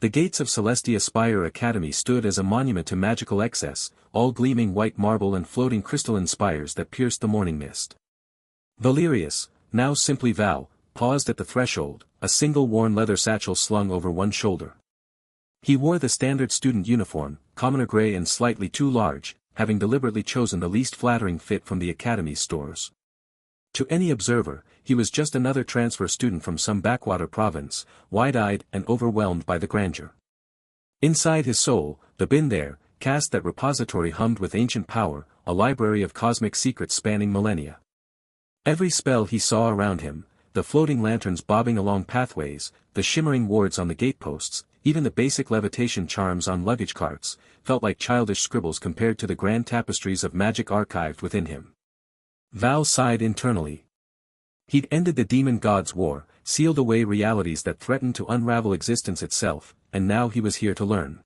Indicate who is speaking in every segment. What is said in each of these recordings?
Speaker 1: The gates of Celestia Spire Academy stood as a monument to magical excess, all gleaming white marble and floating crystalline spires that pierced the morning mist. Valerius, now simply Val, paused at the threshold, a single worn leather satchel slung over one shoulder. He wore the standard student uniform, commoner gray and slightly too large, having deliberately chosen the least flattering fit from the academy's stores. To any observer, he was just another transfer student from some backwater province, wide-eyed and overwhelmed by the grandeur. Inside his soul, the bin there, cast that repository hummed with ancient power, a library of cosmic secrets spanning millennia. Every spell he saw around him, the floating lanterns bobbing along pathways, the shimmering wards on the gateposts, even the basic levitation charms on luggage carts, felt like childish scribbles compared to the grand tapestries of magic archived within him. Val sighed internally. He'd ended the demon god's war, sealed away realities that threatened to unravel existence itself, and now he was here to learn.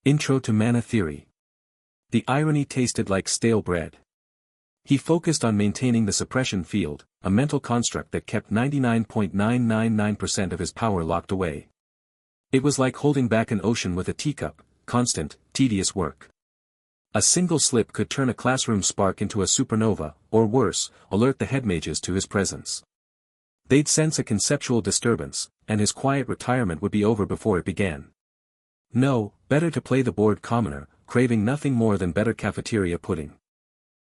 Speaker 1: Intro to Mana Theory. The irony tasted like stale bread. He focused on maintaining the suppression field, a mental construct that kept 99.999% of his power locked away. It was like holding back an ocean with a teacup, constant, tedious work. A single slip could turn a classroom spark into a supernova, or worse, alert the headmages to his presence. They'd sense a conceptual disturbance, and his quiet retirement would be over before it began. No, better to play the bored commoner, craving nothing more than better cafeteria pudding.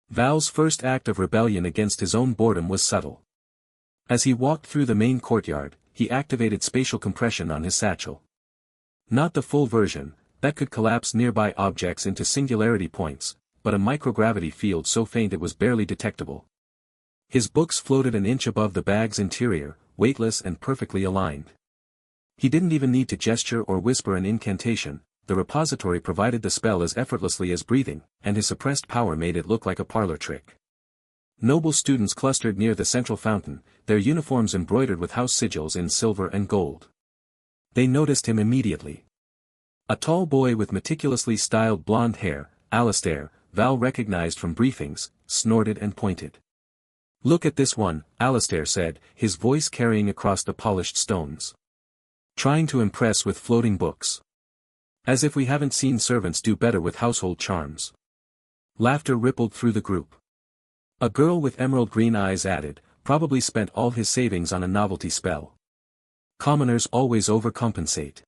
Speaker 1: Val's first act of rebellion against his own boredom was subtle. As he walked through the main courtyard, he activated spatial compression on his satchel. Not the full version, that could collapse nearby objects into singularity points, but a microgravity field so faint it was barely detectable. His books floated an inch above the bag's interior, weightless and perfectly aligned. He didn't even need to gesture or whisper an incantation, the repository provided the spell as effortlessly as breathing, and his suppressed power made it look like a parlor trick. Noble students clustered near the central fountain, their uniforms embroidered with house sigils in silver and gold. They noticed him immediately. A tall boy with meticulously styled blonde hair, Alistair, Val recognized from briefings, snorted and pointed. "Look at this one," Alistair said, his voice carrying across the polished stones. "Trying to impress with floating books. As if we haven't seen servants do better with household charms." Laughter rippled through the group. A girl with emerald green eyes added, "Probably spent all his savings on a novelty spell. Commoners always overcompensate."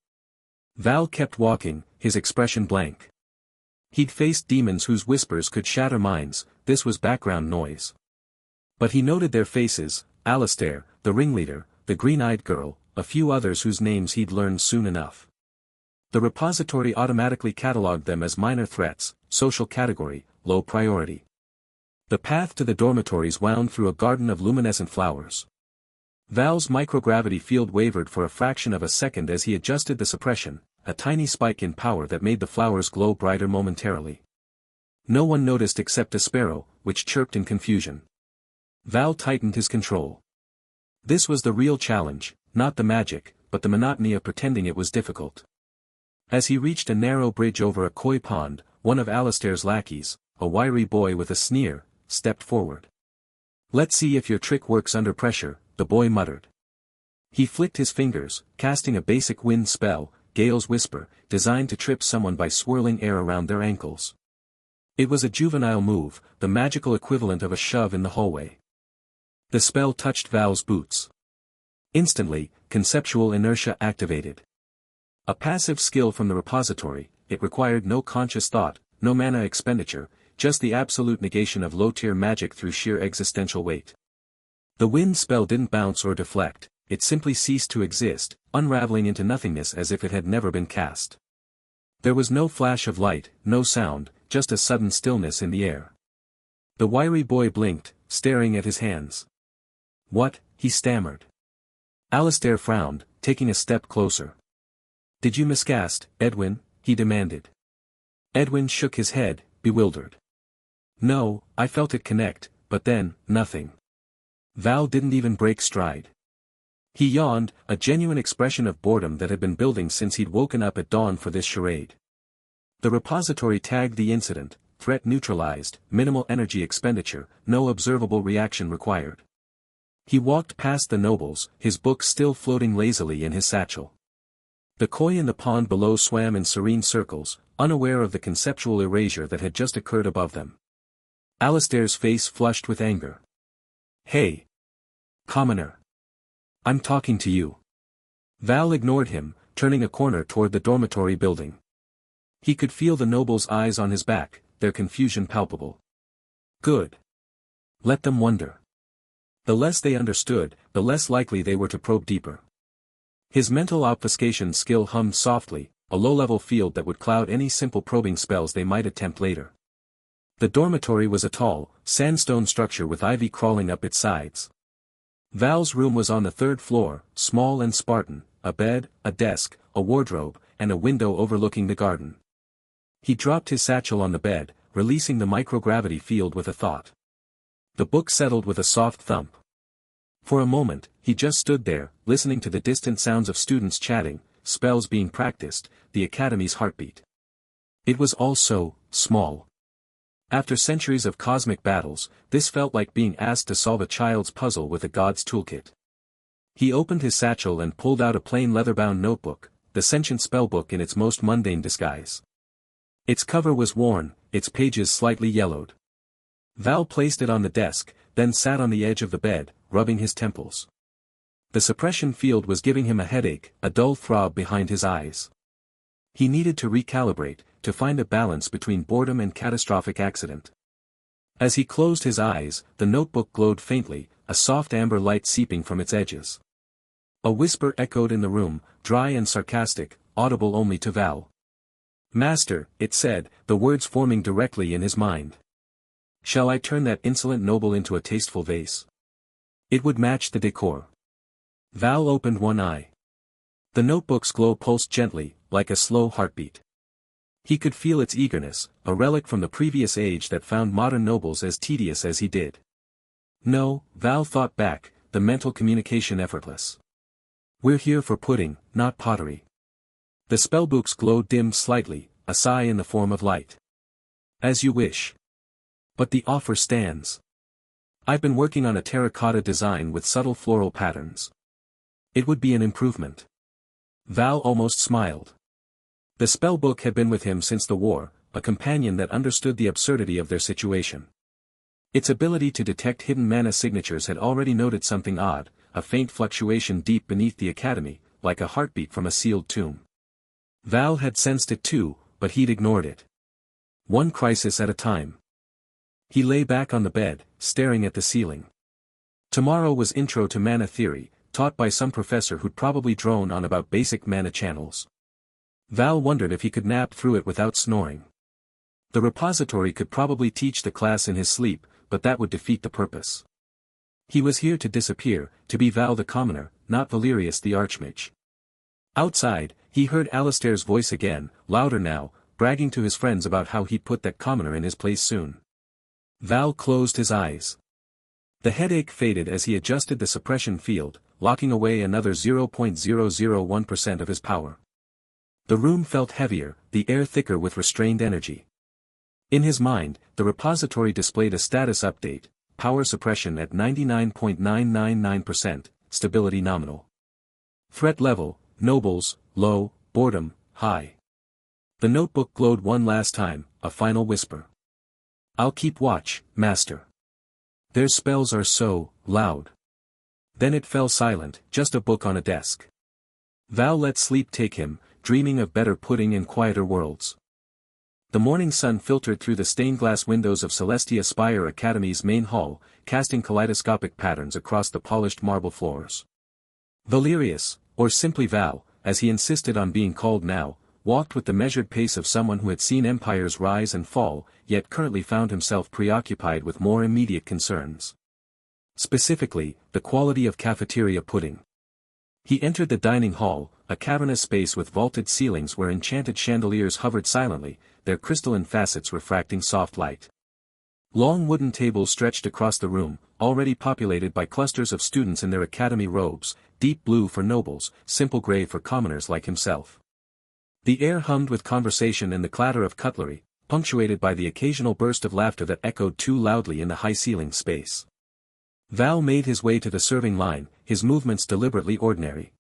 Speaker 1: Val kept walking, his expression blank. He'd faced demons whose whispers could shatter minds, this was background noise. But he noted their faces, Alistair, the ringleader, the green-eyed girl, a few others whose names he'd learned soon enough. The repository automatically catalogued them as minor threats, social category, low priority. The path to the dormitories wound through a garden of luminescent flowers. Val's microgravity field wavered for a fraction of a second as he adjusted the suppression, a tiny spike in power that made the flowers glow brighter momentarily. No one noticed except a sparrow, which chirped in confusion. Val tightened his control. This was the real challenge, not the magic, but the monotony of pretending it was difficult. As he reached a narrow bridge over a koi pond, one of Alistair's lackeys, a wiry boy with a sneer, stepped forward. "Let's see if your trick works under pressure," the boy muttered. He flicked his fingers, casting a basic wind spell, Gale's Whisper, designed to trip someone by swirling air around their ankles. It was a juvenile move, the magical equivalent of a shove in the hallway. The spell touched Val's boots. Instantly, conceptual inertia activated. A passive skill from the repository, it required no conscious thought, no mana expenditure, just the absolute negation of low-tier magic through sheer existential weight. The wind spell didn't bounce or deflect, it simply ceased to exist, unraveling into nothingness as if it had never been cast. There was no flash of light, no sound, just a sudden stillness in the air. The wiry boy blinked, staring at his hands. "What?" he stammered. Alistair frowned, taking a step closer. "Did you miscast, Edwin?" he demanded. Edwin shook his head, bewildered. "No, I felt it connect, but then, nothing." Val didn't even break stride. He yawned, a genuine expression of boredom that had been building since he'd woken up at dawn for this charade. The repository tagged the incident, threat neutralized, minimal energy expenditure, no observable reaction required. He walked past the nobles, his books still floating lazily in his satchel. The koi in the pond below swam in serene circles, unaware of the conceptual erasure that had just occurred above them. Alistair's face flushed with anger. "Hey! Commoner! I'm talking to you." Val ignored him, turning a corner toward the dormitory building. He could feel the noble's eyes on his back, their confusion palpable. Good. Let them wonder. The less they understood, the less likely they were to probe deeper. His mental obfuscation skill hummed softly, a low-level field that would cloud any simple probing spells they might attempt later. The dormitory was a tall, sandstone structure with ivy crawling up its sides. Val's room was on the third floor, small and Spartan, a bed, a desk, a wardrobe, and a window overlooking the garden. He dropped his satchel on the bed, releasing the microgravity field with a thought. The book settled with a soft thump. For a moment, he just stood there, listening to the distant sounds of students chatting, spells being practiced, the academy's heartbeat. It was all so small. After centuries of cosmic battles, this felt like being asked to solve a child's puzzle with a god's toolkit. He opened his satchel and pulled out a plain leather-bound notebook, the sentient spellbook in its most mundane disguise. Its cover was worn, its pages slightly yellowed. Val placed it on the desk, then sat on the edge of the bed, rubbing his temples. The suppression field was giving him a headache, a dull throb behind his eyes. He needed to recalibrate, to find a balance between boredom and catastrophic accident. As he closed his eyes, the notebook glowed faintly, a soft amber light seeping from its edges. A whisper echoed in the room, dry and sarcastic, audible only to Val. "Master," it said, the words forming directly in his mind. "Shall I turn that insolent noble into a tasteful vase? It would match the decor." Val opened one eye. The notebook's glow pulsed gently, like a slow heartbeat. He could feel its eagerness, a relic from the previous age that found modern nobles as tedious as he did. No, Val thought back, the mental communication effortless. "We're here for pudding, not pottery." The spellbook's glow dimmed slightly, a sigh in the form of light. "As you wish. But the offer stands. I've been working on a terracotta design with subtle floral patterns. It would be an improvement." Val almost smiled. The spellbook had been with him since the war, a companion that understood the absurdity of their situation. Its ability to detect hidden mana signatures had already noted something odd, a faint fluctuation deep beneath the academy, like a heartbeat from a sealed tomb. Val had sensed it too, but he'd ignored it. One crisis at a time. He lay back on the bed, staring at the ceiling. Tomorrow was Intro to Mana Theory, taught by some professor who'd probably drone on about basic mana channels. Val wondered if he could nap through it without snoring. The repository could probably teach the class in his sleep, but that would defeat the purpose. He was here to disappear, to be Val the commoner, not Valerius the Archmage. Outside, he heard Alistair's voice again, louder now, bragging to his friends about how he'd put that commoner in his place soon. Val closed his eyes. The headache faded as he adjusted the suppression field, locking away another 0.001% of his power. The room felt heavier, the air thicker with restrained energy. In his mind, the repository displayed a status update, power suppression at 99.999%, stability nominal. Threat level, nobles, low, boredom, high. The notebook glowed one last time, a final whisper. "I'll keep watch, master. Their spells are so loud." Then it fell silent, just a book on a desk. Val let sleep take him, dreaming of better pudding and quieter worlds. The morning sun filtered through the stained-glass windows of Celestia Spire Academy's main hall, casting kaleidoscopic patterns across the polished marble floors. Valerius, or simply Val, as he insisted on being called now, walked with the measured pace of someone who had seen empires rise and fall, yet currently found himself preoccupied with more immediate concerns. Specifically, the quality of cafeteria pudding. He entered the dining hall, a cavernous space with vaulted ceilings where enchanted chandeliers hovered silently, their crystalline facets refracting soft light. Long wooden tables stretched across the room, already populated by clusters of students in their academy robes, deep blue for nobles, simple gray for commoners like himself. The air hummed with conversation and the clatter of cutlery, punctuated by the occasional burst of laughter that echoed too loudly in the high-ceilinged space. Val made his way to the serving line, his movements deliberately ordinary.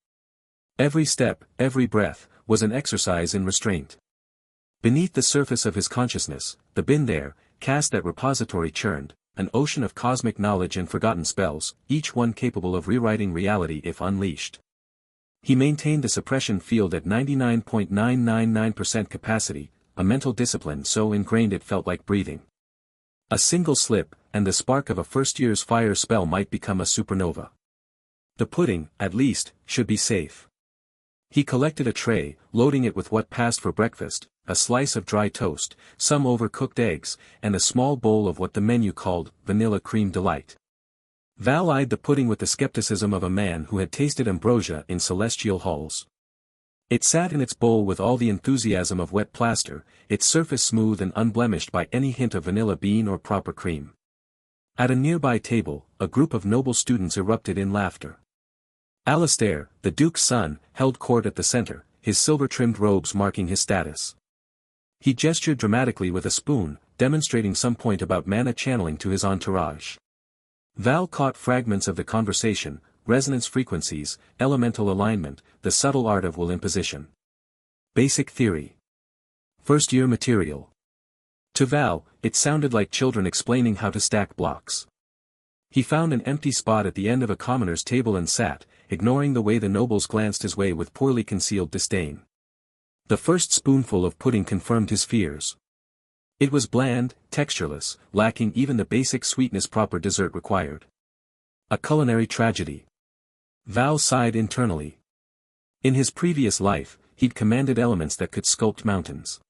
Speaker 1: Every step, every breath, was an exercise in restraint. Beneath the surface of his consciousness, the bin there, cast that repository churned, an ocean of cosmic knowledge and forgotten spells, each one capable of rewriting reality if unleashed. He maintained the suppression field at 99.999% capacity, a mental discipline so ingrained it felt like breathing. A single slip, and the spark of a first-year's fire spell might become a supernova. The pudding, at least, should be safe. He collected a tray, loading it with what passed for breakfast, a slice of dry toast, some overcooked eggs, and a small bowl of what the menu called vanilla cream delight. Val eyed the pudding with the skepticism of a man who had tasted ambrosia in celestial halls. It sat in its bowl with all the enthusiasm of wet plaster, its surface smooth and unblemished by any hint of vanilla bean or proper cream. At a nearby table, a group of noble students erupted in laughter. Alastair, the Duke's son, held court at the center, his silver-trimmed robes marking his status. He gestured dramatically with a spoon, demonstrating some point about mana channeling to his entourage. Val caught fragments of the conversation, resonance frequencies, elemental alignment, the subtle art of will imposition. Basic theory. First-year material. To Val, it sounded like children explaining how to stack blocks. He found an empty spot at the end of a commoner's table and sat, ignoring the way the nobles glanced his way with poorly concealed disdain. The first spoonful of pudding confirmed his fears. It was bland, textureless, lacking even the basic sweetness proper dessert required. A culinary tragedy. Val sighed internally. In his previous life, he'd commanded elements that could sculpt mountains.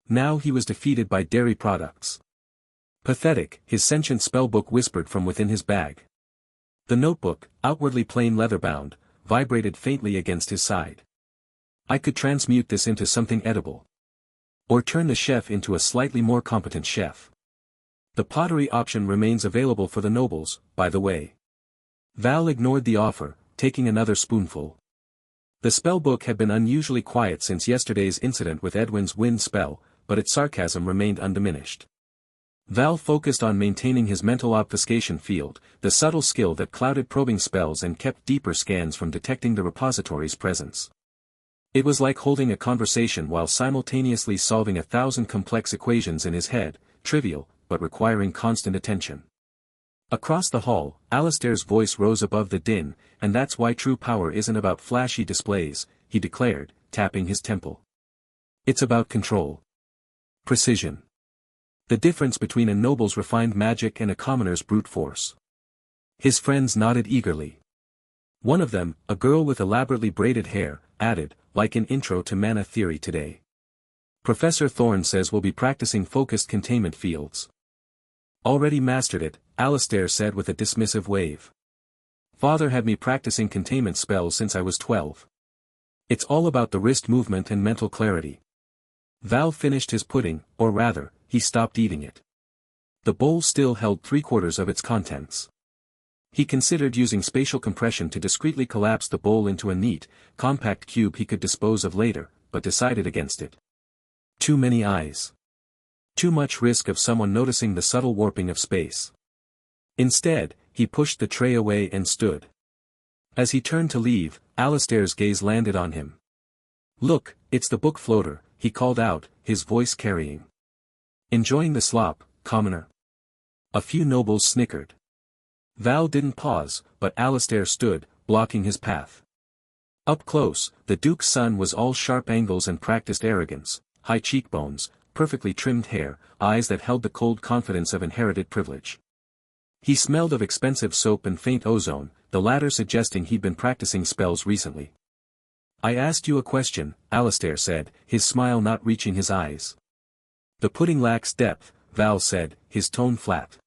Speaker 1: Now he was defeated by dairy products. Pathetic, his sentient spellbook whispered from within his bag. The notebook, outwardly plain leather-bound, vibrated faintly against his side. I could transmute this into something edible. Or turn the chef into a slightly more competent chef. The pottery option remains available for the nobles, by the way. Val ignored the offer, taking another spoonful. The spellbook had been unusually quiet since yesterday's incident with Edwin's wind spell, but its sarcasm remained undiminished. Val focused on maintaining his mental obfuscation field, the subtle skill that clouded probing spells and kept deeper scans from detecting the repository's presence. It was like holding a conversation while simultaneously solving 1,000 complex equations in his head, trivial, but requiring constant attention. Across the hall, Alastair's voice rose above the din, and that's why true power isn't about flashy displays, he declared, tapping his temple. It's about control. Precision. The difference between a noble's refined magic and a commoner's brute force. His friends nodded eagerly. One of them, a girl with elaborately braided hair, added, like an intro to mana theory today. Professor Thorne says we'll be practicing focused containment fields. Already mastered it, Alastair said with a dismissive wave. Father had me practicing containment spells since I was 12. It's all about the wrist movement and mental clarity. Val finished his pudding, or rather, he stopped eating it. The bowl still held 3/4 of its contents. He considered using spatial compression to discreetly collapse the bowl into a neat, compact cube he could dispose of later, but decided against it. Too many eyes. Too much risk of someone noticing the subtle warping of space. Instead, he pushed the tray away and stood. As he turned to leave, Alastair's gaze landed on him. Look, it's the book floater, he called out, his voice carrying. Enjoying the slop, commoner? A few nobles snickered. Val didn't pause, but Alastair stood, blocking his path. Up close, the Duke's son was all sharp angles and practiced arrogance, high cheekbones, perfectly trimmed hair, eyes that held the cold confidence of inherited privilege. He smelled of expensive soap and faint ozone, the latter suggesting he'd been practicing spells recently. I asked you a question, Alastair said, his smile not reaching his eyes. The pudding lacks depth, Val said, his tone flat.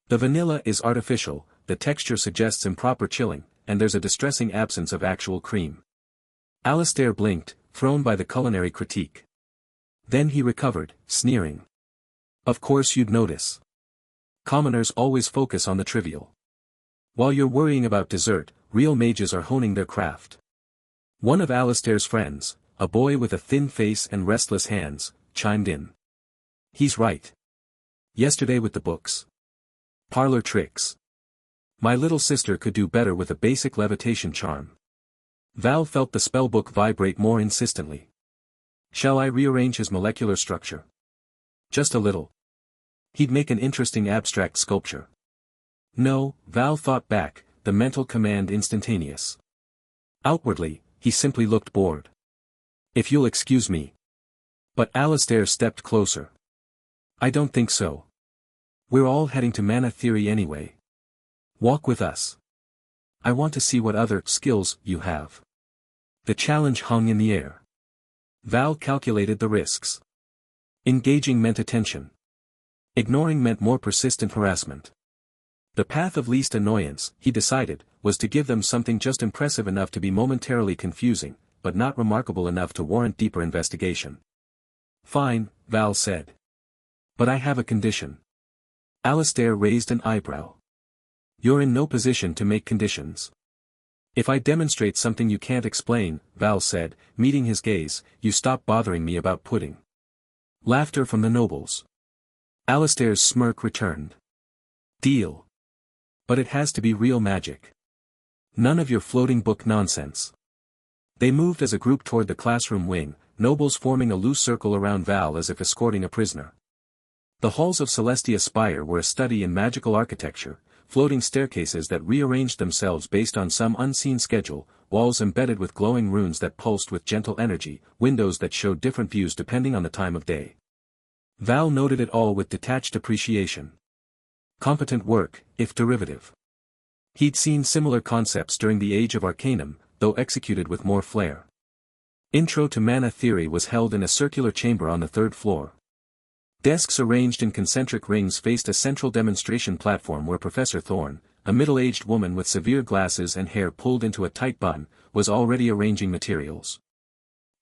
Speaker 1: The vanilla is artificial, the texture suggests improper chilling, and there's a distressing absence of actual cream. Alastair blinked, thrown by the culinary critique. Then he recovered, sneering. Of course you'd notice. Commoners always focus on the trivial. While you're worrying about dessert, real mages are honing their craft. One of Alastair's friends, a boy with a thin face and restless hands, chimed in. He's right. Yesterday with the books. Parlor tricks. My little sister could do better with a basic levitation charm. Val felt the spellbook vibrate more insistently. Shall I rearrange his molecular structure? Just a little. He'd make an interesting abstract sculpture. No, Val thought back, the mental command instantaneous. Outwardly, he simply looked bored. If you'll excuse me. But Alistair stepped closer. I don't think so. We're all heading to mana theory anyway. Walk with us. I want to see what other skills you have. The challenge hung in the air. Val calculated the risks. Engaging meant attention. Ignoring meant more persistent harassment. The path of least annoyance, he decided, was to give them something just impressive enough to be momentarily confusing, but not remarkable enough to warrant deeper investigation. Fine, Val said. But I have a condition. Alistair raised an eyebrow. You're in no position to make conditions. If I demonstrate something you can't explain, Val said, meeting his gaze, you stop bothering me about pudding. Laughter from the nobles. Alistair's smirk returned. Deal. But it has to be real magic. None of your floating book nonsense. They moved as a group toward the classroom wing, nobles forming a loose circle around Val as if escorting a prisoner. The halls of Celestia Spire were a study in magical architecture, floating staircases that rearranged themselves based on some unseen schedule, walls embedded with glowing runes that pulsed with gentle energy, windows that showed different views depending on the time of day. Val noted it all with detached appreciation. Competent work, if derivative. He'd seen similar concepts during the Age of Arcanum, though executed with more flair. Intro to Mana Theory was held in a circular chamber on the third floor. Desks arranged in concentric rings faced a central demonstration platform where Professor Thorne, a middle-aged woman with severe glasses and hair pulled into a tight bun, was already arranging materials.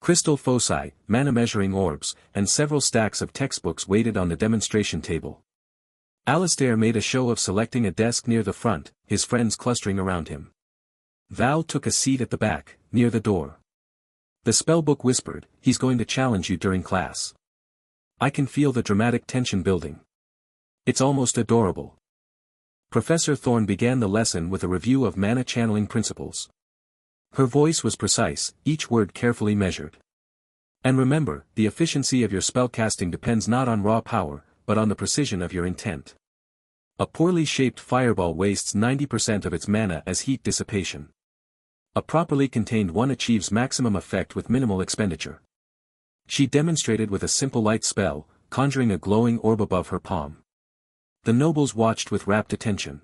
Speaker 1: Crystal foci, mana-measuring orbs, and several stacks of textbooks waited on the demonstration table. Alistair made a show of selecting a desk near the front, his friends clustering around him. Val took a seat at the back, near the door. The spellbook whispered, he's going to challenge you during class. I can feel the dramatic tension building. It's almost adorable. Professor Thorne began the lesson with a review of mana channeling principles. Her voice was precise, each word carefully measured. And remember, the efficiency of your spellcasting depends not on raw power, but on the precision of your intent. A poorly shaped fireball wastes 90% of its mana as heat dissipation. A properly contained one achieves maximum effect with minimal expenditure. She demonstrated with a simple light spell, conjuring a glowing orb above her palm. The nobles watched with rapt attention.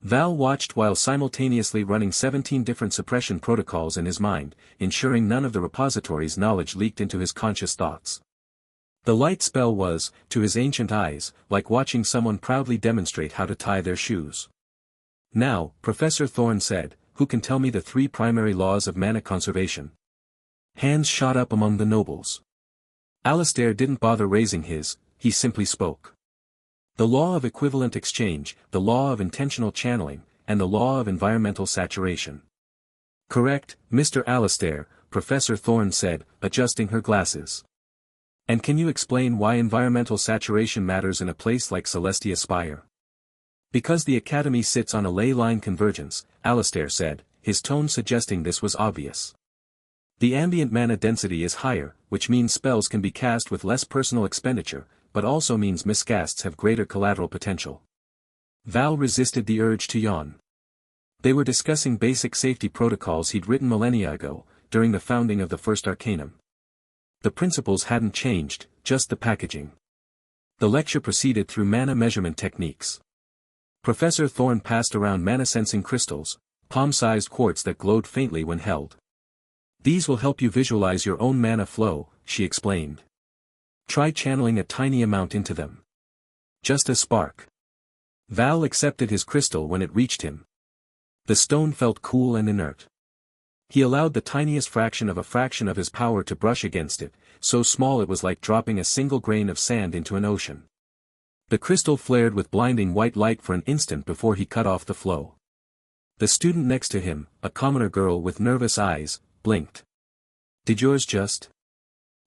Speaker 1: Val watched while simultaneously running 17 different suppression protocols in his mind, ensuring none of the repository's knowledge leaked into his conscious thoughts. The light spell was, to his ancient eyes, like watching someone proudly demonstrate how to tie their shoes. Now, Professor Thorne said, who can tell me the 3 primary laws of mana conservation? Hands shot up among the nobles. Alistair didn't bother raising his, he simply spoke. The law of equivalent exchange, the law of intentional channeling, and the law of environmental saturation. Correct, Mr. Alistair, Professor Thorne said, adjusting her glasses. And can you explain why environmental saturation matters in a place like Celestia Spire? Because the Academy sits on a ley line convergence, Alistair said, his tone suggesting this was obvious. The ambient mana density is higher, which means spells can be cast with less personal expenditure, but also means miscasts have greater collateral potential. Val resisted the urge to yawn. They were discussing basic safety protocols he'd written millennia ago, during the founding of the First Arcanum. The principles hadn't changed, just the packaging. The lecture proceeded through mana measurement techniques. Professor Thorne passed around mana-sensing crystals, palm-sized quartz that glowed faintly when held. These will help you visualize your own mana flow, she explained. Try channeling a tiny amount into them. Just a spark. Val accepted his crystal when it reached him. The stone felt cool and inert. He allowed the tiniest fraction of his power to brush against it, so small it was like dropping a single grain of sand into an ocean. The crystal flared with blinding white light for an instant before he cut off the flow. The student next to him, a commoner girl with nervous eyes, blinked. Did yours just?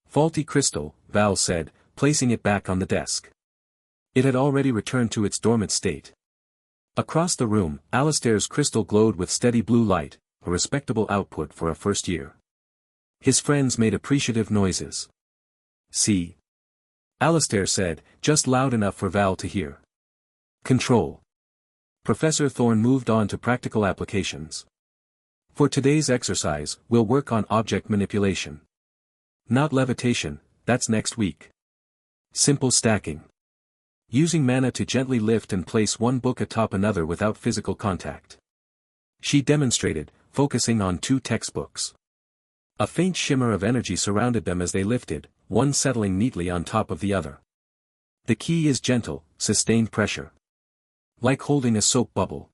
Speaker 1: Faulty crystal, Val said, placing it back on the desk. It had already returned to its dormant state. Across the room, Alistair's crystal glowed with steady blue light, a respectable output for a first year. His friends made appreciative noises. "See?" Alistair said, just loud enough for Val to hear. "Control." Professor Thorne moved on to practical applications. "For today's exercise, we'll work on object manipulation. Not levitation, that's next week. Simple stacking. Using mana to gently lift and place one book atop another without physical contact." She demonstrated, focusing on 2 textbooks. A faint shimmer of energy surrounded them as they lifted, one settling neatly on top of the other. The key is gentle, sustained pressure. Like holding a soap bubble.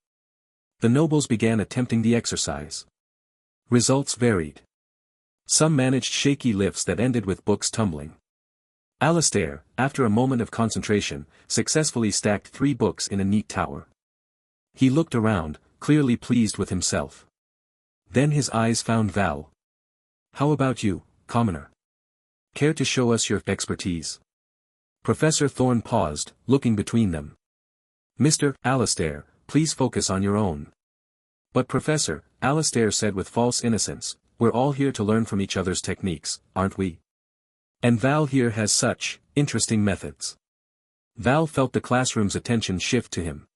Speaker 1: The nobles began attempting the exercise. Results varied. Some managed shaky lifts that ended with books tumbling. Alistair, after a moment of concentration, successfully stacked 3 books in a neat tower. He looked around, clearly pleased with himself. Then his eyes found Val. "How about you, commoner? Care to show us your expertise?" Professor Thorne paused, looking between them. "Mr. Alistair, please focus on your own." "But Professor," Alistair said with false innocence, "we're all here to learn from each other's techniques, aren't we? And Val here has such interesting methods." Val felt the classroom's attention shift to him.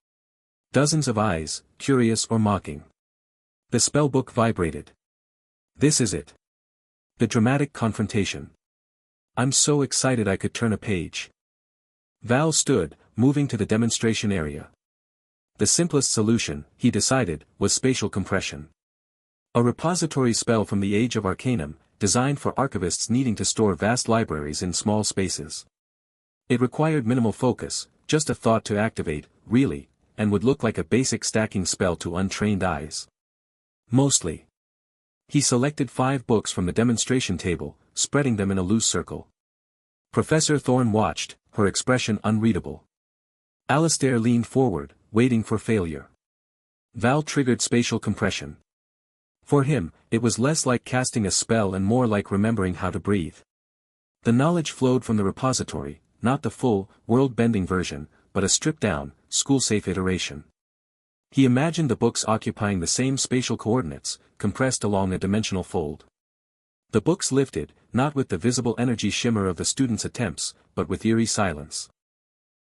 Speaker 1: Dozens of eyes, curious or mocking. The spellbook vibrated. This is it. The dramatic confrontation. "I'm so excited I could turn a page." Val stood, moving to the demonstration area. The simplest solution, he decided, was spatial compression. A repository spell from the Age of Arcanum, designed for archivists needing to store vast libraries in small spaces. It required minimal focus, just a thought to activate, really, and would look like a basic stacking spell to untrained eyes. Mostly. He selected 5 books from the demonstration table, spreading them in a loose circle. Professor Thorne watched, her expression unreadable. Alistair leaned forward, waiting for failure. Val triggered spatial compression. For him, it was less like casting a spell and more like remembering how to breathe. The knowledge flowed from the repository, not the full, world-bending version, but a stripped-down, school-safe iteration. He imagined the books occupying the same spatial coordinates, compressed along a dimensional fold. The books lifted, not with the visible energy shimmer of the students' attempts, but with eerie silence.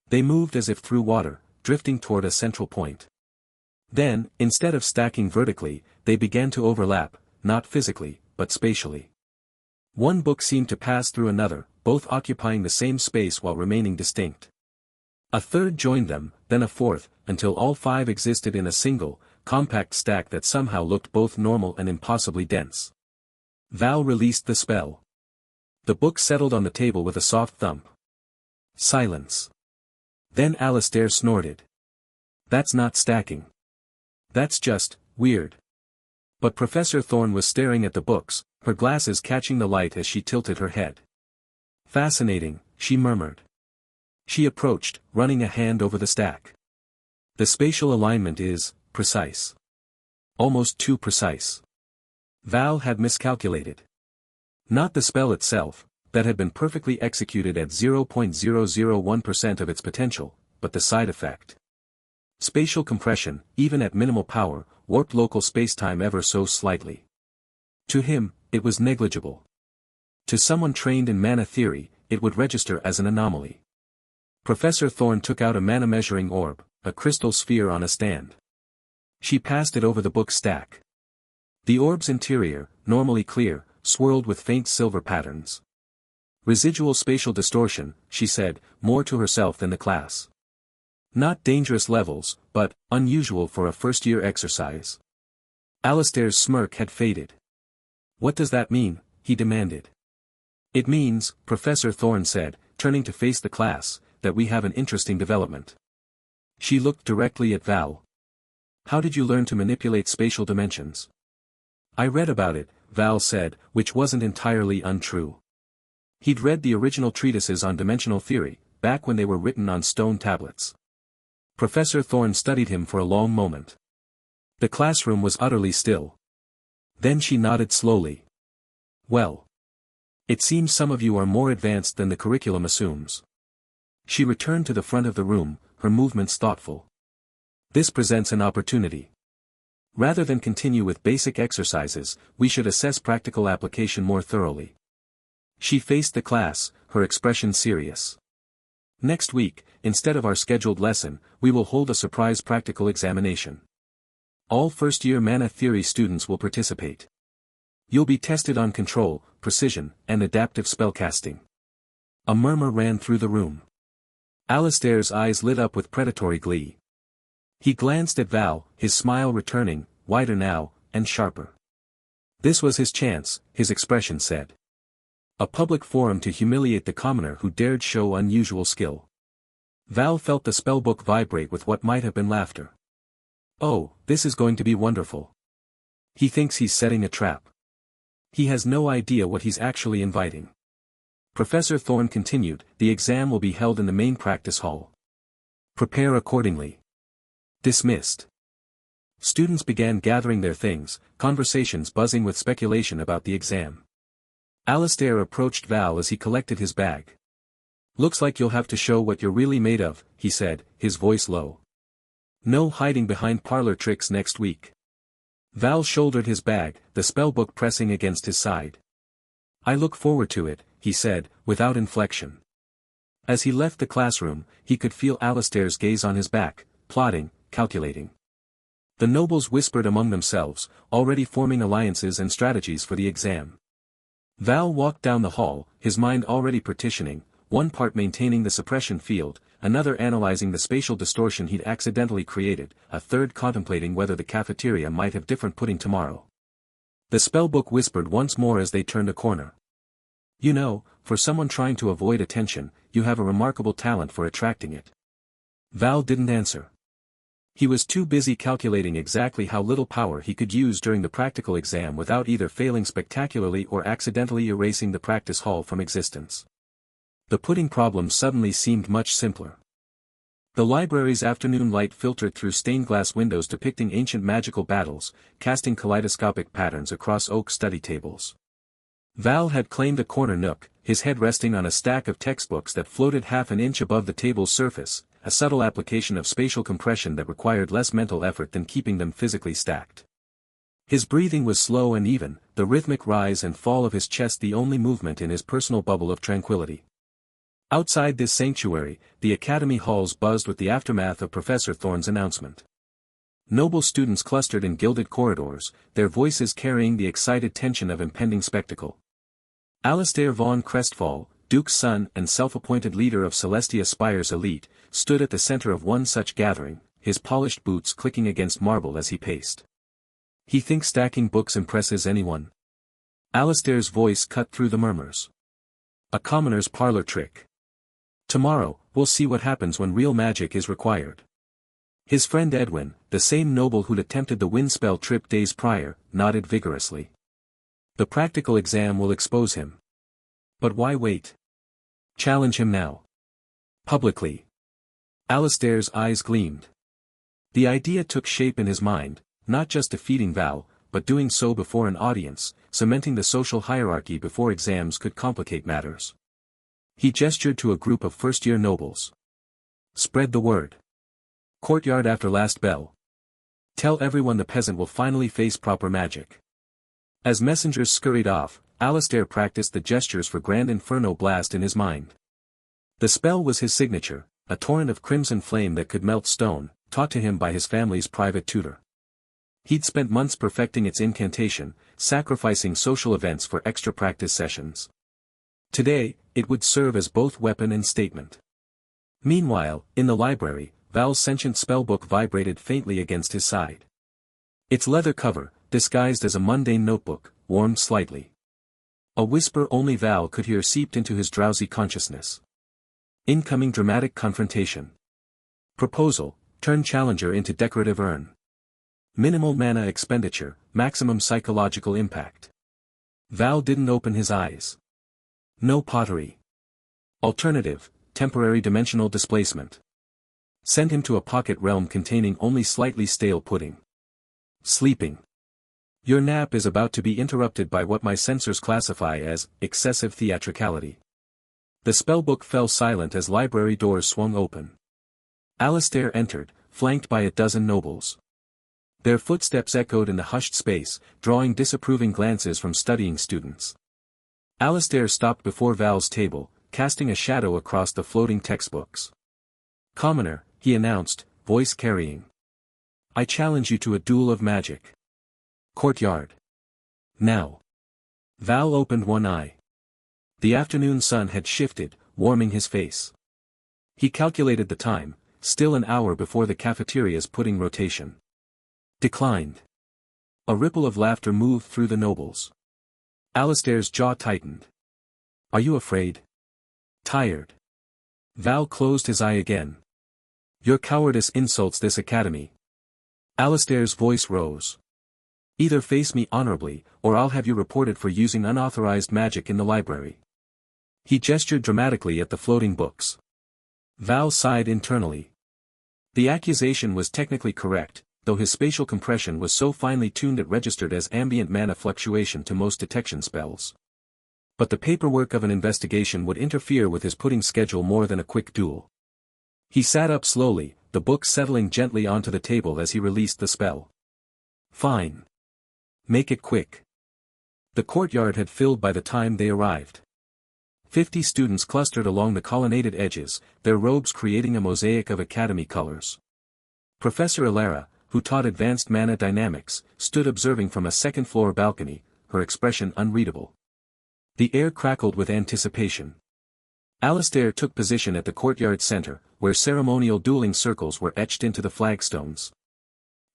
Speaker 1: They moved as if through water, drifting toward a central point. Then, instead of stacking vertically, they began to overlap, not physically, but spatially. One book seemed to pass through another, both occupying the same space while remaining distinct. A third joined them, then a fourth, until all 5 existed in a single, compact stack that somehow looked both normal and impossibly dense. Val released the spell. The book settled on the table with a soft thump. Silence. Then Alistair snorted. "That's not stacking. That's just weird." But Professor Thorne was staring at the books, her glasses catching the light as she tilted her head. "Fascinating," she murmured. She approached, running a hand over the stack. "The spatial alignment is precise. Almost too precise." Val had miscalculated. Not the spell itself, that had been perfectly executed at 0.001% of its potential, but the side effect. Spatial compression, even at minimal power, warped local spacetime ever so slightly. To him, it was negligible. To someone trained in mana theory, it would register as an anomaly. Professor Thorne took out a mana measuring orb, a crystal sphere on a stand. She passed it over the book stack. The orb's interior, normally clear, swirled with faint silver patterns. "Residual spatial distortion," she said, more to herself than the class. "Not dangerous levels, but unusual for a first-year exercise." Alistair's smirk had faded. "What does that mean?" he demanded. "It means," Professor Thorne said, turning to face the class, "that we have an interesting development." She looked directly at Val. "How did you learn to manipulate spatial dimensions?" "I read about it," Val said, which wasn't entirely untrue. He'd read the original treatises on dimensional theory, back when they were written on stone tablets. Professor Thorne studied him for a long moment. The classroom was utterly still. Then she nodded slowly. "Well. It seems some of you are more advanced than the curriculum assumes." She returned to the front of the room, her movements thoughtful. "This presents an opportunity. Rather than continue with basic exercises, we should assess practical application more thoroughly. She faced the class, her expression serious. Next week, instead of our scheduled lesson, we will hold a surprise practical examination. All first-year mana theory students will participate. You'll be tested on control, precision, and adaptive spellcasting. A murmur ran through the room. Alistair's eyes lit up with predatory glee. He glanced at Val, his smile returning, wider now, and sharper. This was his chance, his expression said. A public forum to humiliate the commoner who dared show unusual skill. Val felt the spellbook vibrate with what might have been laughter. Oh, this is going to be wonderful. He thinks he's setting a trap. He has no idea what he's actually inviting. Professor Thorne continued, the exam will be held in the main practice hall. Prepare accordingly. Dismissed. Students began gathering their things, conversations buzzing with speculation about the exam. Alistair approached Val as he collected his bag. Looks like you'll have to show what you're really made of, he said, his voice low. No hiding behind parlor tricks next week. Val shouldered his bag, the spellbook pressing against his side. I look forward to it, he said, without inflection. As he left the classroom, he could feel Alistair's gaze on his back, plotting, calculating. The nobles whispered among themselves, already forming alliances and strategies for the exam. Val walked down the hall, his mind already partitioning, one part maintaining the suppression field, another analyzing the spatial distortion he'd accidentally created, a third contemplating whether the cafeteria might have different pudding tomorrow. The spellbook whispered once more as they turned a corner. You know, for someone trying to avoid attention, you have a remarkable talent for attracting it. Val didn't answer. He was too busy calculating exactly how little power he could use during the practical exam without either failing spectacularly or accidentally erasing the practice hall from existence. The pudding problem suddenly seemed much simpler. The library's afternoon light filtered through stained glass windows depicting ancient magical battles, casting kaleidoscopic patterns across oak study tables. Val had claimed a corner nook, his head resting on a stack of textbooks that floated half an inch above the table's surface, a subtle application of spatial compression that required less mental effort than keeping them physically stacked. His breathing was slow and even, the rhythmic rise and fall of his chest the only movement in his personal bubble of tranquility. Outside this sanctuary, the academy halls buzzed with the aftermath of Professor Thorne's announcement. Noble students clustered in gilded corridors, their voices carrying the excited tension of impending spectacle. Alistair von Crestfall, Duke's son and self-appointed leader of Celestia Spire's elite, stood at the center of one such gathering, his polished boots clicking against marble as he paced. He thinks stacking books impresses anyone. Alistair's voice cut through the murmurs. A commoner's parlor trick. Tomorrow, we'll see what happens when real magic is required. His friend Edwin, the same noble who'd attempted the wind spell trip days prior, nodded vigorously. The practical exam will expose him. But why wait? Challenge him now. Publicly. Alistair's eyes gleamed. The idea took shape in his mind, not just defeating Val, but doing so before an audience, cementing the social hierarchy before exams could complicate matters. He gestured to a group of first-year nobles. Spread the word. Courtyard after last bell. Tell everyone the peasant will finally face proper magic. As messengers scurried off, Alistair practiced the gestures for Grand Inferno Blast in his mind. The spell was his signature, a torrent of crimson flame that could melt stone, taught to him by his family's private tutor. He'd spent months perfecting its incantation, sacrificing social events for extra practice sessions. Today, it would serve as both weapon and statement. Meanwhile, in the library, Val's sentient spellbook vibrated faintly against his side. Its leather cover, disguised as a mundane notebook, warmed slightly. A whisper only Val could hear seeped into his drowsy consciousness. Incoming dramatic confrontation. Proposal, turn challenger into decorative urn. Minimal mana expenditure, maximum psychological impact. Val didn't open his eyes. No pottery. Alternative, temporary dimensional displacement. Send him to a pocket realm containing only slightly stale pudding. Sleeping. Your nap is about to be interrupted by what my censors classify as excessive theatricality. The spellbook fell silent as library doors swung open. Alistair entered, flanked by a dozen nobles. Their footsteps echoed in the hushed space, drawing disapproving glances from studying students. Alistair stopped before Val's table, casting a shadow across the floating textbooks. "Commoner," he announced, voice carrying. "I challenge you to a duel of magic. Courtyard. Now." Val opened one eye. The afternoon sun had shifted, warming his face. He calculated the time, still an hour before the cafeteria's pudding rotation. Declined. A ripple of laughter moved through the nobles. Alistair's jaw tightened. "Are you afraid? Tired?" Val closed his eye again. "Your cowardice insults this academy." Alistair's voice rose. "Either face me honorably, or I'll have you reported for using unauthorized magic in the library." He gestured dramatically at the floating books. Val sighed internally. The accusation was technically correct, though his spatial compression was so finely tuned it registered as ambient mana fluctuation to most detection spells. But the paperwork of an investigation would interfere with his pudding schedule more than a quick duel. He sat up slowly, the book settling gently onto the table as he released the spell. "Fine. Make it quick." The courtyard had filled by the time they arrived. 50 students clustered along the colonnaded edges, their robes creating a mosaic of academy colors. Professor Illara, who taught advanced mana dynamics, stood observing from a second-floor balcony, her expression unreadable. The air crackled with anticipation. Alistair took position at the courtyard center, where ceremonial dueling circles were etched into the flagstones.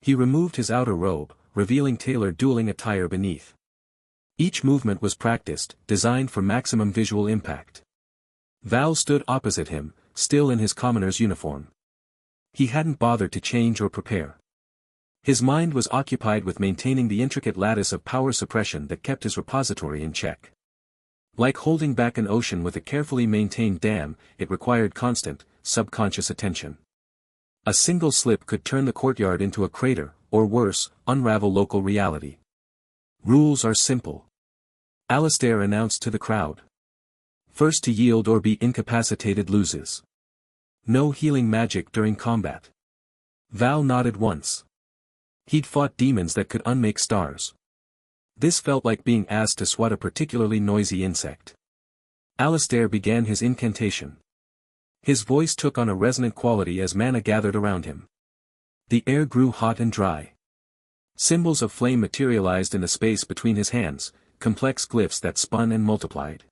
Speaker 1: He removed his outer robe, revealing tailored dueling attire beneath. Each movement was practiced, designed for maximum visual impact. Val stood opposite him, still in his commoner's uniform. He hadn't bothered to change or prepare. His mind was occupied with maintaining the intricate lattice of power suppression that kept his repository in check. Like holding back an ocean with a carefully maintained dam, it required constant, subconscious attention. A single slip could turn the courtyard into a crater, or worse, unravel local reality. "Rules are simple," Alistair announced to the crowd. "First to yield or be incapacitated loses. No healing magic during combat." Val nodded once. He'd fought demons that could unmake stars. This felt like being asked to swat a particularly noisy insect. Alistair began his incantation. His voice took on a resonant quality as mana gathered around him. The air grew hot and dry. Symbols of flame materialized in the space between his hands, complex glyphs that spun and multiplied.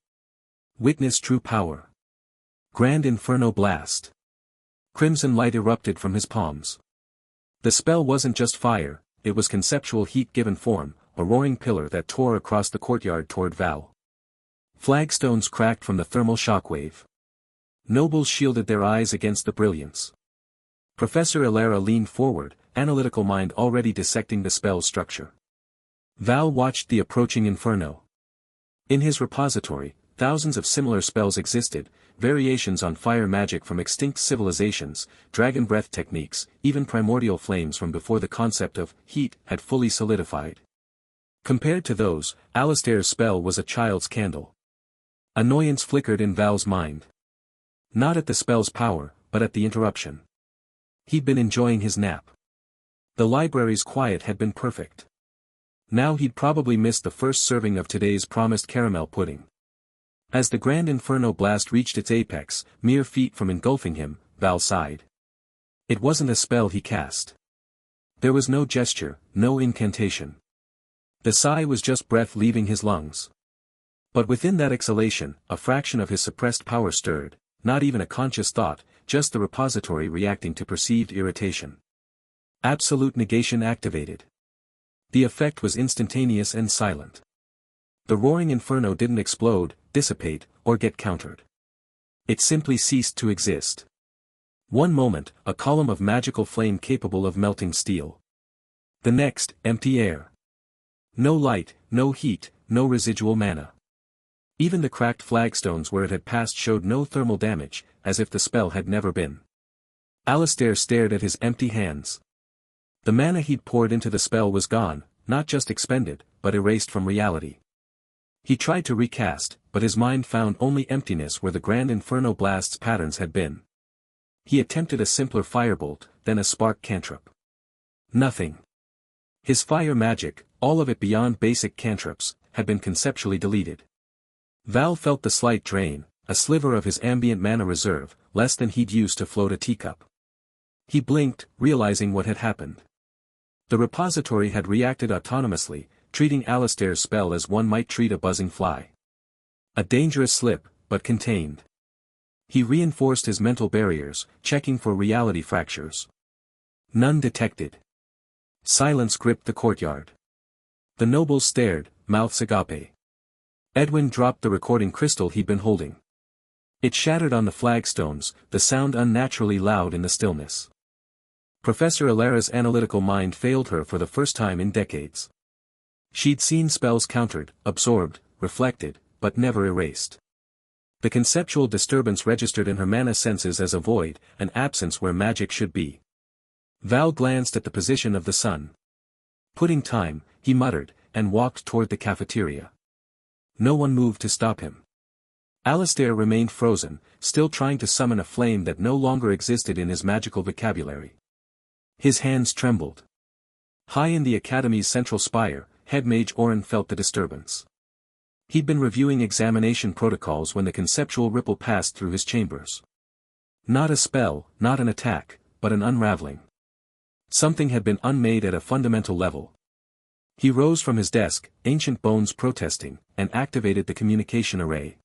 Speaker 1: "Witness true power. Grand Inferno Blast." Crimson light erupted from his palms. The spell wasn't just fire, it was conceptual heat given form, a roaring pillar that tore across the courtyard toward Val. Flagstones cracked from the thermal shockwave. Nobles shielded their eyes against the brilliance. Professor Illara leaned forward, analytical mind already dissecting the spell's structure. Val watched the approaching inferno. In his repository, thousands of similar spells existed, variations on fire magic from extinct civilizations, dragon breath techniques, even primordial flames from before the concept of heat had fully solidified. Compared to those, Alistair's spell was a child's candle. Annoyance flickered in Val's mind. Not at the spell's power, but at the interruption. He'd been enjoying his nap. The library's quiet had been perfect. Now he'd probably missed the first serving of today's promised caramel pudding. As the Grand Inferno Blast reached its apex, mere feet from engulfing him, Val sighed. It wasn't a spell he cast. There was no gesture, no incantation. The sigh was just breath leaving his lungs. But within that exhalation, a fraction of his suppressed power stirred, not even a conscious thought, just the repository reacting to perceived irritation. Absolute negation activated. The effect was instantaneous and silent. The roaring inferno didn't explode, dissipate, or get countered. It simply ceased to exist. One moment, a column of magical flame capable of melting steel. The next, empty air. No light, no heat, no residual mana. Even the cracked flagstones where it had passed showed no thermal damage, as if the spell had never been. Alistair stared at his empty hands. The mana he'd poured into the spell was gone, not just expended, but erased from reality. He tried to recast, but his mind found only emptiness where the Grand Inferno Blast's patterns had been. He attempted a simpler firebolt, then a spark cantrip. Nothing. His fire magic, all of it beyond basic cantrips, had been conceptually deleted. Val felt the slight drain, a sliver of his ambient mana reserve, less than he'd used to float a teacup. He blinked, realizing what had happened. The repository had reacted autonomously, treating Alistair's spell as one might treat a buzzing fly. A dangerous slip, but contained. He reinforced his mental barriers, checking for reality fractures. None detected. Silence gripped the courtyard. The nobles stared, mouths agape. Edwin dropped the recording crystal he'd been holding. It shattered on the flagstones, the sound unnaturally loud in the stillness. Professor Alara's analytical mind failed her for the first time in decades. She'd seen spells countered, absorbed, reflected, but never erased. The conceptual disturbance registered in her mana senses as a void, an absence where magic should be. Val glanced at the position of the sun. Putting time, he muttered, and walked toward the cafeteria. No one moved to stop him. Alistair remained frozen, still trying to summon a flame that no longer existed in his magical vocabulary. His hands trembled. High in the Academy's central spire, Head Mage Orin felt the disturbance. He'd been reviewing examination protocols when the conceptual ripple passed through his chambers. Not a spell, not an attack, but an unraveling. Something had been unmade at a fundamental level. He rose from his desk, ancient bones protesting, and activated the communication array.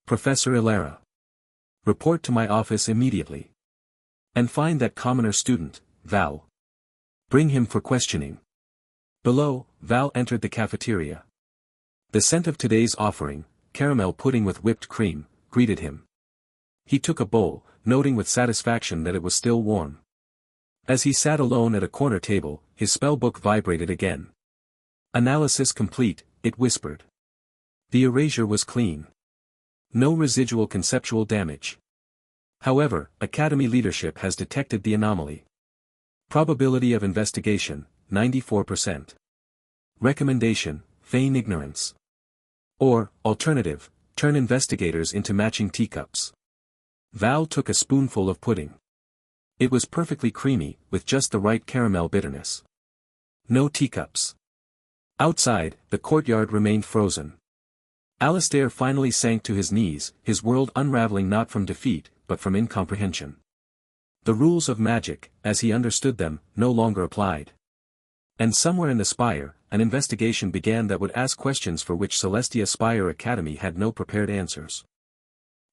Speaker 1: Professor Alara. Report to my office immediately. And find that commoner student, Val. Bring him for questioning. Below, Val entered the cafeteria. The scent of today's offering, caramel pudding with whipped cream, greeted him. He took a bowl, noting with satisfaction that it was still warm. As he sat alone at a corner table, his spellbook vibrated again. Analysis complete, it whispered. The erasure was clean. No residual conceptual damage. However, Academy leadership has detected the anomaly. Probability of investigation, 94%. Recommendation, feign ignorance. Or, alternative, turn investigators into matching teacups. Val took a spoonful of pudding. It was perfectly creamy, with just the right caramel bitterness. No teacups. Outside, the courtyard remained frozen. Alistair finally sank to his knees, his world unraveling not from defeat, but from incomprehension. The rules of magic, as he understood them, no longer applied. And somewhere in the spire, an investigation began that would ask questions for which Celestia Spire Academy had no prepared answers.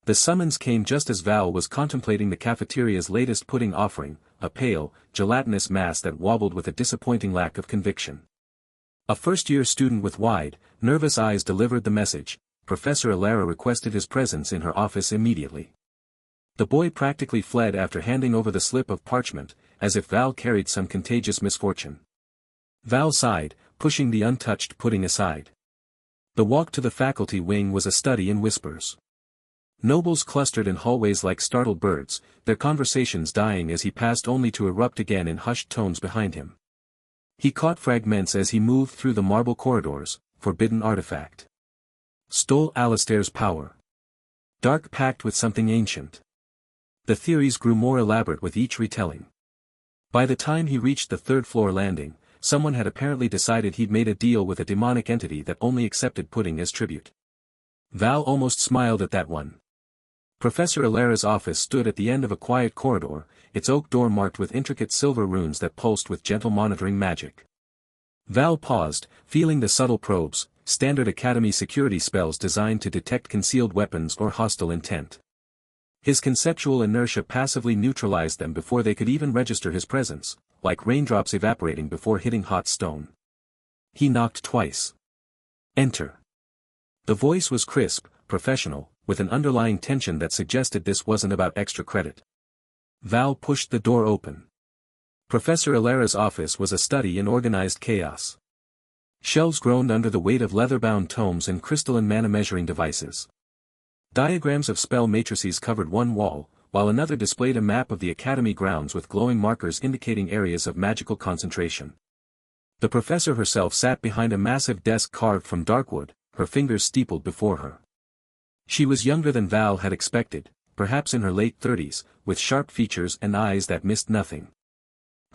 Speaker 1: The summons came just as Val was contemplating the cafeteria's latest pudding offering, a pale, gelatinous mass that wobbled with a disappointing lack of conviction. A first-year student with wide, nervous eyes delivered the message. Professor Alara requested his presence in her office immediately. The boy practically fled after handing over the slip of parchment, as if Val carried some contagious misfortune. Val sighed, pushing the untouched pudding aside. The walk to the faculty wing was a study in whispers. Nobles clustered in hallways like startled birds, their conversations dying as he passed only to erupt again in hushed tones behind him. He caught fragments as he moved through the marble corridors. Forbidden artifact. Stole Alistair's power. Dark pact with something ancient. The theories grew more elaborate with each retelling. By the time he reached the third-floor landing, someone had apparently decided he'd made a deal with a demonic entity that only accepted pudding as tribute. Val almost smiled at that one. Professor Alara's office stood at the end of a quiet corridor, its oak door marked with intricate silver runes that pulsed with gentle monitoring magic. Val paused, feeling the subtle probes, standard Academy security spells designed to detect concealed weapons or hostile intent. His conceptual inertia passively neutralized them before they could even register his presence, like raindrops evaporating before hitting hot stone. He knocked twice. Enter. The voice was crisp, professional, with an underlying tension that suggested this wasn't about extra credit. Val pushed the door open. Professor Alara's office was a study in organized chaos. Shelves groaned under the weight of leather-bound tomes and crystalline mana-measuring devices. Diagrams of spell matrices covered one wall, while another displayed a map of the Academy grounds with glowing markers indicating areas of magical concentration. The professor herself sat behind a massive desk carved from dark wood, her fingers steepled before her. She was younger than Val had expected, perhaps in her late 30s, with sharp features and eyes that missed nothing.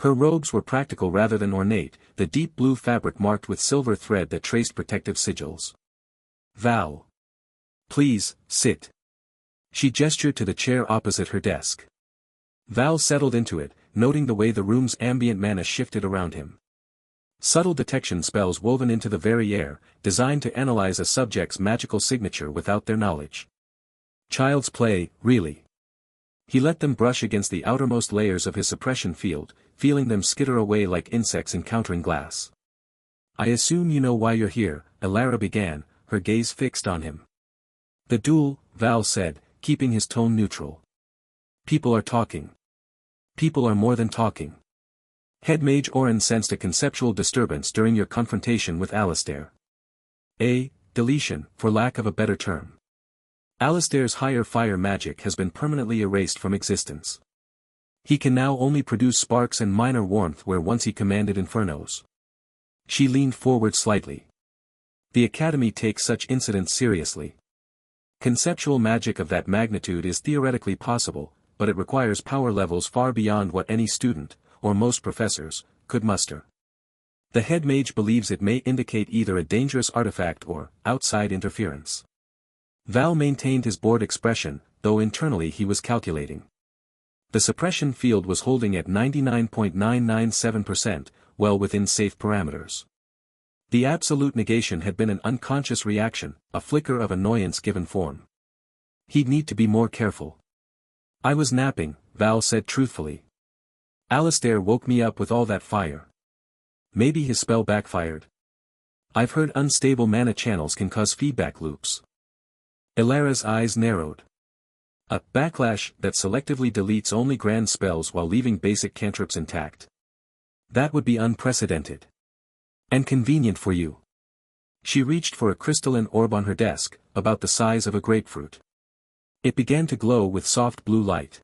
Speaker 1: Her robes were practical rather than ornate, the deep blue fabric marked with silver thread that traced protective sigils. Val. Please, sit. She gestured to the chair opposite her desk. Val settled into it, noting the way the room's ambient mana shifted around him. Subtle detection spells woven into the very air, designed to analyze a subject's magical signature without their knowledge. Child's play, really. He let them brush against the outermost layers of his suppression field, feeling them skitter away like insects encountering glass. I assume you know why you're here, Elara began, her gaze fixed on him. The duel, Val said, keeping his tone neutral. People are talking. People are more than talking. Head Mage Orin sensed a conceptual disturbance during your confrontation with Alistair. A deletion, for lack of a better term. Alistair's higher fire magic has been permanently erased from existence. He can now only produce sparks and minor warmth where once he commanded infernos. She leaned forward slightly. The Academy takes such incidents seriously. Conceptual magic of that magnitude is theoretically possible, but it requires power levels far beyond what any student, or most professors, could muster. The head mage believes it may indicate either a dangerous artifact or outside interference. Val maintained his bored expression, though internally he was calculating. The suppression field was holding at 99.997%, well within safe parameters. The absolute negation had been an unconscious reaction, a flicker of annoyance given form. He'd need to be more careful. I was napping, Val said truthfully. Alistair woke me up with all that fire. Maybe his spell backfired. I've heard unstable mana channels can cause feedback loops. Elara's eyes narrowed. A backlash that selectively deletes only grand spells while leaving basic cantrips intact. That would be unprecedented. And convenient for you. She reached for a crystalline orb on her desk, about the size of a grapefruit. It began to glow with soft blue light.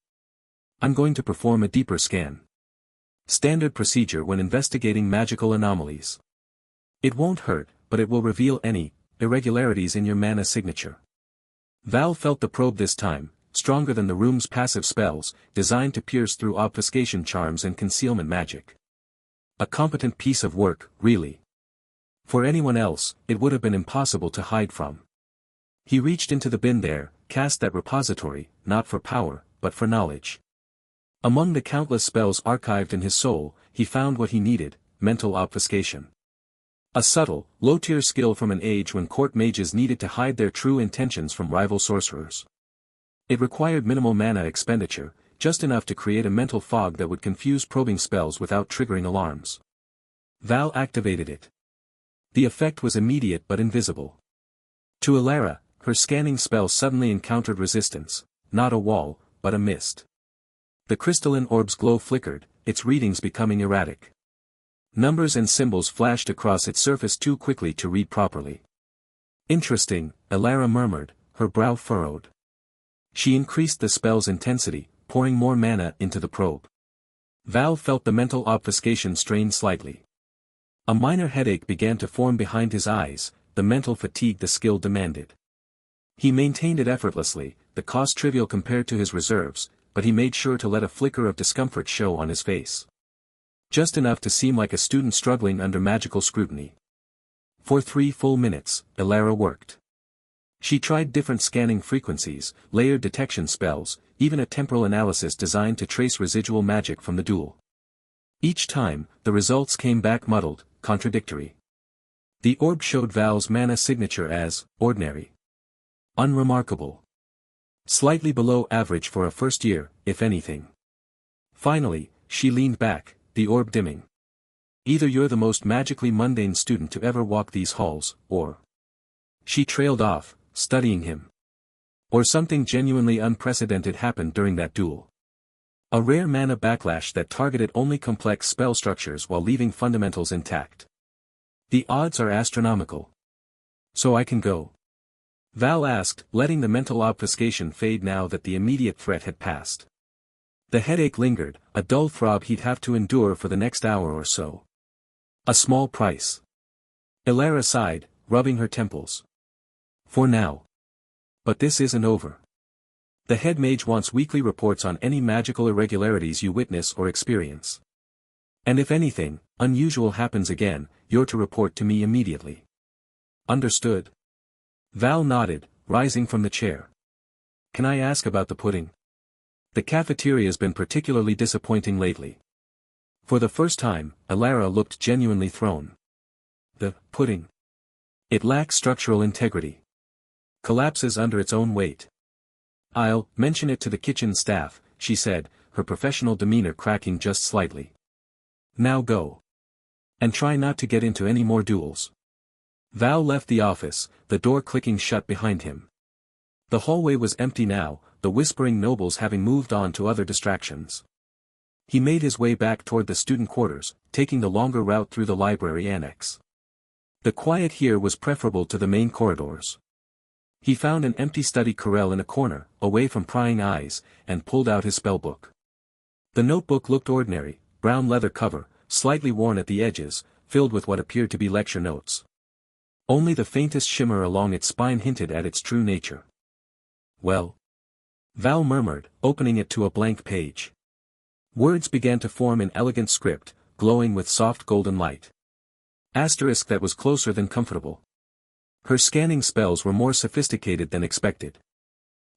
Speaker 1: I'm going to perform a deeper scan. Standard procedure when investigating magical anomalies. It won't hurt, but it will reveal any irregularities in your mana signature. Val felt the probe this time, stronger than the room's passive spells, designed to pierce through obfuscation charms and concealment magic. A competent piece of work, really. For anyone else, it would have been impossible to hide from. He reached into the bin there, cast that repository, not for power, but for knowledge. Among the countless spells archived in his soul, he found what he needed, mental obfuscation. A subtle, low-tier skill from an age when court mages needed to hide their true intentions from rival sorcerers. It required minimal mana expenditure, just enough to create a mental fog that would confuse probing spells without triggering alarms. Val activated it. The effect was immediate but invisible. To Elara, her scanning spell suddenly encountered resistance, not a wall, but a mist. The crystalline orb's glow flickered, its readings becoming erratic. Numbers and symbols flashed across its surface too quickly to read properly. Interesting, Elara murmured, her brow furrowed. She increased the spell's intensity, pouring more mana into the probe. Val felt the mental obfuscation strain slightly. A minor headache began to form behind his eyes, the mental fatigue the skill demanded. He maintained it effortlessly, the cost trivial compared to his reserves, but he made sure to let a flicker of discomfort show on his face. Just enough to seem like a student struggling under magical scrutiny. For 3 full minutes, Elara worked. She tried different scanning frequencies, layered detection spells, even a temporal analysis designed to trace residual magic from the duel. Each time, the results came back muddled, contradictory. The orb showed Val's mana signature as ordinary. Unremarkable. Slightly below average for a first year, if anything. Finally, she leaned back, the orb dimming. Either you're the most magically mundane student to ever walk these halls, or... She trailed off, studying him. Or something genuinely unprecedented happened during that duel. A rare mana backlash that targeted only complex spell structures while leaving fundamentals intact. The odds are astronomical. So I can go? Val asked, letting the mental obfuscation fade now that the immediate threat had passed. The headache lingered, a dull throb he'd have to endure for the next hour or so. A small price. Elara sighed, rubbing her temples. For now. But this isn't over. The head mage wants weekly reports on any magical irregularities you witness or experience. And if anything unusual happens again, you're to report to me immediately. Understood? Val nodded, rising from the chair. Can I ask about the pudding? The cafeteria's been particularly disappointing lately. For the first time, Alara looked genuinely thrown. The pudding. It lacks structural integrity. Collapses under its own weight. I'll mention it to the kitchen staff, she said, her professional demeanor cracking just slightly. Now go. And try not to get into any more duels. Val left the office, the door clicking shut behind him. The hallway was empty now, the whispering nobles having moved on to other distractions. He made his way back toward the student quarters, taking the longer route through the library annex. The quiet here was preferable to the main corridors. He found an empty study carrel in a corner, away from prying eyes, and pulled out his spellbook. The notebook looked ordinary, brown leather cover, slightly worn at the edges, filled with what appeared to be lecture notes. Only the faintest shimmer along its spine hinted at its true nature. Well? Val murmured, opening it to a blank page. Words began to form in elegant script, glowing with soft golden light. Asterisk that was closer than comfortable. Her scanning spells were more sophisticated than expected.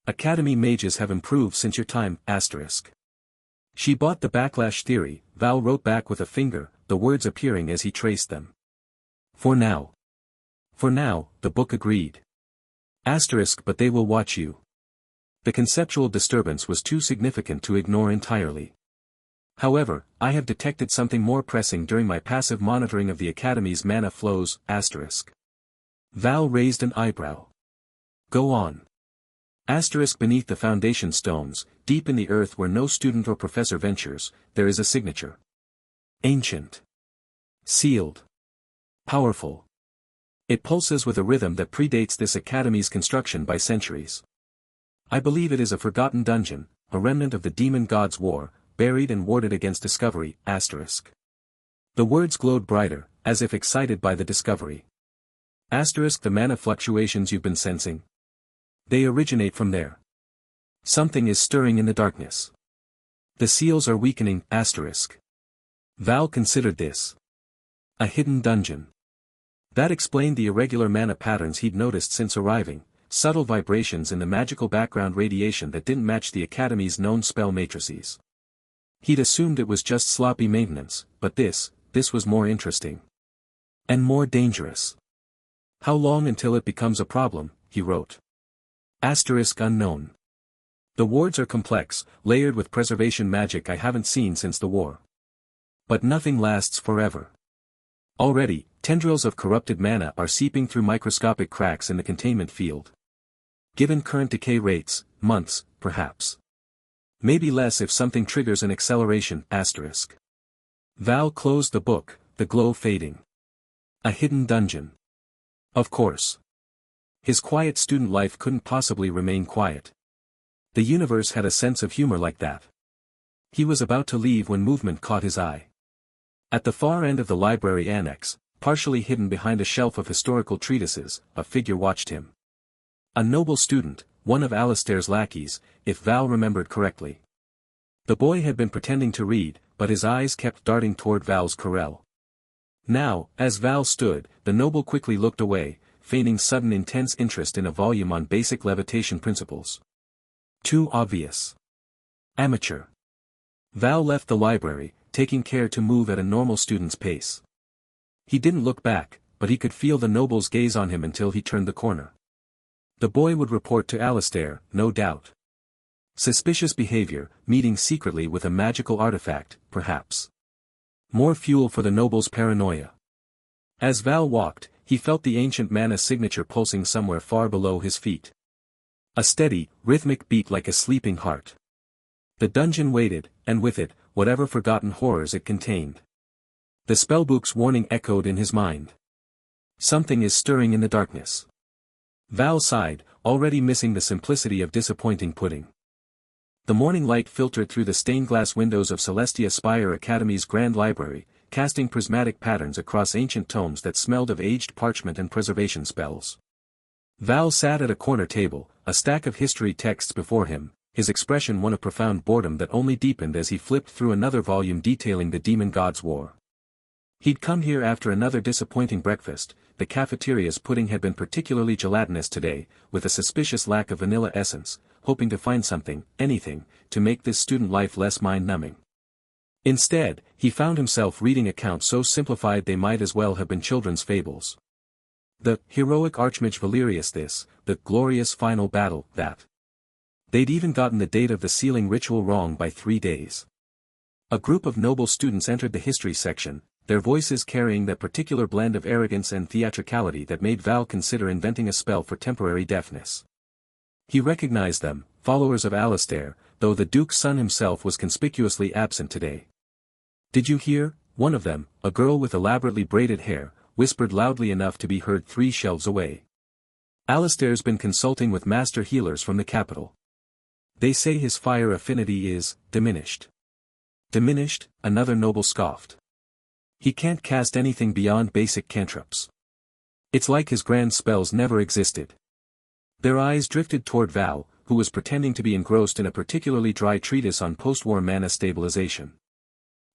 Speaker 1: Academy mages have improved since your time, asterisk. She bought the backlash theory, Val wrote back with a finger, the words appearing as he traced them. For now. For now, the book agreed. Asterisk but they will watch you. The conceptual disturbance was too significant to ignore entirely. However, I have detected something more pressing during my passive monitoring of the Academy's mana flows, asterisk. Val raised an eyebrow. Go on. Asterisk beneath the foundation stones, deep in the earth where no student or professor ventures, there is a signature. Ancient. Sealed. Powerful. It pulses with a rhythm that predates this Academy's construction by centuries. I believe it is a forgotten dungeon, a remnant of the demon god's war, buried and warded against discovery, asterisk. The words glowed brighter, as if excited by the discovery. Asterisk the mana fluctuations you've been sensing. They originate from there. Something is stirring in the darkness. The seals are weakening, asterisk. Val considered this. A hidden dungeon. That explained the irregular mana patterns he'd noticed since arriving, subtle vibrations in the magical background radiation that didn't match the Academy's known spell matrices. He'd assumed it was just sloppy maintenance, but this was more interesting. And more dangerous. How long until it becomes a problem, he wrote. Asterisk unknown. The wards are complex, layered with preservation magic I haven't seen since the war. But nothing lasts forever. Already, tendrils of corrupted mana are seeping through microscopic cracks in the containment field. Given current decay rates, months, perhaps. Maybe less if something triggers an acceleration, asterisk. Val closed the book, the glow fading. A hidden dungeon. Of course. His quiet student life couldn't possibly remain quiet. The universe had a sense of humor like that. He was about to leave when movement caught his eye. At the far end of the library annex, partially hidden behind a shelf of historical treatises, a figure watched him. A noble student, one of Alistair's lackeys, if Val remembered correctly. The boy had been pretending to read, but his eyes kept darting toward Val's carrel. Now, as Val stood, the noble quickly looked away, feigning sudden intense interest in a volume on basic levitation principles. Too obvious. Amateur. Val left the library, taking care to move at a normal student's pace. He didn't look back, but he could feel the noble's gaze on him until he turned the corner. The boy would report to Alistair, no doubt. Suspicious behavior, meeting secretly with a magical artifact, perhaps. More fuel for the noble's paranoia. As Val walked, he felt the ancient mana signature pulsing somewhere far below his feet. A steady, rhythmic beat like a sleeping heart. The dungeon waited, and with it, whatever forgotten horrors it contained. The spellbook's warning echoed in his mind. Something is stirring in the darkness. Val sighed, already missing the simplicity of disappointing pudding. The morning light filtered through the stained-glass windows of Celestia Spire Academy's grand library, casting prismatic patterns across ancient tomes that smelled of aged parchment and preservation spells. Val sat at a corner table, a stack of history texts before him, his expression one of profound boredom that only deepened as he flipped through another volume detailing the demon god's war. He'd come here after another disappointing breakfast. The cafeteria's pudding had been particularly gelatinous today, with a suspicious lack of vanilla essence, hoping to find something, anything, to make this student life less mind-numbing. Instead, he found himself reading accounts so simplified they might as well have been children's fables. The heroic Archmage Valerius this, the glorious final battle, that. They'd even gotten the date of the sealing ritual wrong by 3 days. A group of noble students entered the history section, their voices carrying that particular blend of arrogance and theatricality that made Val consider inventing a spell for temporary deafness. He recognized them, followers of Alistair, though the Duke's son himself was conspicuously absent today. "Did you hear?" One of them, a girl with elaborately braided hair, whispered loudly enough to be heard 3 shelves away. "Alistair's been consulting with master healers from the capital. They say his fire affinity is diminished." "Diminished?" another noble scoffed. "He can't cast anything beyond basic cantrips. It's like his grand spells never existed." Their eyes drifted toward Val, who was pretending to be engrossed in a particularly dry treatise on post-war mana stabilization.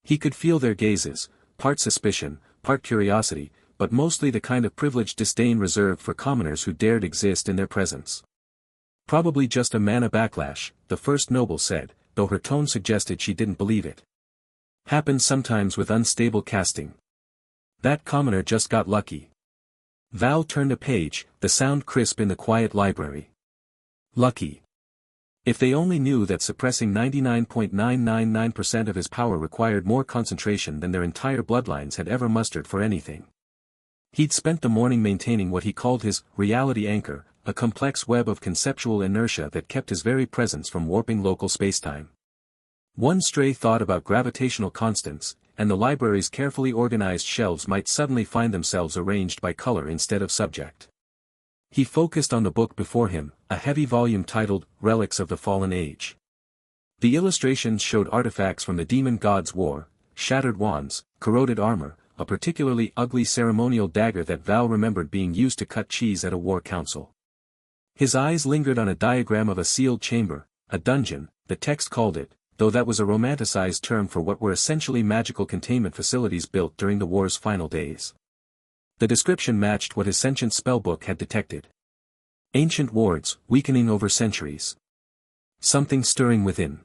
Speaker 1: He could feel their gazes, part suspicion, part curiosity, but mostly the kind of privileged disdain reserved for commoners who dared exist in their presence. "Probably just a mana backlash," the first noble said, though her tone suggested she didn't believe it. "Happens sometimes with unstable casting. That commoner just got lucky." Val turned a page, the sound crisp in the quiet library. Lucky. If they only knew that suppressing 99.999% of his power required more concentration than their entire bloodlines had ever mustered for anything. He'd spent the morning maintaining what he called his reality anchor, a complex web of conceptual inertia that kept his very presence from warping local spacetime. One stray thought about gravitational constants, and the library's carefully organized shelves might suddenly find themselves arranged by color instead of subject. He focused on the book before him, a heavy volume titled Relics of the Fallen Age. The illustrations showed artifacts from the demon god's war, shattered wands, corroded armor, a particularly ugly ceremonial dagger that Val remembered being used to cut cheese at a war council. His eyes lingered on a diagram of a sealed chamber, a dungeon, the text called it, though that was a romanticized term for what were essentially magical containment facilities built during the war's final days. The description matched what his sentient spellbook had detected. Ancient wards, weakening over centuries. Something stirring within.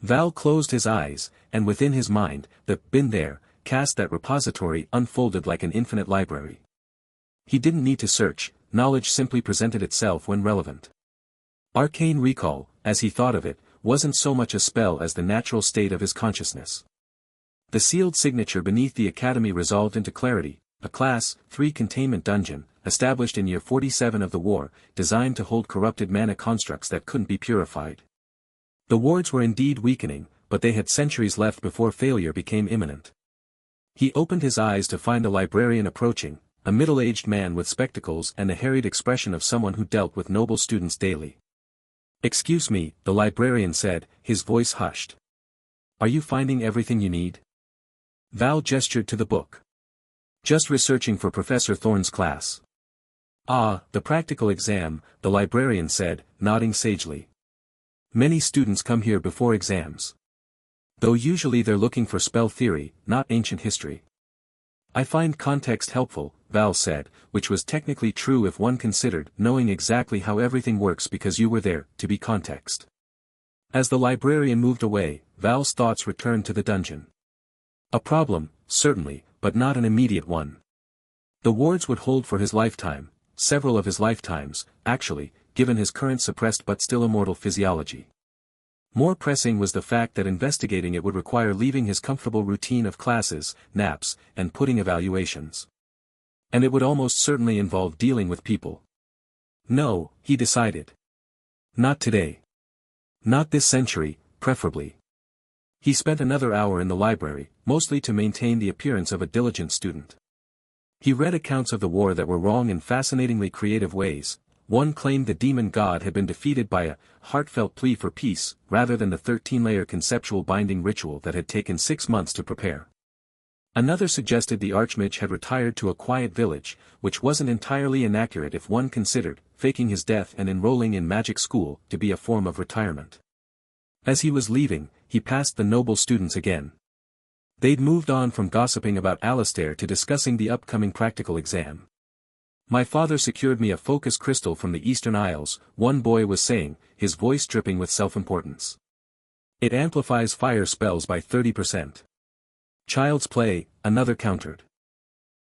Speaker 1: Val closed his eyes, and within his mind, the "been there" cast that repository unfolded like an infinite library. He didn't need to search, knowledge simply presented itself when relevant. Arcane recall, as he thought of it, wasn't so much a spell as the natural state of his consciousness. The sealed signature beneath the academy resolved into clarity, a Class 3 containment dungeon, established in year 47 of the war, designed to hold corrupted mana constructs that couldn't be purified. The wards were indeed weakening, but they had centuries left before failure became imminent. He opened his eyes to find a librarian approaching, a middle-aged man with spectacles and the harried expression of someone who dealt with noble students daily. "Excuse me," the librarian said, his voice hushed. "Are you finding everything you need?" Val gestured to the book. "Just researching for Professor Thorne's class." "Ah, the practical exam," the librarian said, nodding sagely. "Many students come here before exams. Though usually they're looking for spell theory, not ancient history." "I find context helpful," Val said, which was technically true if one considered knowing exactly how everything works because you were there, to be context. As the librarian moved away, Val's thoughts returned to the dungeon. A problem, certainly, but not an immediate one. The wards would hold for his lifetime, several of his lifetimes, actually, given his current suppressed but still immortal physiology. More pressing was the fact that investigating it would require leaving his comfortable routine of classes, naps, and pudding evaluations. And it would almost certainly involve dealing with people. No, he decided. Not today. Not this century, preferably. He spent another hour in the library, mostly to maintain the appearance of a diligent student. He read accounts of the war that were wrong in fascinatingly creative ways. One claimed the demon god had been defeated by a heartfelt plea for peace, rather than the 13-layer conceptual binding ritual that had taken 6 months to prepare. Another suggested the Archmage had retired to a quiet village, which wasn't entirely inaccurate if one considered faking his death and enrolling in magic school to be a form of retirement. As he was leaving, he passed the noble students again. They'd moved on from gossiping about Alistair to discussing the upcoming practical exam. "My father secured me a focus crystal from the Eastern Isles," one boy was saying, his voice dripping with self-importance. "It amplifies fire spells by 30%. Child's play," another countered.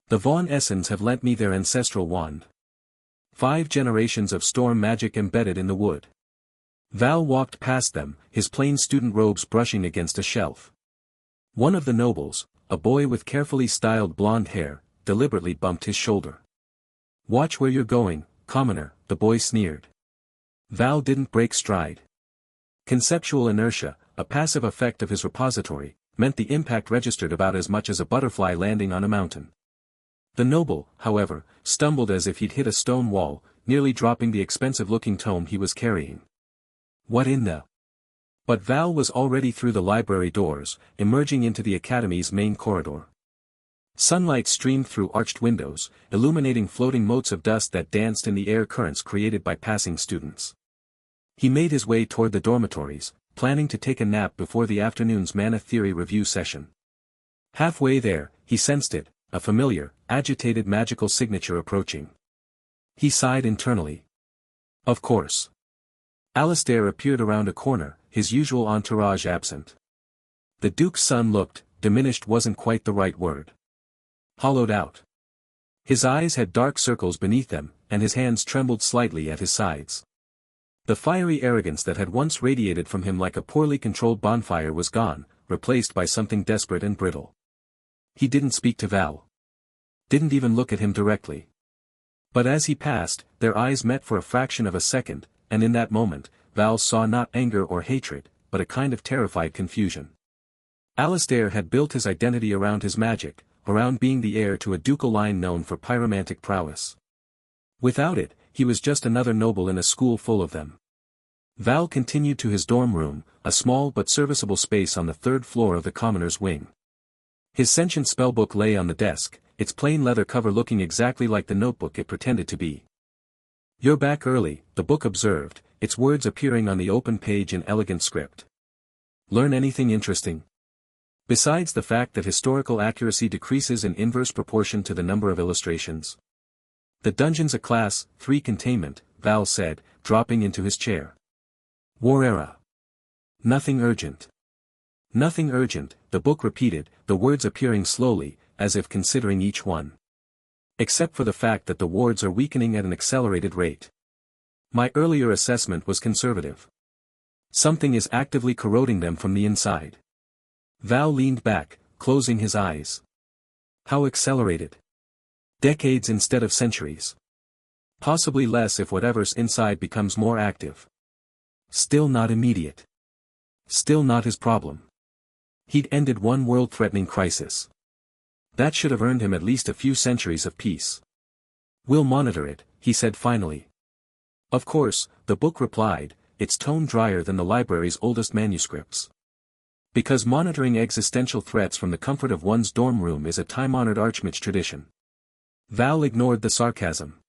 Speaker 1: "The Von Essens have lent me their ancestral wand. 5 generations of storm magic embedded in the wood." Val walked past them, his plain student robes brushing against a shelf. One of the nobles, a boy with carefully styled blonde hair, deliberately bumped his shoulder. "Watch where you're going, commoner," the boy sneered. Val didn't break stride. Conceptual inertia, a passive effect of his repository, meant the impact registered about as much as a butterfly landing on a mountain. The noble, however, stumbled as if he'd hit a stone wall, nearly dropping the expensive-looking tome he was carrying. "What in the—" But Val was already through the library doors, emerging into the academy's main corridor. Sunlight streamed through arched windows, illuminating floating motes of dust that danced in the air currents created by passing students. He made his way toward the dormitories, planning to take a nap before the afternoon's mana theory review session. Halfway there, he sensed it, a familiar, agitated magical signature approaching. He sighed internally. Of course. Alistair appeared around a corner, his usual entourage absent. The Duke's son looked, diminished wasn't quite the right word. Hollowed out. His eyes had dark circles beneath them, and his hands trembled slightly at his sides. The fiery arrogance that had once radiated from him like a poorly controlled bonfire was gone, replaced by something desperate and brittle. He didn't speak to Val. Didn't even look at him directly. But as he passed, their eyes met for a fraction of a second, and in that moment, Val saw not anger or hatred, but a kind of terrified confusion. Alistair had built his identity around his magic, around being the heir to a ducal line known for pyromantic prowess. Without it, he was just another noble in a school full of them. Val continued to his dorm room, a small but serviceable space on the 3rd floor of the commoner's wing. His sentient spellbook lay on the desk, its plain leather cover looking exactly like the notebook it pretended to be. "You're back early," the book observed, its words appearing on the open page in elegant script. "Learn anything interesting?" Besides the fact that historical accuracy decreases in inverse proportion to the number of illustrations. "The dungeon's a class 3 containment," Val said, dropping into his chair. "War era. Nothing urgent." "Nothing urgent," the book repeated, the words appearing slowly, as if considering each one. "Except for the fact that the wards are weakening at an accelerated rate. My earlier assessment was conservative. Something is actively corroding them from the inside." Val leaned back, closing his eyes. "How accelerated? Decades instead of centuries. Possibly less if whatever's inside becomes more active. Still not immediate. Still not his problem. He'd ended one world-threatening crisis. That should have earned him at least a few centuries of peace. "We'll monitor it," he said finally. "Of course," the book replied, its tone drier than the library's oldest manuscripts. "Because monitoring existential threats from the comfort of one's dorm room is a time-honored Archmage tradition." Val ignored the sarcasm.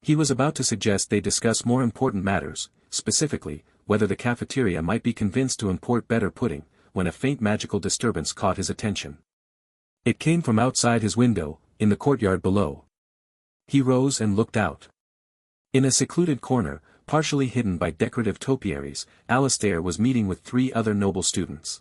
Speaker 1: He was about to suggest they discuss more important matters, specifically, whether the cafeteria might be convinced to import better pudding, when a faint magical disturbance caught his attention. It came from outside his window, in the courtyard below. He rose and looked out. In a secluded corner, partially hidden by decorative topiaries, Alistair was meeting with 3 other noble students.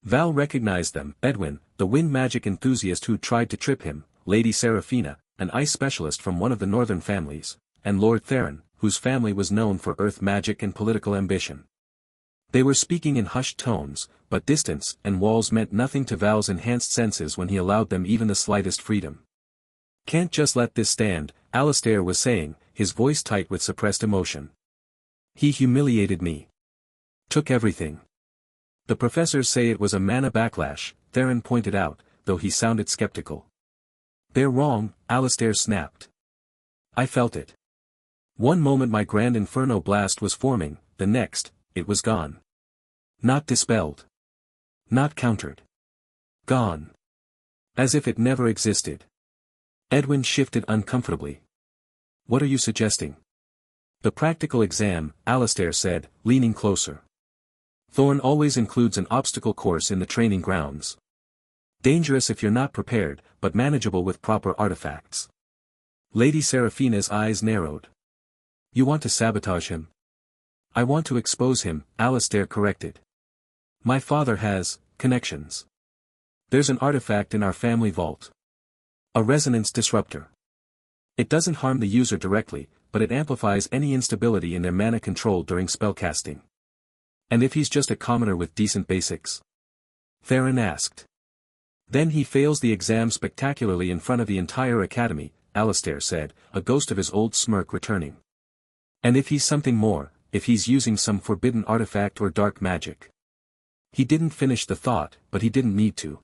Speaker 1: Val recognized them: Edwin, the wind magic enthusiast who tried to trip him, Lady Seraphina, an ice specialist from one of the northern families, and Lord Theron, whose family was known for earth magic and political ambition. They were speaking in hushed tones, but distance and walls meant nothing to Val's enhanced senses when he allowed them even the slightest freedom. "Can't just let this stand," Alistair was saying, his voice tight with suppressed emotion. "He humiliated me. Took everything. The professors say it was a mana backlash," Theron pointed out, though he sounded skeptical. "They're wrong," Alistair snapped. "I felt it. One moment my grand inferno blast was forming, the next, it was gone. Not dispelled. Not countered. Gone. As if it never existed." Edwin shifted uncomfortably. "What are you suggesting?" The practical exam, Alistair said, leaning closer. Thorn always includes an obstacle course in the training grounds. Dangerous if you're not prepared, but manageable with proper artifacts. Lady Seraphina's eyes narrowed. You want to sabotage him? I want to expose him, Alistair corrected. My father has connections. There's an artifact in our family vault. A resonance disruptor. It doesn't harm the user directly, but it amplifies any instability in their mana control during spellcasting. And if he's just a commoner with decent basics? Theron asked. Then he fails the exam spectacularly in front of the entire academy, Alistair said, a ghost of his old smirk returning. And if he's something more, if he's using some forbidden artifact or dark magic. He didn't finish the thought, but he didn't need to.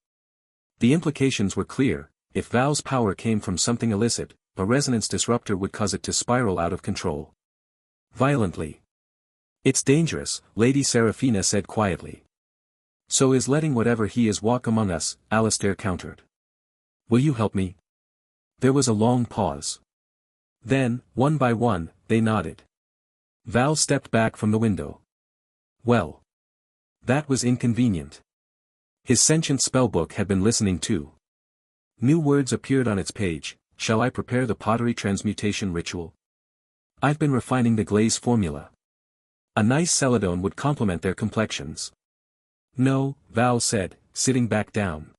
Speaker 1: The implications were clear. If Val's power came from something illicit, a resonance disruptor would cause it to spiral out of control. Violently. It's dangerous, Lady Seraphina said quietly. So is letting whatever he is walk among us, Alistair countered. Will you help me? There was a long pause. Then, one by one, they nodded. Val stepped back from the window. Well. That was inconvenient. His sentient spellbook had been listening too. New words appeared on its page. Shall I prepare the pottery transmutation ritual? I've been refining the glaze formula. A nice celadone would complement their complexions. No, Val said, sitting back down.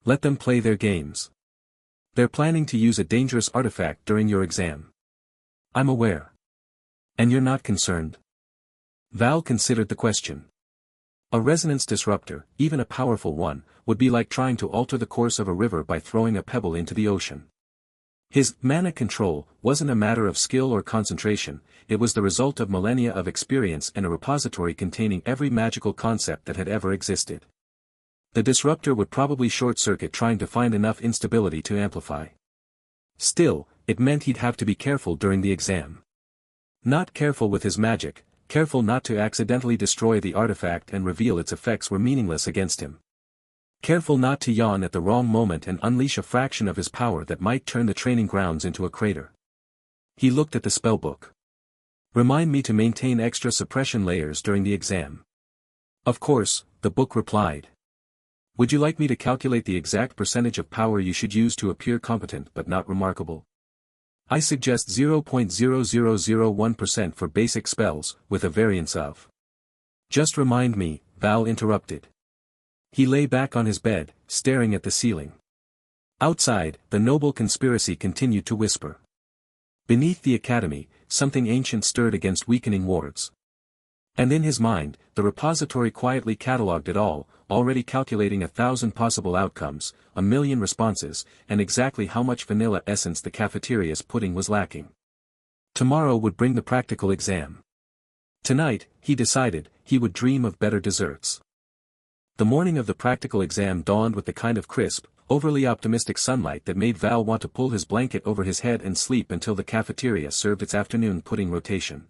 Speaker 1: Let them play their games. They're planning to use a dangerous artifact during your exam. I'm aware. And you're not concerned? Val considered the question. A resonance disruptor, even a powerful one, would be like trying to alter the course of a river by throwing a pebble into the ocean. His mana control wasn't a matter of skill or concentration, it was the result of millennia of experience and a repository containing every magical concept that had ever existed. The disruptor would probably short-circuit trying to find enough instability to amplify. Still, it meant he'd have to be careful during the exam. Not careful with his magic, careful not to accidentally destroy the artifact and reveal its effects were meaningless against him. Careful not to yawn at the wrong moment and unleash a fraction of his power that might turn the training grounds into a crater. He looked at the spellbook. Remind me to maintain extra suppression layers during the exam. Of course, the book replied. Would you like me to calculate the exact percentage of power you should use to appear competent but not remarkable? I suggest 0.0001% for basic spells, with a variance of. Just remind me, Val interrupted. He lay back on his bed, staring at the ceiling. Outside, the noble conspiracy continued to whisper. Beneath the academy, something ancient stirred against weakening wards. And in his mind, the repository quietly catalogued it all, already calculating 1,000 possible outcomes, 1,000,000 responses, and exactly how much vanilla essence the cafeteria's pudding was lacking. Tomorrow would bring the practical exam. Tonight, he decided, he would dream of better desserts. The morning of the practical exam dawned with the kind of crisp, overly optimistic sunlight that made Val want to pull his blanket over his head and sleep until the cafeteria served its afternoon pudding rotation.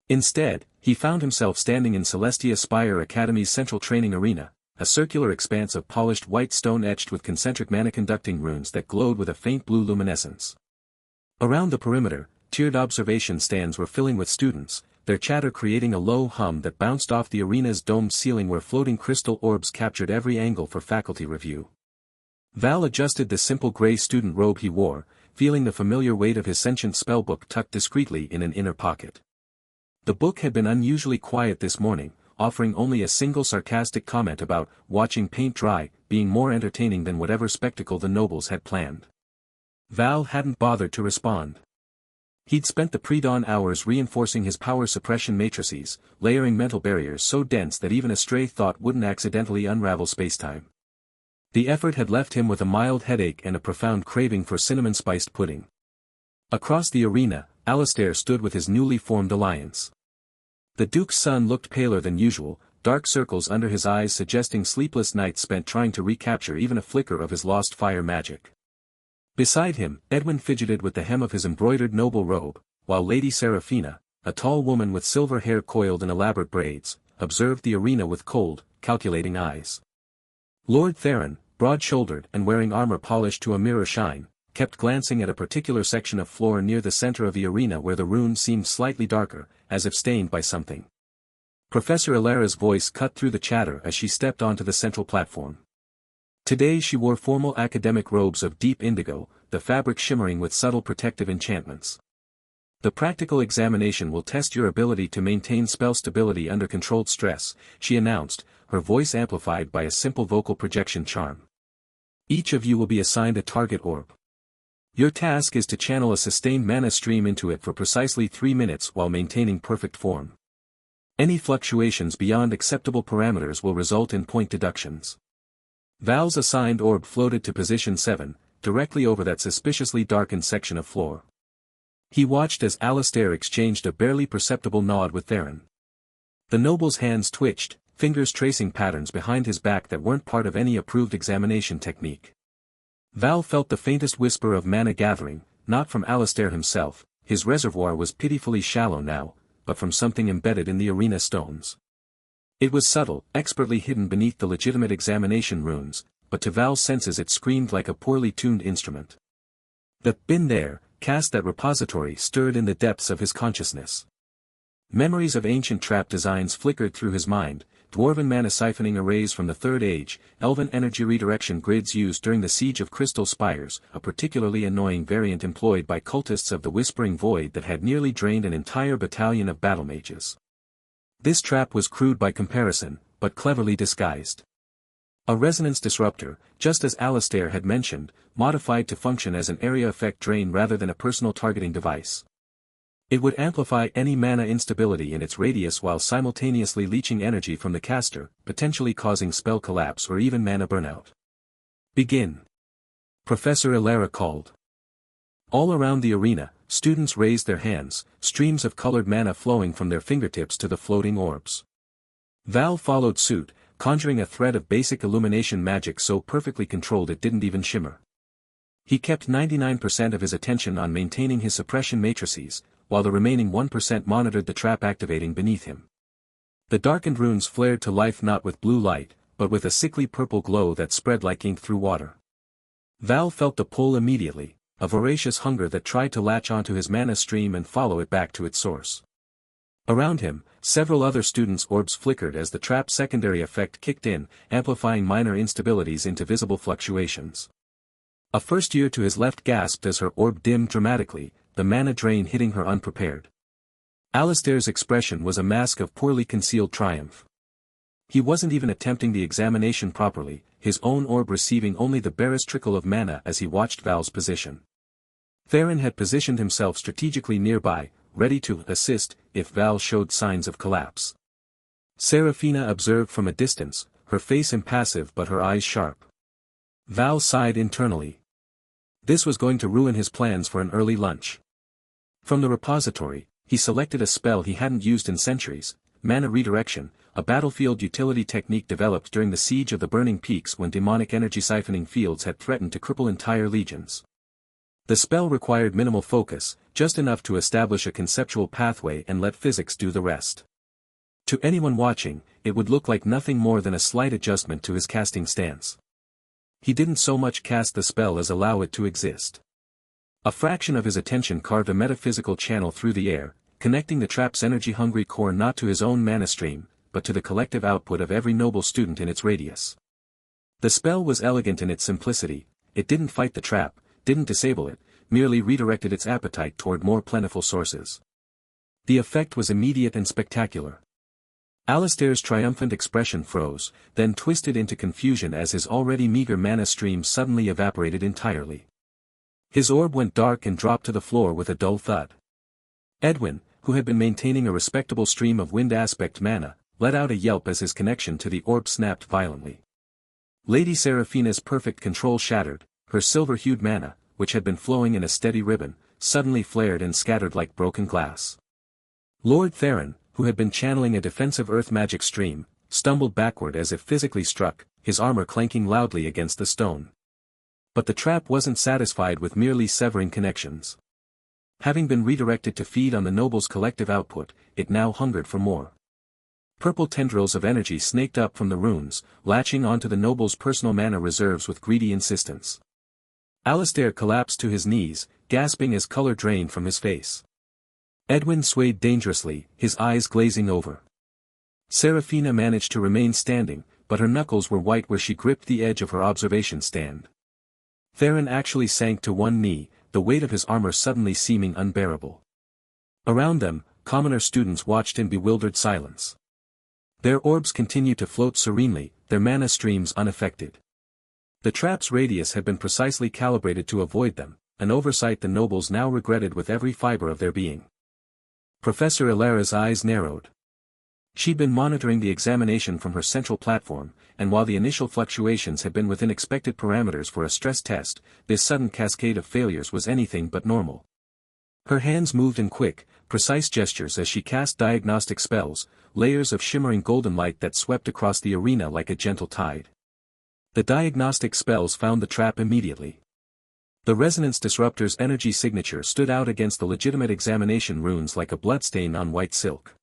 Speaker 1: Instead, he found himself standing in Celestia Spire Academy's central training arena, a circular expanse of polished white stone etched with concentric mana-conducting runes that glowed with a faint blue luminescence. Around the perimeter, tiered observation stands were filling with students, their chatter creating a low hum that bounced off the arena's domed ceiling where floating crystal orbs captured every angle for faculty review. Val adjusted the simple gray student robe he wore, feeling the familiar weight of his sentient spellbook tucked discreetly in an inner pocket. The book had been unusually quiet this morning, offering only a single sarcastic comment about watching paint dry being more entertaining than whatever spectacle the nobles had planned. Val hadn't bothered to respond. He'd spent the pre-dawn hours reinforcing his power suppression matrices, layering mental barriers so dense that even a stray thought wouldn't accidentally unravel spacetime. The effort had left him with a mild headache and a profound craving for cinnamon-spiced pudding. Across the arena, Alistair stood with his newly formed alliance. The Duke's son looked paler than usual, dark circles under his eyes suggesting sleepless nights spent trying to recapture even a flicker of his lost fire magic. Beside him, Edwin fidgeted with the hem of his embroidered noble robe, while Lady Seraphina, a tall woman with silver hair coiled in elaborate braids, observed the arena with cold, calculating eyes. Lord Theron, broad-shouldered and wearing armor polished to a mirror shine, kept glancing at a particular section of floor near the center of the arena where the runes seemed slightly darker, as if stained by something. Professor Ilara's voice cut through the chatter as she stepped onto the central platform. Today she wore formal academic robes of deep indigo, the fabric shimmering with subtle protective enchantments. The practical examination will test your ability to maintain spell stability under controlled stress, she announced, her voice amplified by a simple vocal projection charm. Each of you will be assigned a target orb. Your task is to channel a sustained mana stream into it for precisely 3 minutes while maintaining perfect form. Any fluctuations beyond acceptable parameters will result in point deductions. Val's assigned orb floated to position 7, directly over that suspiciously darkened section of floor. He watched as Alistair exchanged a barely perceptible nod with Theron. The noble's hands twitched, fingers tracing patterns behind his back that weren't part of any approved examination technique. Val felt the faintest whisper of mana gathering, not from Alistair himself, his reservoir was pitifully shallow now, but from something embedded in the arena stones. It was subtle, expertly hidden beneath the legitimate examination runes, but to Val's senses it screamed like a poorly tuned instrument. The "been there" cast at repository stirred in the depths of his consciousness. Memories of ancient trap designs flickered through his mind, dwarven mana siphoning arrays from the Third Age, elven energy redirection grids used during the Siege of Crystal Spires, a particularly annoying variant employed by cultists of the Whispering Void that had nearly drained an entire battalion of battle mages. This trap was crude by comparison, but cleverly disguised. A resonance disruptor, just as Alistair had mentioned, modified to function as an area effect drain rather than a personal targeting device. It would amplify any mana instability in its radius while simultaneously leeching energy from the caster, potentially causing spell collapse or even mana burnout. Begin. Professor Ilara called. All around the arena, students raised their hands, streams of colored mana flowing from their fingertips to the floating orbs. Val followed suit, conjuring a thread of basic illumination magic so perfectly controlled it didn't even shimmer. He kept 99% of his attention on maintaining his suppression matrices, while the remaining 1% monitored the trap activating beneath him. The darkened runes flared to life not with blue light, but with a sickly purple glow that spread like ink through water. Val felt the pull immediately, a voracious hunger that tried to latch onto his mana stream and follow it back to its source. Around him, several other students' orbs flickered as the trap's secondary effect kicked in, amplifying minor instabilities into visible fluctuations. A first year to his left gasped as her orb dimmed dramatically, the mana drain hitting her unprepared. Alistair's expression was a mask of poorly concealed triumph. He wasn't even attempting the examination properly, his own orb receiving only the barest trickle of mana as he watched Val's position. Theron had positioned himself strategically nearby, ready to assist if Val showed signs of collapse. Serafina observed from a distance, her face impassive but her eyes sharp. Val sighed internally. This was going to ruin his plans for an early lunch. From the repository, he selected a spell he hadn't used in centuries, Mana Redirection, a battlefield utility technique developed during the Siege of the Burning Peaks when demonic energy siphoning fields had threatened to cripple entire legions. The spell required minimal focus, just enough to establish a conceptual pathway and let physics do the rest. To anyone watching, it would look like nothing more than a slight adjustment to his casting stance. He didn't so much cast the spell as allow it to exist. A fraction of his attention carved a metaphysical channel through the air, connecting the trap's energy-hungry core not to his own mana stream, but to the collective output of every noble student in its radius. The spell was elegant in its simplicity, it didn't fight the trap, didn't disable it, merely redirected its appetite toward more plentiful sources. The effect was immediate and spectacular. Alistair's triumphant expression froze, then twisted into confusion as his already meager mana stream suddenly evaporated entirely. His orb went dark and dropped to the floor with a dull thud. Edwin, who had been maintaining a respectable stream of wind aspect mana, let out a yelp as his connection to the orb snapped violently. Lady Serafina's perfect control shattered, her silver-hued mana, which had been flowing in a steady ribbon, suddenly flared and scattered like broken glass. Lord Theron, who had been channeling a defensive earth magic stream, stumbled backward as if physically struck, his armor clanking loudly against the stone. But the trap wasn't satisfied with merely severing connections. Having been redirected to feed on the noble's collective output, it now hungered for more. Purple tendrils of energy snaked up from the runes, latching onto the noble's personal mana reserves with greedy insistence. Alistair collapsed to his knees, gasping as color drained from his face. Edwin swayed dangerously, his eyes glazing over. Serafina managed to remain standing, but her knuckles were white where she gripped the edge of her observation stand. Theron actually sank to one knee, the weight of his armor suddenly seeming unbearable. Around them, commoner students watched in bewildered silence. Their orbs continued to float serenely, their mana streams unaffected. The trap's radius had been precisely calibrated to avoid them, an oversight the nobles now regretted with every fiber of their being. Professor Ilara's eyes narrowed. She'd been monitoring the examination from her central platform, and while the initial fluctuations had been within expected parameters for a stress test, this sudden cascade of failures was anything but normal. Her hands moved in quick, precise gestures as she cast diagnostic spells, layers of shimmering golden light that swept across the arena like a gentle tide. The diagnostic spells found the trap immediately. The resonance disruptor's energy signature stood out against the legitimate examination runes like a bloodstain on white silk.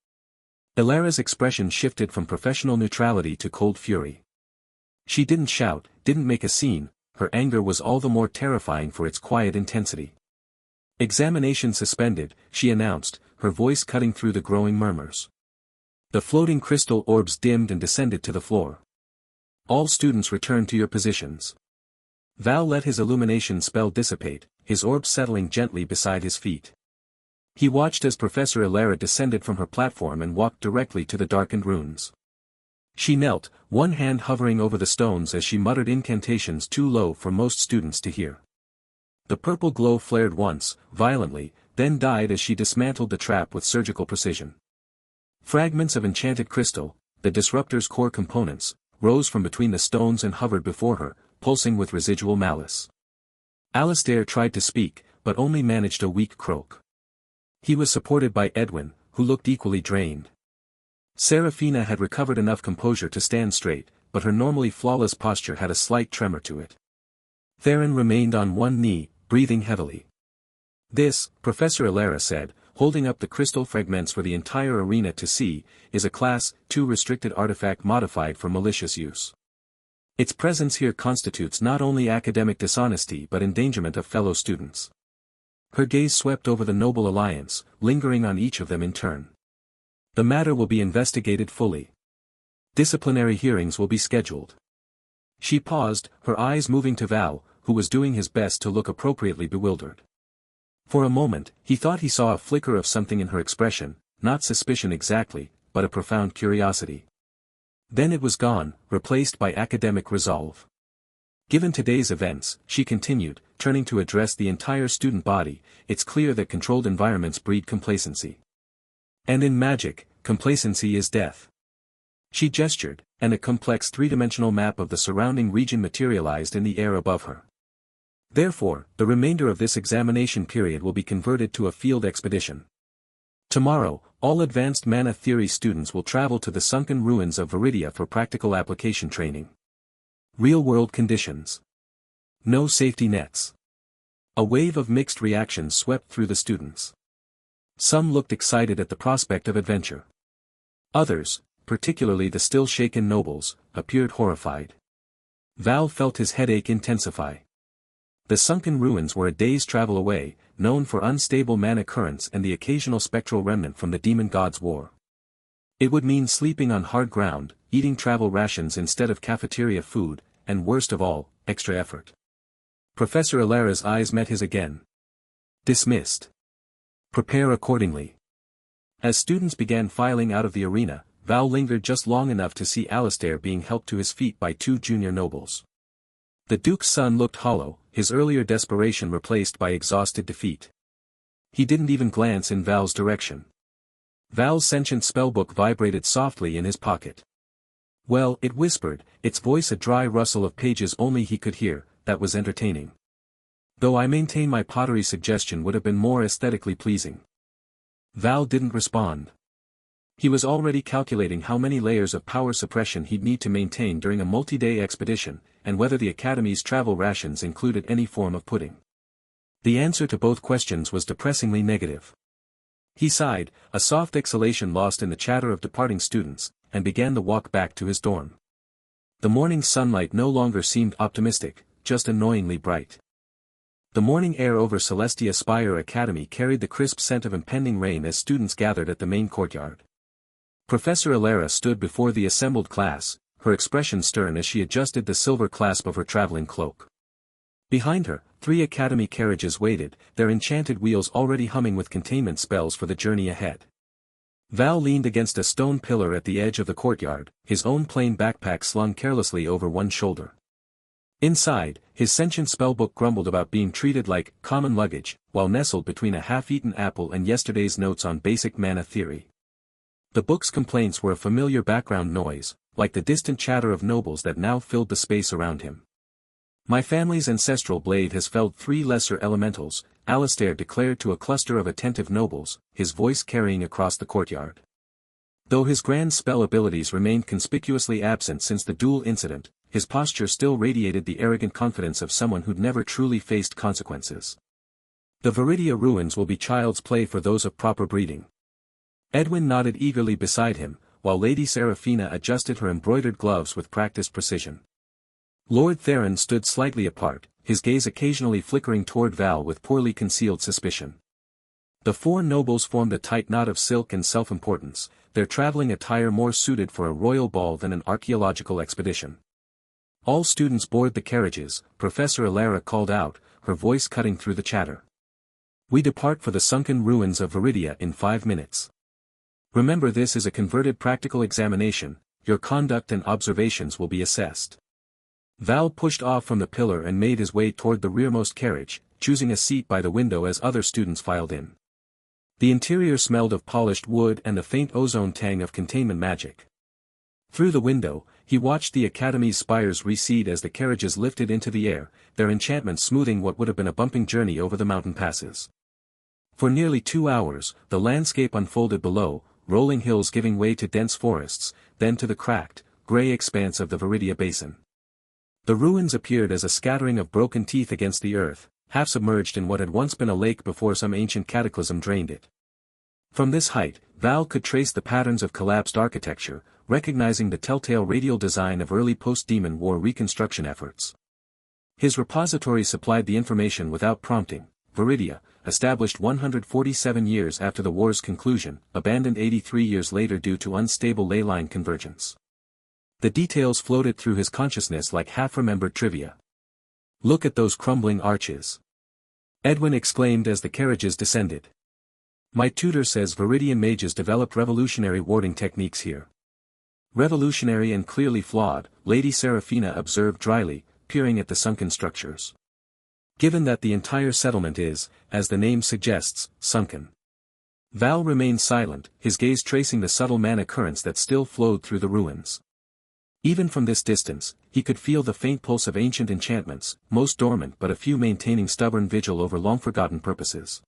Speaker 1: Ilara's expression shifted from professional neutrality to cold fury. She didn't shout, didn't make a scene, her anger was all the more terrifying for its quiet intensity. Examination suspended, she announced, her voice cutting through the growing murmurs. The floating crystal orbs dimmed and descended to the floor. All students returned to your positions. Val let his illumination spell dissipate, his orb settling gently beside his feet. He watched as Professor Ilara descended from her platform and walked directly to the darkened runes. She knelt, one hand hovering over the stones as she muttered incantations too low for most students to hear. The purple glow flared once, violently, then died as she dismantled the trap with surgical precision. Fragments of enchanted crystal, the disruptor's core components, rose from between the stones and hovered before her, pulsing with residual malice. Alistair tried to speak, but only managed a weak croak. He was supported by Edwin, who looked equally drained. Serafina had recovered enough composure to stand straight, but her normally flawless posture had a slight tremor to it. Theron remained on one knee, breathing heavily. This, Professor Ilara said, holding up the crystal fragments for the entire arena to see, is a Class 2 restricted artifact modified for malicious use. Its presence here constitutes not only academic dishonesty but endangerment of fellow students. Her gaze swept over the noble alliance, lingering on each of them in turn. The matter will be investigated fully. Disciplinary hearings will be scheduled. She paused, her eyes moving to Val, who was doing his best to look appropriately bewildered. For a moment, he thought he saw a flicker of something in her expression, not suspicion exactly, but a profound curiosity. Then it was gone, replaced by academic resolve. Given today's events, she continued, turning to address the entire student body, it's clear that controlled environments breed complacency. And in magic, complacency is death. She gestured, and a complex three-dimensional map of the surrounding region materialized in the air above her. Therefore, the remainder of this examination period will be converted to a field expedition. Tomorrow, all advanced mana theory students will travel to the sunken ruins of Viridia for practical application training. Real-world conditions. No safety nets. A wave of mixed reactions swept through the students. Some looked excited at the prospect of adventure. Others, particularly the still shaken nobles, appeared horrified. Val felt his headache intensify. The sunken ruins were a day's travel away, known for unstable mana currents and the occasional spectral remnant from the demon god's war. It would mean sleeping on hard ground, eating travel rations instead of cafeteria food, and worst of all, extra effort. Professor Ilara's eyes met his again. Dismissed. Prepare accordingly. As students began filing out of the arena, Val lingered just long enough to see Alistair being helped to his feet by two junior nobles. The Duke's son looked hollow, his earlier desperation replaced by exhausted defeat. He didn't even glance in Val's direction. Val's sentient spellbook vibrated softly in his pocket. Well, it whispered, its voice a dry rustle of pages only he could hear, that was entertaining. Though I maintain my pottery suggestion would have been more aesthetically pleasing. Val didn't respond. He was already calculating how many layers of power suppression he'd need to maintain during a multi-day expedition, and whether the Academy's travel rations included any form of pudding. The answer to both questions was depressingly negative. He sighed, a soft exhalation lost in the chatter of departing students, and began the walk back to his dorm. The morning sunlight no longer seemed optimistic, just annoyingly bright. The morning air over Celestia Spire Academy carried the crisp scent of impending rain as students gathered at the main courtyard. Professor Alara stood before the assembled class, her expression stern as she adjusted the silver clasp of her traveling cloak. Behind her, 3 academy carriages waited, their enchanted wheels already humming with containment spells for the journey ahead. Val leaned against a stone pillar at the edge of the courtyard, his own plain backpack slung carelessly over one shoulder. Inside, his sentient spellbook grumbled about being treated like common luggage, while nestled between a half-eaten apple and yesterday's notes on basic mana theory. The book's complaints were a familiar background noise, like the distant chatter of nobles that now filled the space around him. My family's ancestral blade has felled 3 lesser elementals, Alistair declared to a cluster of attentive nobles, his voice carrying across the courtyard. Though his grand spell abilities remained conspicuously absent since the duel incident, his posture still radiated the arrogant confidence of someone who'd never truly faced consequences. The Viridia ruins will be child's play for those of proper breeding. Edwin nodded eagerly beside him, while Lady Seraphina adjusted her embroidered gloves with practiced precision. Lord Theron stood slightly apart, his gaze occasionally flickering toward Val with poorly concealed suspicion. The 4 nobles formed a tight knot of silk and self-importance, their traveling attire more suited for a royal ball than an archaeological expedition. All students board the carriages, Professor Alara called out, her voice cutting through the chatter. We depart for the sunken ruins of Viridia in 5 minutes. Remember, this is a converted practical examination, your conduct and observations will be assessed. Val pushed off from the pillar and made his way toward the rearmost carriage, choosing a seat by the window as other students filed in. The interior smelled of polished wood and the faint ozone tang of containment magic. Through the window, he watched the academy's spires recede as the carriages lifted into the air, their enchantment smoothing what would have been a bumping journey over the mountain passes. For nearly 2 hours, the landscape unfolded below, rolling hills giving way to dense forests, then to the cracked, grey expanse of the Viridia Basin. The ruins appeared as a scattering of broken teeth against the earth, half submerged in what had once been a lake before some ancient cataclysm drained it. From this height, Val could trace the patterns of collapsed architecture, recognizing the telltale radial design of early post-Demon War reconstruction efforts. His repository supplied the information without prompting. Viridia, established 147 years after the war's conclusion, abandoned 83 years later due to unstable ley line convergence. The details floated through his consciousness like half-remembered trivia. Look at those crumbling arches. Edwin exclaimed as the carriages descended. My tutor says Viridian mages developed revolutionary warding techniques here. Revolutionary and clearly flawed, Lady Seraphina observed dryly, peering at the sunken structures. Given that the entire settlement is, as the name suggests, sunken. Val remained silent, his gaze tracing the subtle mana currents that still flowed through the ruins. Even from this distance, he could feel the faint pulse of ancient enchantments, most dormant but a few maintaining stubborn vigil over long-forgotten purposes.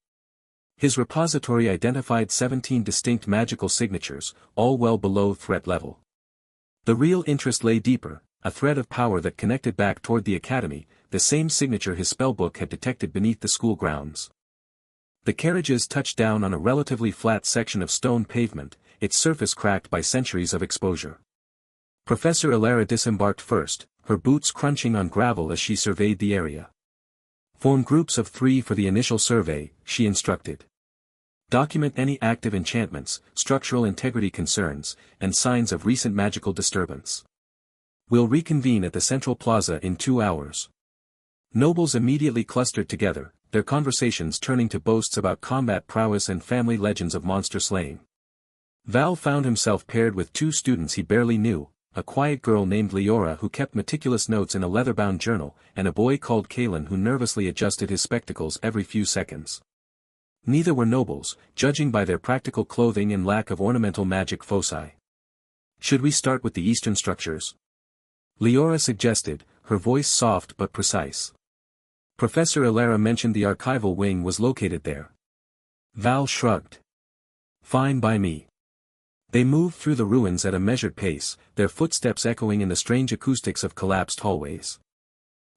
Speaker 1: His repository identified 17 distinct magical signatures, all well below threat level. The real interest lay deeper, a thread of power that connected back toward the academy, the same signature his spellbook had detected beneath the school grounds. The carriages touched down on a relatively flat section of stone pavement, its surface cracked by centuries of exposure. Professor Alara disembarked first, her boots crunching on gravel as she surveyed the area. Form groups of 3 for the initial survey, she instructed. Document any active enchantments, structural integrity concerns, and signs of recent magical disturbance. We'll reconvene at the central plaza in 2 hours. Nobles immediately clustered together, their conversations turning to boasts about combat prowess and family legends of monster slaying. Val found himself paired with 2 students he barely knew, a quiet girl named Leora who kept meticulous notes in a leather-bound journal, and a boy called Kalen who nervously adjusted his spectacles every few seconds. Neither were nobles, judging by their practical clothing and lack of ornamental magic foci. Should we start with the eastern structures? Leora suggested, her voice soft but precise. Professor Alara mentioned the archival wing was located there. Val shrugged. Fine by me. They moved through the ruins at a measured pace, their footsteps echoing in the strange acoustics of collapsed hallways.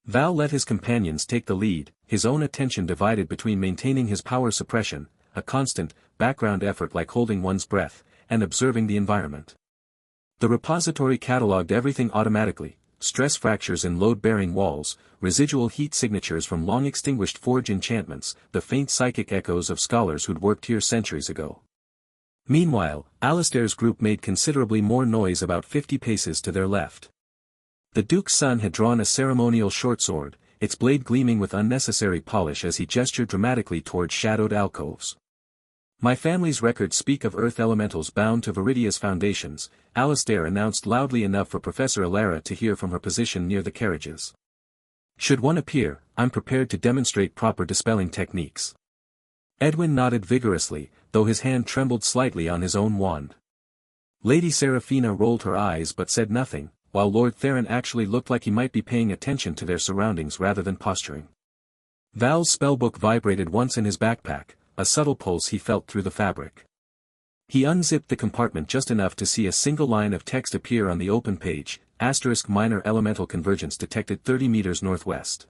Speaker 1: Val let his companions take the lead, his own attention divided between maintaining his power suppression, a constant, background effort like holding one's breath, and observing the environment. The repository catalogued everything automatically, stress fractures in load-bearing walls, residual heat signatures from long-extinguished forge enchantments, the faint psychic echoes of scholars who'd worked here centuries ago. Meanwhile, Alistair's group made considerably more noise about 50 paces to their left. The Duke's son had drawn a ceremonial short sword, its blade gleaming with unnecessary polish as he gestured dramatically toward shadowed alcoves. "My family's records speak of earth elementals bound to Viridia's foundations," Alistair announced loudly enough for Professor Alara to hear from her position near the carriages. "Should one appear, I'm prepared to demonstrate proper dispelling techniques." Edwin nodded vigorously, though his hand trembled slightly on his own wand. Lady Seraphina rolled her eyes but said nothing, while Lord Theron actually looked like he might be paying attention to their surroundings rather than posturing. Val's spellbook vibrated once in his backpack, a subtle pulse he felt through the fabric. He unzipped the compartment just enough to see a single line of text appear on the open page, * minor elemental convergence detected 30 meters northwest.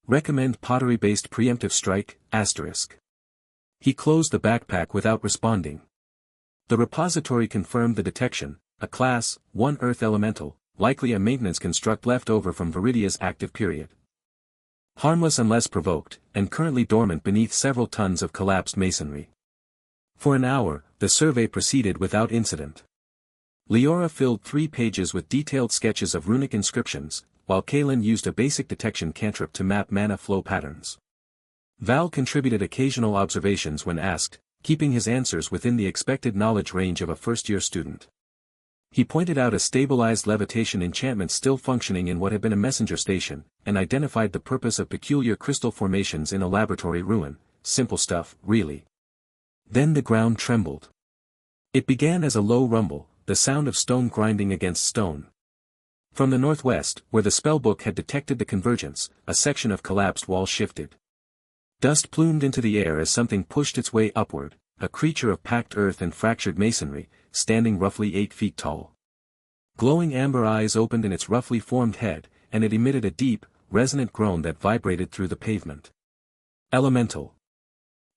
Speaker 1: Recommend pottery-based preemptive strike, *. He closed the backpack without responding. The repository confirmed the detection, a Class 1 Earth elemental, likely a maintenance construct left over from Viridia's active period. Harmless unless provoked, and currently dormant beneath several tons of collapsed masonry. For an hour, the survey proceeded without incident. Leora filled 3 pages with detailed sketches of runic inscriptions, while Kaelin used a basic detection cantrip to map mana flow patterns. Val contributed occasional observations when asked, keeping his answers within the expected knowledge range of a first-year student. He pointed out a stabilized levitation enchantment still functioning in what had been a messenger station, and identified the purpose of peculiar crystal formations in a laboratory ruin. Simple stuff, really. Then the ground trembled. It began as a low rumble, the sound of stone grinding against stone. From the northwest, where the spellbook had detected the convergence, a section of collapsed wall shifted. Dust plumed into the air as something pushed its way upward, a creature of packed earth and fractured masonry, standing roughly 8 feet tall. Glowing amber eyes opened in its roughly formed head, and it emitted a deep, resonant groan that vibrated through the pavement. "Elemental!"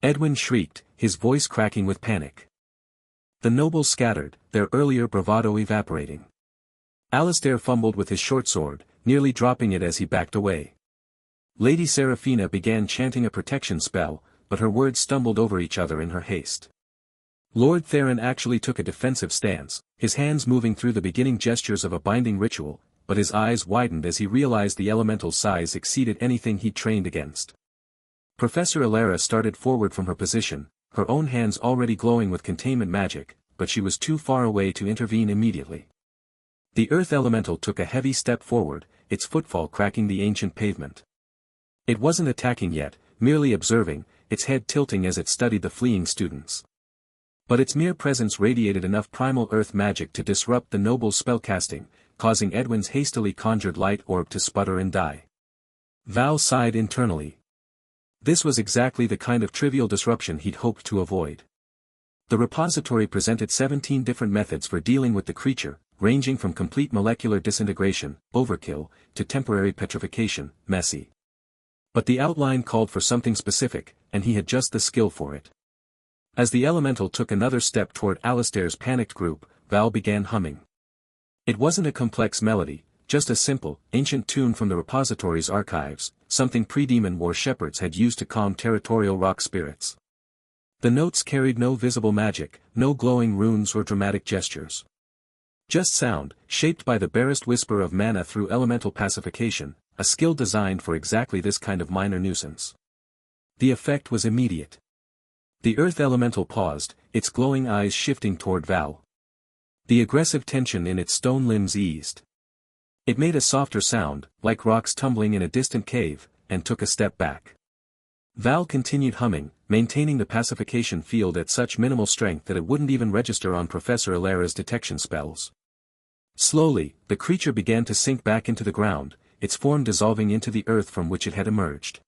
Speaker 1: Edwin shrieked, his voice cracking with panic. The nobles scattered, their earlier bravado evaporating. Alistair fumbled with his short sword, nearly dropping it as he backed away. Lady Seraphina began chanting a protection spell, but her words stumbled over each other in her haste. Lord Theron actually took a defensive stance, his hands moving through the beginning gestures of a binding ritual, but his eyes widened as he realized the elemental's size exceeded anything he'd trained against. Professor Alara started forward from her position, her own hands already glowing with containment magic, but she was too far away to intervene immediately. The earth elemental took a heavy step forward, its footfall cracking the ancient pavement. It wasn't attacking yet, merely observing, its head tilting as it studied the fleeing students. But its mere presence radiated enough primal earth magic to disrupt the noble's spellcasting, causing Edwin's hastily conjured light orb to sputter and die. Val sighed internally. This was exactly the kind of trivial disruption he'd hoped to avoid. The repository presented 17 different methods for dealing with the creature, ranging from complete molecular disintegration, overkill, to temporary petrification, messy. But the outline called for something specific, and he had just the skill for it. As the elemental took another step toward Alistair's panicked group, Val began humming. It wasn't a complex melody, just a simple, ancient tune from the repository's archives, something pre-demon war shepherds had used to calm territorial rock spirits. The notes carried no visible magic, no glowing runes or dramatic gestures. Just sound, shaped by the barest whisper of mana through elemental pacification, a skill designed for exactly this kind of minor nuisance. The effect was immediate. The earth elemental paused, its glowing eyes shifting toward Val. The aggressive tension in its stone limbs eased. It made a softer sound, like rocks tumbling in a distant cave, and took a step back. Val continued humming, maintaining the pacification field at such minimal strength that it wouldn't even register on Professor Alara's detection spells. Slowly, the creature began to sink back into the ground, its form dissolving into the earth from which it had emerged.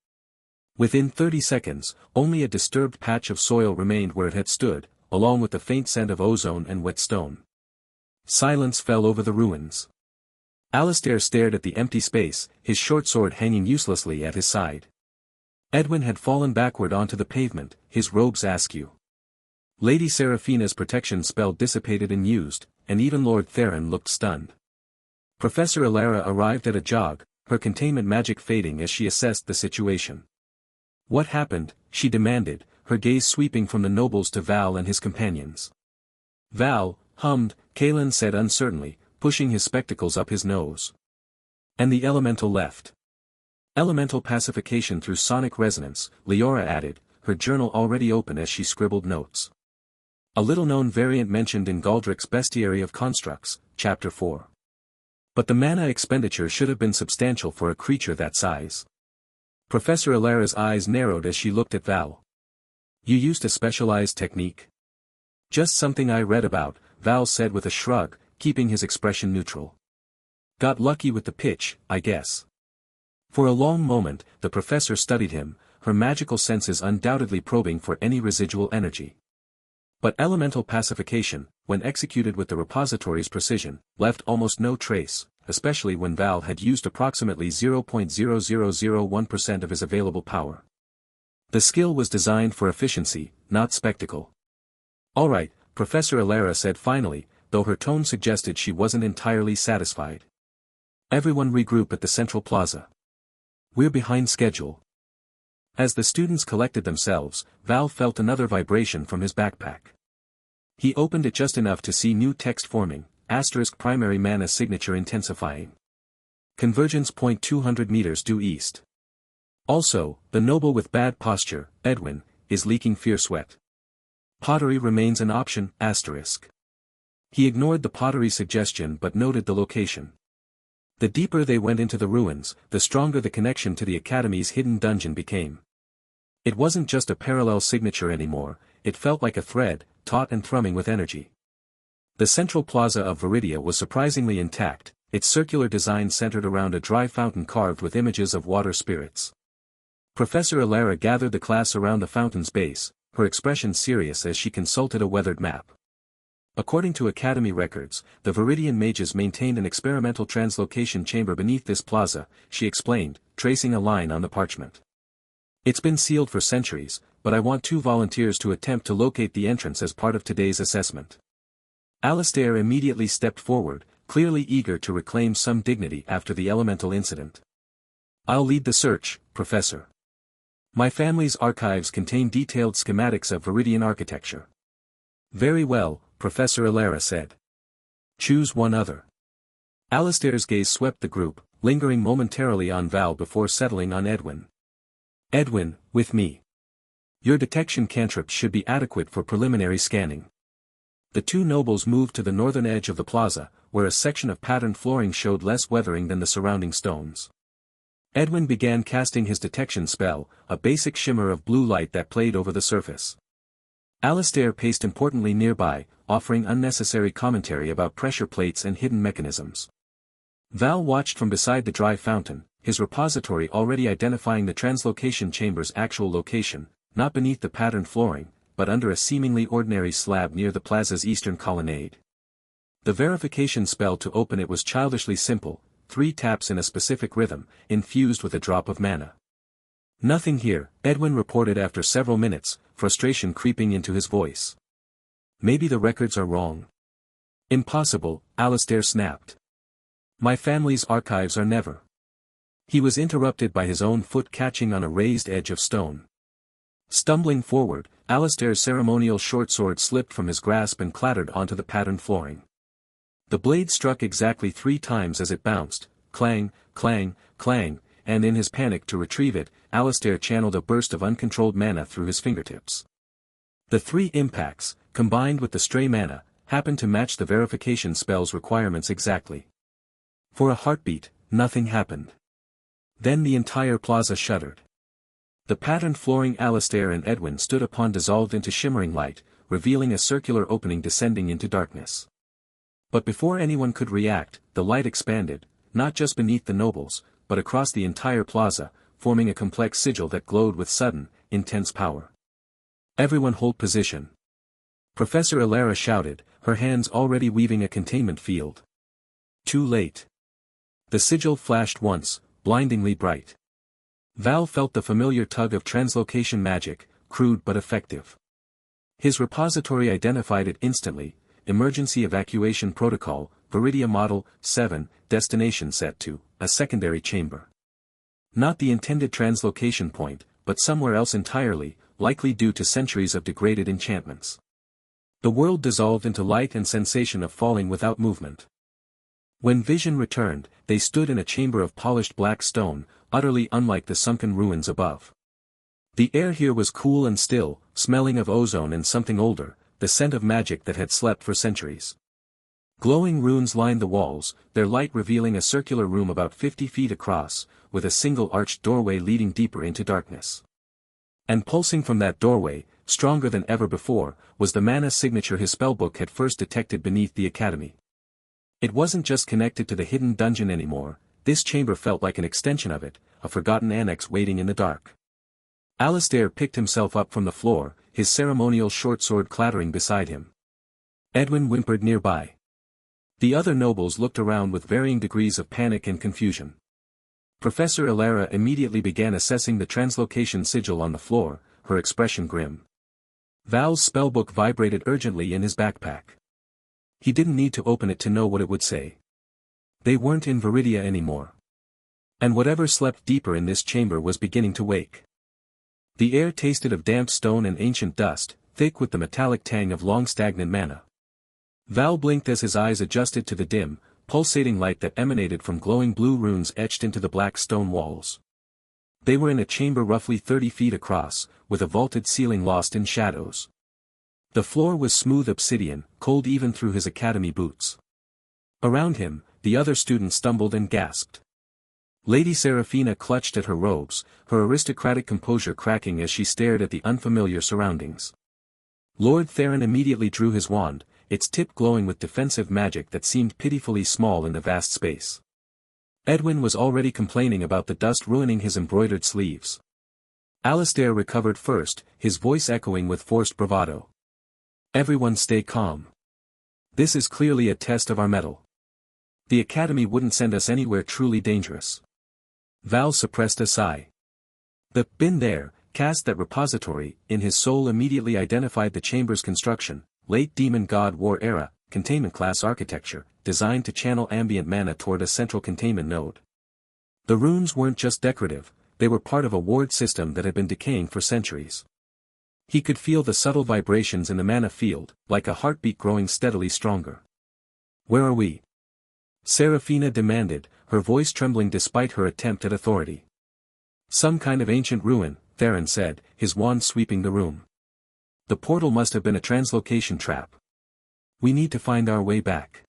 Speaker 1: Within 30 seconds, only a disturbed patch of soil remained where it had stood, along with the faint scent of ozone and wet stone. Silence fell over the ruins. Alistair stared at the empty space, his short sword hanging uselessly at his side. Edwin had fallen backward onto the pavement, his robes askew. Lady Seraphina's protection spell dissipated and used, and even Lord Theron looked stunned. Professor Elara arrived at a jog, her containment magic fading as she assessed the situation. What happened, she demanded, her gaze sweeping from the nobles to Val and his companions. Val, hummed, Kalen said uncertainly, pushing his spectacles up his nose. And the elemental left. Elemental pacification through sonic resonance, Leora added, her journal already open as she scribbled notes. A little-known variant mentioned in Galdrick's Bestiary of Constructs, Chapter 4. But the mana expenditure should have been substantial for a creature that size. Professor Elara's eyes narrowed as she looked at Val. You used a specialized technique? Just something I read about, Val said with a shrug, keeping his expression neutral. Got lucky with the pitch, I guess. For a long moment, the professor studied him, her magical senses undoubtedly probing for any residual energy. But elemental pacification, when executed with the repository's precision, left almost no trace, especially when Val had used approximately 0.0001% of his available power. The skill was designed for efficiency, not spectacle. All right, Professor Elara said finally, though her tone suggested she wasn't entirely satisfied. Everyone regroup at the central plaza. We're behind schedule. As the students collected themselves, Val felt another vibration from his backpack. He opened it just enough to see new text forming, * primary mana signature intensifying. Convergence point 200 meters due east. Also, the noble with bad posture, Edwin, is leaking fear sweat. Pottery remains an option, *. He ignored the pottery suggestion but noted the location. The deeper they went into the ruins, the stronger the connection to the Academy's hidden dungeon became. It wasn't just a parallel signature anymore, it felt like a thread, taut and thrumming with energy. The central plaza of Viridia was surprisingly intact, its circular design centered around a dry fountain carved with images of water spirits. Professor Elara gathered the class around the fountain's base, her expression serious as she consulted a weathered map. According to Academy records, the Viridian mages maintained an experimental translocation chamber beneath this plaza, she explained, tracing a line on the parchment. It's been sealed for centuries, but I want 2 volunteers to attempt to locate the entrance as part of today's assessment. Alistair immediately stepped forward, clearly eager to reclaim some dignity after the elemental incident. I'll lead the search, Professor. My family's archives contain detailed schematics of Viridian architecture. Very well, Professor Elara said. Choose one other. Alistair's gaze swept the group, lingering momentarily on Val before settling on Edwin. Edwin, with me. Your detection cantrips should be adequate for preliminary scanning. The 2 nobles moved to the northern edge of the plaza, where a section of patterned flooring showed less weathering than the surrounding stones. Edwin began casting his detection spell, a basic shimmer of blue light that played over the surface. Alistair paced importantly nearby, offering unnecessary commentary about pressure plates and hidden mechanisms. Val watched from beside the dry fountain, his repository already identifying the translocation chamber's actual location, not beneath the patterned flooring, but under a seemingly ordinary slab near the plaza's eastern colonnade. The verification spell to open it was childishly simple, 3 taps in a specific rhythm, infused with a drop of mana. Nothing here, Edwin reported after several minutes, frustration creeping into his voice. Maybe the records are wrong. Impossible, Alistair snapped. My family's archives are never. He was interrupted by his own foot catching on a raised edge of stone. Stumbling forward, Alistair's ceremonial short sword slipped from his grasp and clattered onto the patterned flooring. The blade struck exactly 3 times as it bounced, clang, clang, clang, and in his panic to retrieve it, Alistair channeled a burst of uncontrolled mana through his fingertips. The 3 impacts, combined with the stray mana, happened to match the verification spell's requirements exactly. For a heartbeat, nothing happened. Then the entire plaza shuddered. The patterned flooring Alistair and Edwin stood upon dissolved into shimmering light, revealing a circular opening descending into darkness. But before anyone could react, the light expanded, not just beneath the nobles, but across the entire plaza, forming a complex sigil that glowed with sudden, intense power. Everyone hold position. Professor Elara shouted, her hands already weaving a containment field. Too late. The sigil flashed once, blindingly bright. Val felt the familiar tug of translocation magic, crude but effective. His repository identified it instantly, emergency evacuation protocol, Viridia Model 7, destination set to a secondary chamber. Not the intended translocation point, but somewhere else entirely, likely due to centuries of degraded enchantments. The world dissolved into light and sensation of falling without movement. When vision returned, they stood in a chamber of polished black stone, utterly unlike the sunken ruins above. The air here was cool and still, smelling of ozone and something older, the scent of magic that had slept for centuries. Glowing runes lined the walls, their light revealing a circular room about 50 feet across, with a single arched doorway leading deeper into darkness. And pulsing from that doorway, stronger than ever before, was the mana signature his spellbook had first detected beneath the academy. It wasn't just connected to the hidden dungeon anymore, this chamber felt like an extension of it, a forgotten annex waiting in the dark. Alistair picked himself up from the floor, his ceremonial short sword clattering beside him. Edwin whimpered nearby. The other nobles looked around with varying degrees of panic and confusion. Professor Illara immediately began assessing the translocation sigil on the floor, her expression grim. Val's spellbook vibrated urgently in his backpack. He didn't need to open it to know what it would say. They weren't in Viridia anymore. And whatever slept deeper in this chamber was beginning to wake. The air tasted of damp stone and ancient dust, thick with the metallic tang of long-stagnant mana. Val blinked as his eyes adjusted to the dim, pulsating light that emanated from glowing blue runes etched into the black stone walls. They were in a chamber roughly 30 feet across, with a vaulted ceiling lost in shadows. The floor was smooth obsidian, cold even through his academy boots. Around him, the other students stumbled and gasped. Lady Seraphina clutched at her robes, her aristocratic composure cracking as she stared at the unfamiliar surroundings. Lord Theron immediately drew his wand, its tip glowing with defensive magic that seemed pitifully small in the vast space. Edwin was already complaining about the dust ruining his embroidered sleeves. Alistair recovered first, his voice echoing with forced bravado. Everyone stay calm. This is clearly a test of our mettle. The Academy wouldn't send us anywhere truly dangerous. Val suppressed a sigh. The "been there" cast that repository, in his soul immediately identified the chamber's construction, late Demon God War era, containment class architecture, designed to channel ambient mana toward a central containment node. The runes weren't just decorative, they were part of a ward system that had been decaying for centuries. He could feel the subtle vibrations in the mana field, like a heartbeat growing steadily stronger. "Where are we?" Seraphina demanded, her voice trembling despite her attempt at authority. "Some kind of ancient ruin," Theron said, his wand sweeping the room. "The portal must have been a translocation trap. We need to find our way back."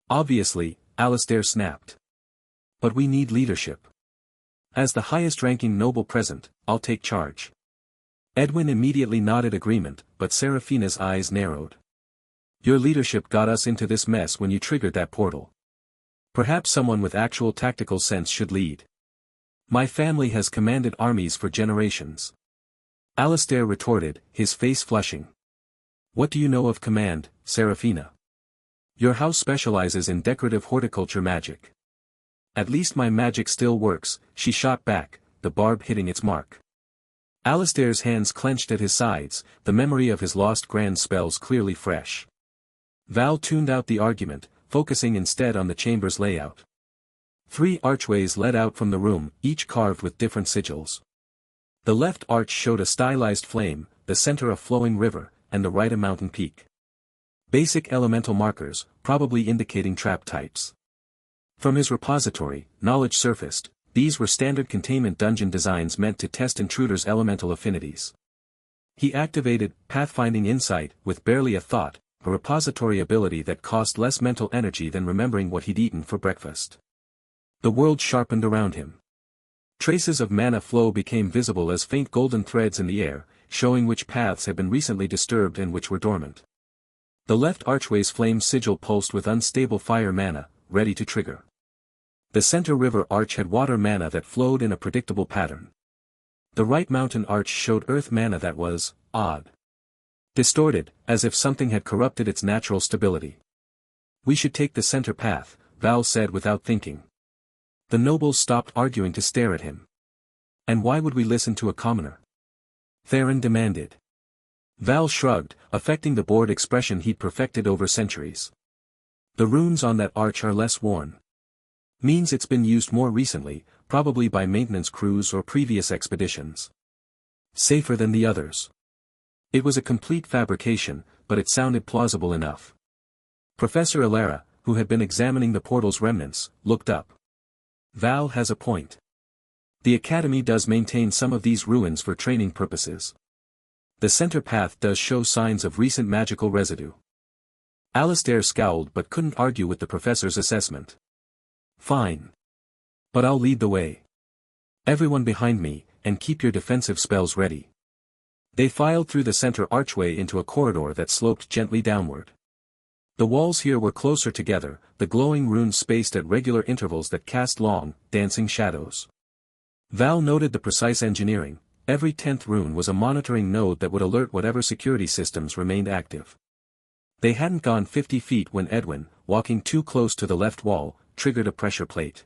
Speaker 1: "Obviously," Alistair snapped. "But we need leadership. As the highest-ranking noble present, I'll take charge." Edwin immediately nodded agreement, but Seraphina's eyes narrowed. "Your leadership got us into this mess when you triggered that portal. Perhaps someone with actual tactical sense should lead. My family has commanded armies for generations." Alistair retorted, his face flushing. "What do you know of command, Seraphina? Your house specializes in decorative horticulture magic." "At least my magic still works," she shot back, the barb hitting its mark. Alistair's hands clenched at his sides, the memory of his lost grand spells clearly fresh. Val tuned out the argument, focusing instead on the chamber's layout. 3 archways led out from the room, each carved with different sigils. The left arch showed a stylized flame, the center a flowing river, and the right a mountain peak. Basic elemental markers, probably indicating trap types. From his repository, knowledge surfaced, these were standard containment dungeon designs meant to test intruders' elemental affinities. He activated Pathfinding Insight with barely a thought, a repository ability that cost less mental energy than remembering what he'd eaten for breakfast. The world sharpened around him. Traces of mana flow became visible as faint golden threads in the air, showing which paths had been recently disturbed and which were dormant. The left archway's flame sigil pulsed with unstable fire mana, ready to trigger. The center river arch had water mana that flowed in a predictable pattern. The right mountain arch showed earth mana that was odd. Distorted, as if something had corrupted its natural stability. "We should take the center path," Val said without thinking. The nobles stopped arguing to stare at him. "And why would we listen to a commoner?" Theron demanded. Val shrugged, affecting the bored expression he'd perfected over centuries. The runes on that arch are less worn. Means it's been used more recently, probably by maintenance crews or previous expeditions. Safer than the others. It was a complete fabrication, but it sounded plausible enough. Professor Alara, who had been examining the portal's remnants, looked up. Val has a point. The Academy does maintain some of these ruins for training purposes. The center path does show signs of recent magical residue. Alistair scowled but couldn't argue with the professor's assessment. Fine. But I'll lead the way. Everyone behind me, and keep your defensive spells ready. They filed through the center archway into a corridor that sloped gently downward. The walls here were closer together, the glowing runes spaced at regular intervals that cast long, dancing shadows. Val noted the precise engineering. Every 10th rune was a monitoring node that would alert whatever security systems remained active. They hadn't gone 50 feet when Edwin, walking too close to the left wall, triggered a pressure plate.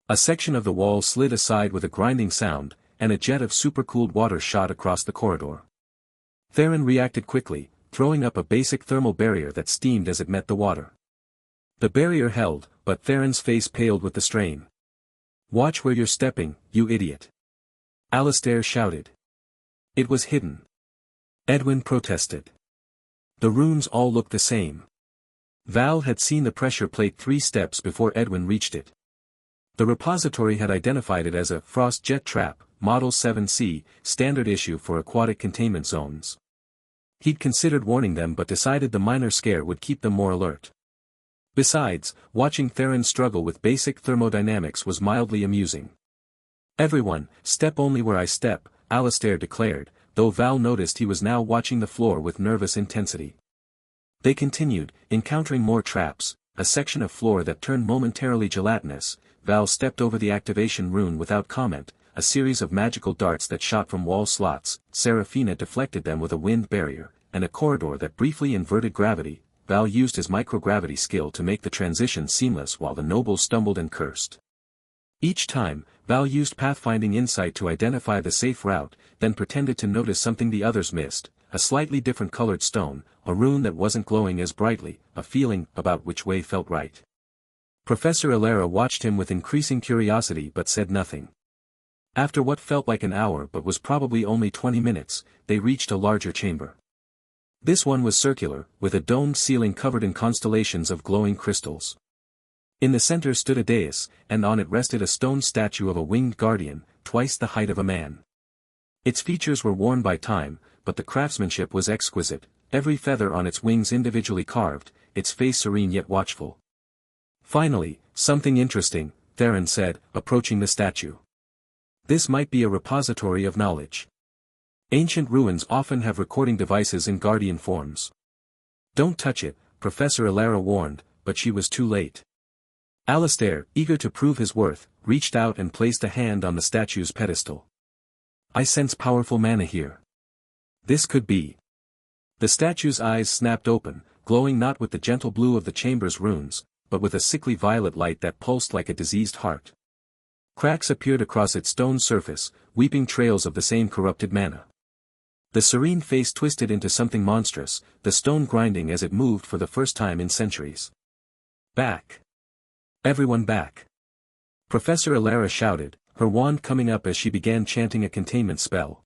Speaker 1: A section of the wall slid aside with a grinding sound, and a jet of supercooled water shot across the corridor. Theron reacted quickly, throwing up a basic thermal barrier that steamed as it met the water. The barrier held, but Theron's face paled with the strain. "Watch where you're stepping, you idiot!" Alistair shouted. It was hidden. Edwin protested. The runes all looked the same. Val had seen the pressure plate 3 steps before Edwin reached it. The repository had identified it as a frost jet trap, Model 7C, standard issue for aquatic containment zones. He'd considered warning them but decided the minor scare would keep them more alert. Besides, watching Theron struggle with basic thermodynamics was mildly amusing. "Everyone, step only where I step," Alistair declared, though Val noticed he was now watching the floor with nervous intensity. They continued, encountering more traps, a section of floor that turned momentarily gelatinous. Val stepped over the activation rune without comment, a series of magical darts that shot from wall slots. Seraphina deflected them with a wind barrier, and a corridor that briefly inverted gravity. Val used his microgravity skill to make the transition seamless while the nobles stumbled and cursed. Each time, Val used pathfinding insight to identify the safe route, then pretended to notice something the others missed, a slightly different colored stone, a rune that wasn't glowing as brightly, a feeling about which way felt right. Professor Alara watched him with increasing curiosity but said nothing. After what felt like an hour but was probably only 20 minutes, they reached a larger chamber. This one was circular, with a domed ceiling covered in constellations of glowing crystals. In the center stood a dais, and on it rested a stone statue of a winged guardian, twice the height of a man. Its features were worn by time, but the craftsmanship was exquisite, every feather on its wings individually carved, its face serene yet watchful. "Finally, something interesting," Theron said, approaching the statue. "This might be a repository of knowledge. Ancient ruins often have recording devices in guardian forms." "Don't touch it," Professor Alara warned, but she was too late. Alistair, eager to prove his worth, reached out and placed a hand on the statue's pedestal. "I sense powerful mana here. This could be." The statue's eyes snapped open, glowing not with the gentle blue of the chamber's runes, but with a sickly violet light that pulsed like a diseased heart. Cracks appeared across its stone surface, weeping trails of the same corrupted mana. The serene face twisted into something monstrous, the stone grinding as it moved for the first time in centuries. "Back! Everyone back!" Professor Alara shouted, her wand coming up as she began chanting a containment spell.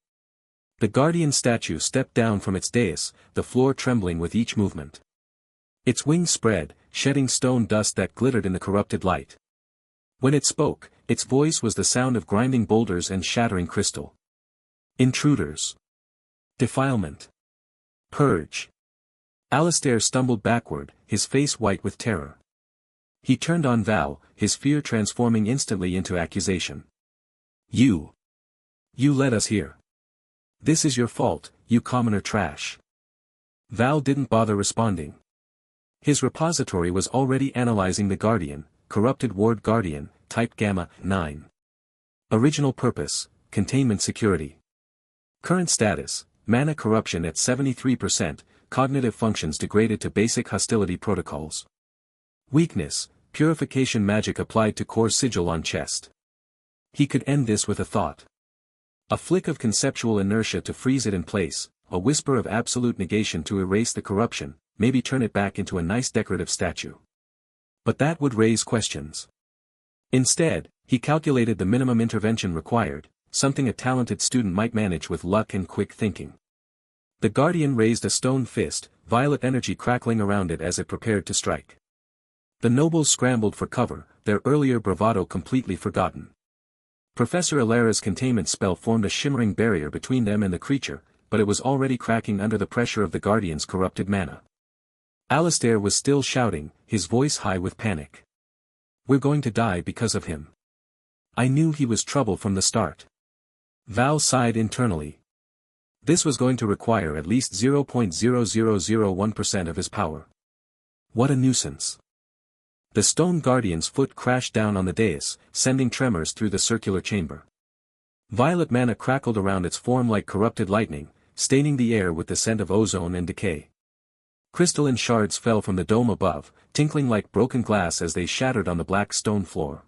Speaker 1: The guardian statue stepped down from its dais, the floor trembling with each movement. Its wings spread, shedding stone dust that glittered in the corrupted light. When it spoke, its voice was the sound of grinding boulders and shattering crystal. "Intruders. Defilement. Purge." Alistair stumbled backward, his face white with terror. He turned on Val, his fear transforming instantly into accusation. You led us here. This is your fault, you commoner trash." Val didn't bother responding. His repository was already analyzing the Guardian, corrupted Ward Guardian, type Gamma 9. Original purpose, containment security. Current status, mana corruption at 73%, cognitive functions degraded to basic hostility protocols. Weakness, purification magic applied to core sigil on chest. He could end this with a thought. A flick of conceptual inertia to freeze it in place, a whisper of absolute negation to erase the corruption, maybe turn it back into a nice decorative statue. But that would raise questions. Instead, he calculated the minimum intervention required, something a talented student might manage with luck and quick thinking. The Guardian raised a stone fist, violet energy crackling around it as it prepared to strike. The nobles scrambled for cover, their earlier bravado completely forgotten. Professor Alara's containment spell formed a shimmering barrier between them and the creature, but it was already cracking under the pressure of the Guardian's corrupted mana. Alistair was still shouting, his voice high with panic. "We're going to die because of him. I knew he was trouble from the start." Val sighed internally. This was going to require at least 0.0001% of his power. What a nuisance. The stone Guardian's foot crashed down on the dais, sending tremors through the circular chamber. Violet mana crackled around its form like corrupted lightning, staining the air with the scent of ozone and decay. Crystalline shards fell from the dome above, tinkling like broken glass as they shattered on the black stone floor.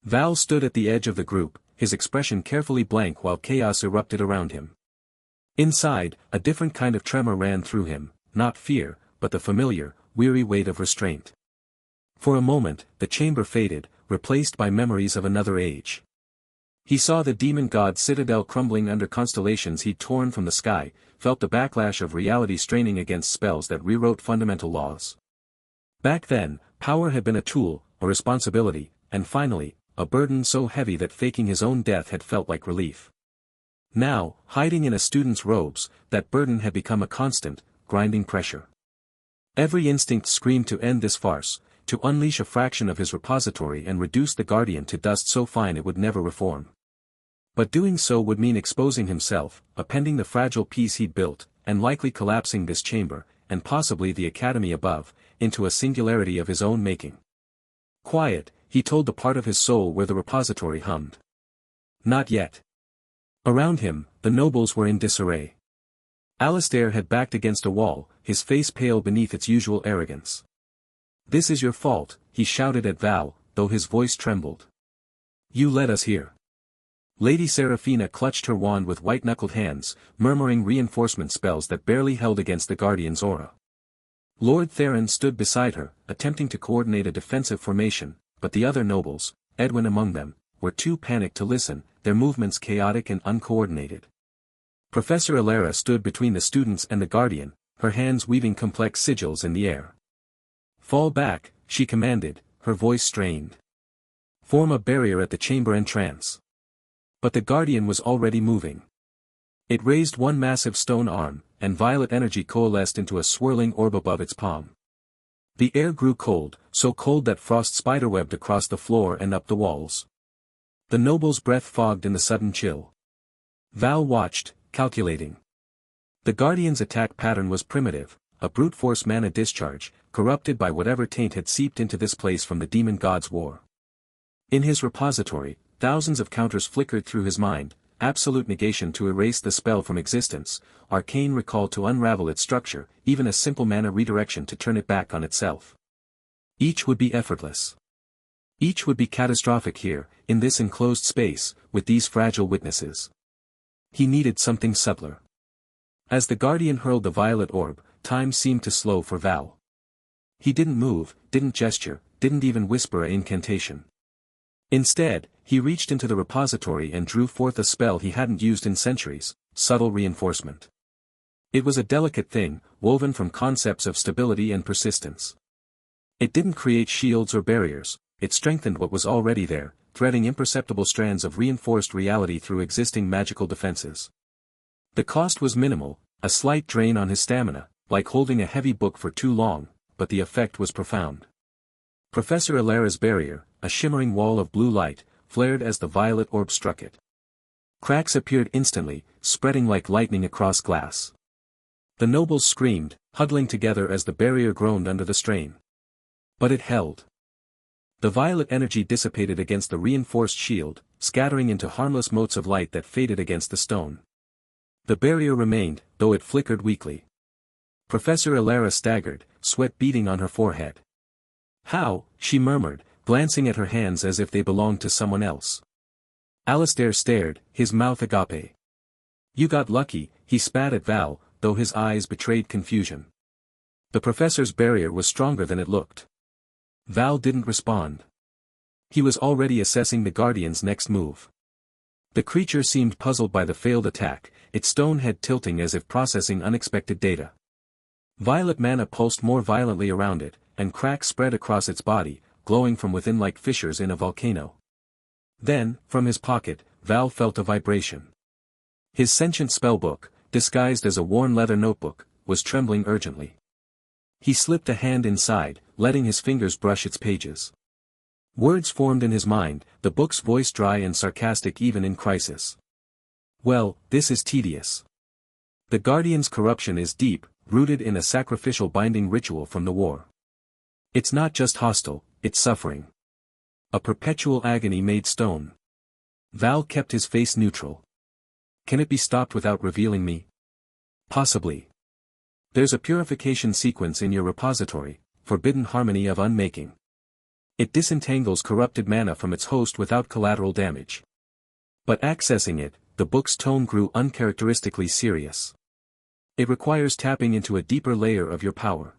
Speaker 1: Val stood at the edge of the group, his expression carefully blank while chaos erupted around him. Inside, a different kind of tremor ran through him, not fear, but the familiar, weary weight of restraint. For a moment, the chamber faded, replaced by memories of another age. He saw the demon god citadel crumbling under constellations he'd torn from the sky, felt the backlash of reality straining against spells that rewrote fundamental laws. Back then, power had been a tool, a responsibility, and finally, a burden so heavy that faking his own death had felt like relief. Now, hiding in a student's robes, that burden had become a constant, grinding pressure. Every instinct screamed to end this farce, to unleash a fraction of his repository and reduce the Guardian to dust so fine it would never reform. But doing so would mean exposing himself, appending the fragile piece he'd built, and likely collapsing this chamber, and possibly the academy above, into a singularity of his own making. Quiet, he told the part of his soul where the repository hummed. Not yet. Around him, the nobles were in disarray. Alistair had backed against a wall, his face pale beneath its usual arrogance. "This is your fault," he shouted at Val, though his voice trembled. "You led us here." Lady Seraphina clutched her wand with white-knuckled hands, murmuring reinforcement spells that barely held against the Guardian's aura. Lord Theron stood beside her, attempting to coordinate a defensive formation, but the other nobles, Edwin among them, were too panicked to listen, their movements chaotic and uncoordinated. Professor Alara stood between the students and the Guardian, her hands weaving complex sigils in the air. "Fall back," she commanded, her voice strained. "Form a barrier at the chamber entrance." But the Guardian was already moving. It raised one massive stone arm, and violet energy coalesced into a swirling orb above its palm. The air grew cold, so cold that frost spiderwebbed across the floor and up the walls. The noble's breath fogged in the sudden chill. Val watched, calculating. The Guardian's attack pattern was primitive, a brute force mana discharge, corrupted by whatever taint had seeped into this place from the demon god's war. In his repository, thousands of counters flickered through his mind, absolute negation to erase the spell from existence, arcane recall to unravel its structure, even a simple mana redirection to turn it back on itself. Each would be effortless. Each would be catastrophic here, in this enclosed space, with these fragile witnesses. He needed something subtler. As the Guardian hurled the violet orb, time seemed to slow for Val. He didn't move, didn't gesture, didn't even whisper an incantation. Instead, he reached into the repository and drew forth a spell he hadn't used in centuries, subtle reinforcement. It was a delicate thing, woven from concepts of stability and persistence. It didn't create shields or barriers, it strengthened what was already there, threading imperceptible strands of reinforced reality through existing magical defenses. The cost was minimal, a slight drain on his stamina, like holding a heavy book for too long, but the effect was profound. Professor Alara's barrier, a shimmering wall of blue light, flared as the violet orb struck it. Cracks appeared instantly, spreading like lightning across glass. The nobles screamed, huddling together as the barrier groaned under the strain. But it held. The violet energy dissipated against the reinforced shield, scattering into harmless motes of light that faded against the stone. The barrier remained, though it flickered weakly. Professor Alara staggered, sweat beading on her forehead. "How?" she murmured, glancing at her hands as if they belonged to someone else. Alistair stared, his mouth agape. "You got lucky," he spat at Val, though his eyes betrayed confusion. The professor's barrier was stronger than it looked. Val didn't respond. He was already assessing the Guardian's next move. The creature seemed puzzled by the failed attack, its stone head tilting as if processing unexpected data. Violet mana pulsed more violently around it, and cracks spread across its body, glowing from within like fissures in a volcano. Then, from his pocket, Val felt a vibration. His sentient spellbook, disguised as a worn leather notebook, was trembling urgently. He slipped a hand inside, letting his fingers brush its pages. Words formed in his mind, the book's voice dry and sarcastic even in crisis. Well, this is tedious. The Guardian's corruption is deep, rooted in a sacrificial binding ritual from the war. It's not just hostile, it's suffering. A perpetual agony made stone. Val kept his face neutral. Can it be stopped without revealing me? Possibly. There's a purification sequence in your repository, Forbidden Harmony of Unmaking. It disentangles corrupted mana from its host without collateral damage. But accessing it, the book's tone grew uncharacteristically serious. It requires tapping into a deeper layer of your power.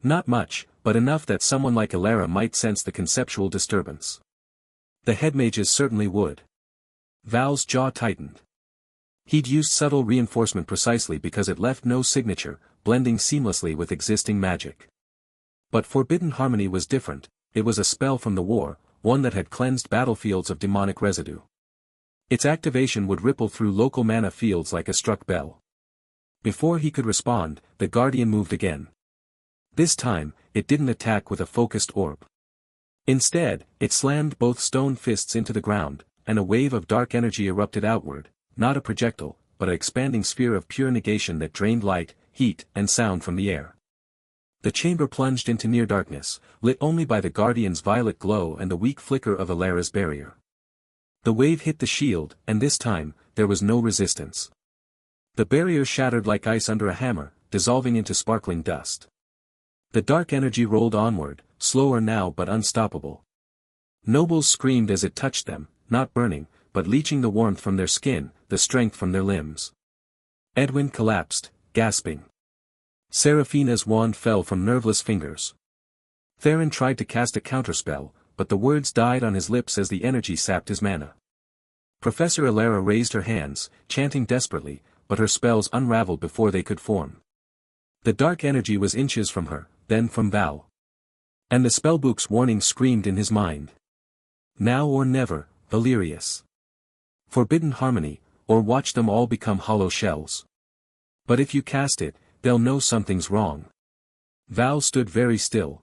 Speaker 1: Not much, but enough that someone like Elara might sense the conceptual disturbance. The headmages certainly would. Val's jaw tightened. He'd used subtle reinforcement precisely because it left no signature, blending seamlessly with existing magic. But Forbidden Harmony was different, it was a spell from the war, one that had cleansed battlefields of demonic residue. Its activation would ripple through local mana fields like a struck bell. Before he could respond, the Guardian moved again. This time, it didn't attack with a focused orb. Instead, it slammed both stone fists into the ground, and a wave of dark energy erupted outward, not a projectile, but an expanding sphere of pure negation that drained light, heat, and sound from the air. The chamber plunged into near darkness, lit only by the Guardian's violet glow and the weak flicker of Elara's barrier. The wave hit the shield, and this time, there was no resistance. The barrier shattered like ice under a hammer, dissolving into sparkling dust. The dark energy rolled onward, slower now but unstoppable. Nobles screamed as it touched them, not burning, but leaching the warmth from their skin, the strength from their limbs. Edwin collapsed, gasping. Seraphina's wand fell from nerveless fingers. Theron tried to cast a counterspell, but the words died on his lips as the energy sapped his mana. Professor Elara raised her hands, chanting desperately, but her spells unraveled before they could form. The dark energy was inches from her, then from Val. And the spellbook's warning screamed in his mind. Now or never, Valerius. Forbidden Harmony, or watch them all become hollow shells. But if you cast it, they'll know something's wrong. Val stood very still.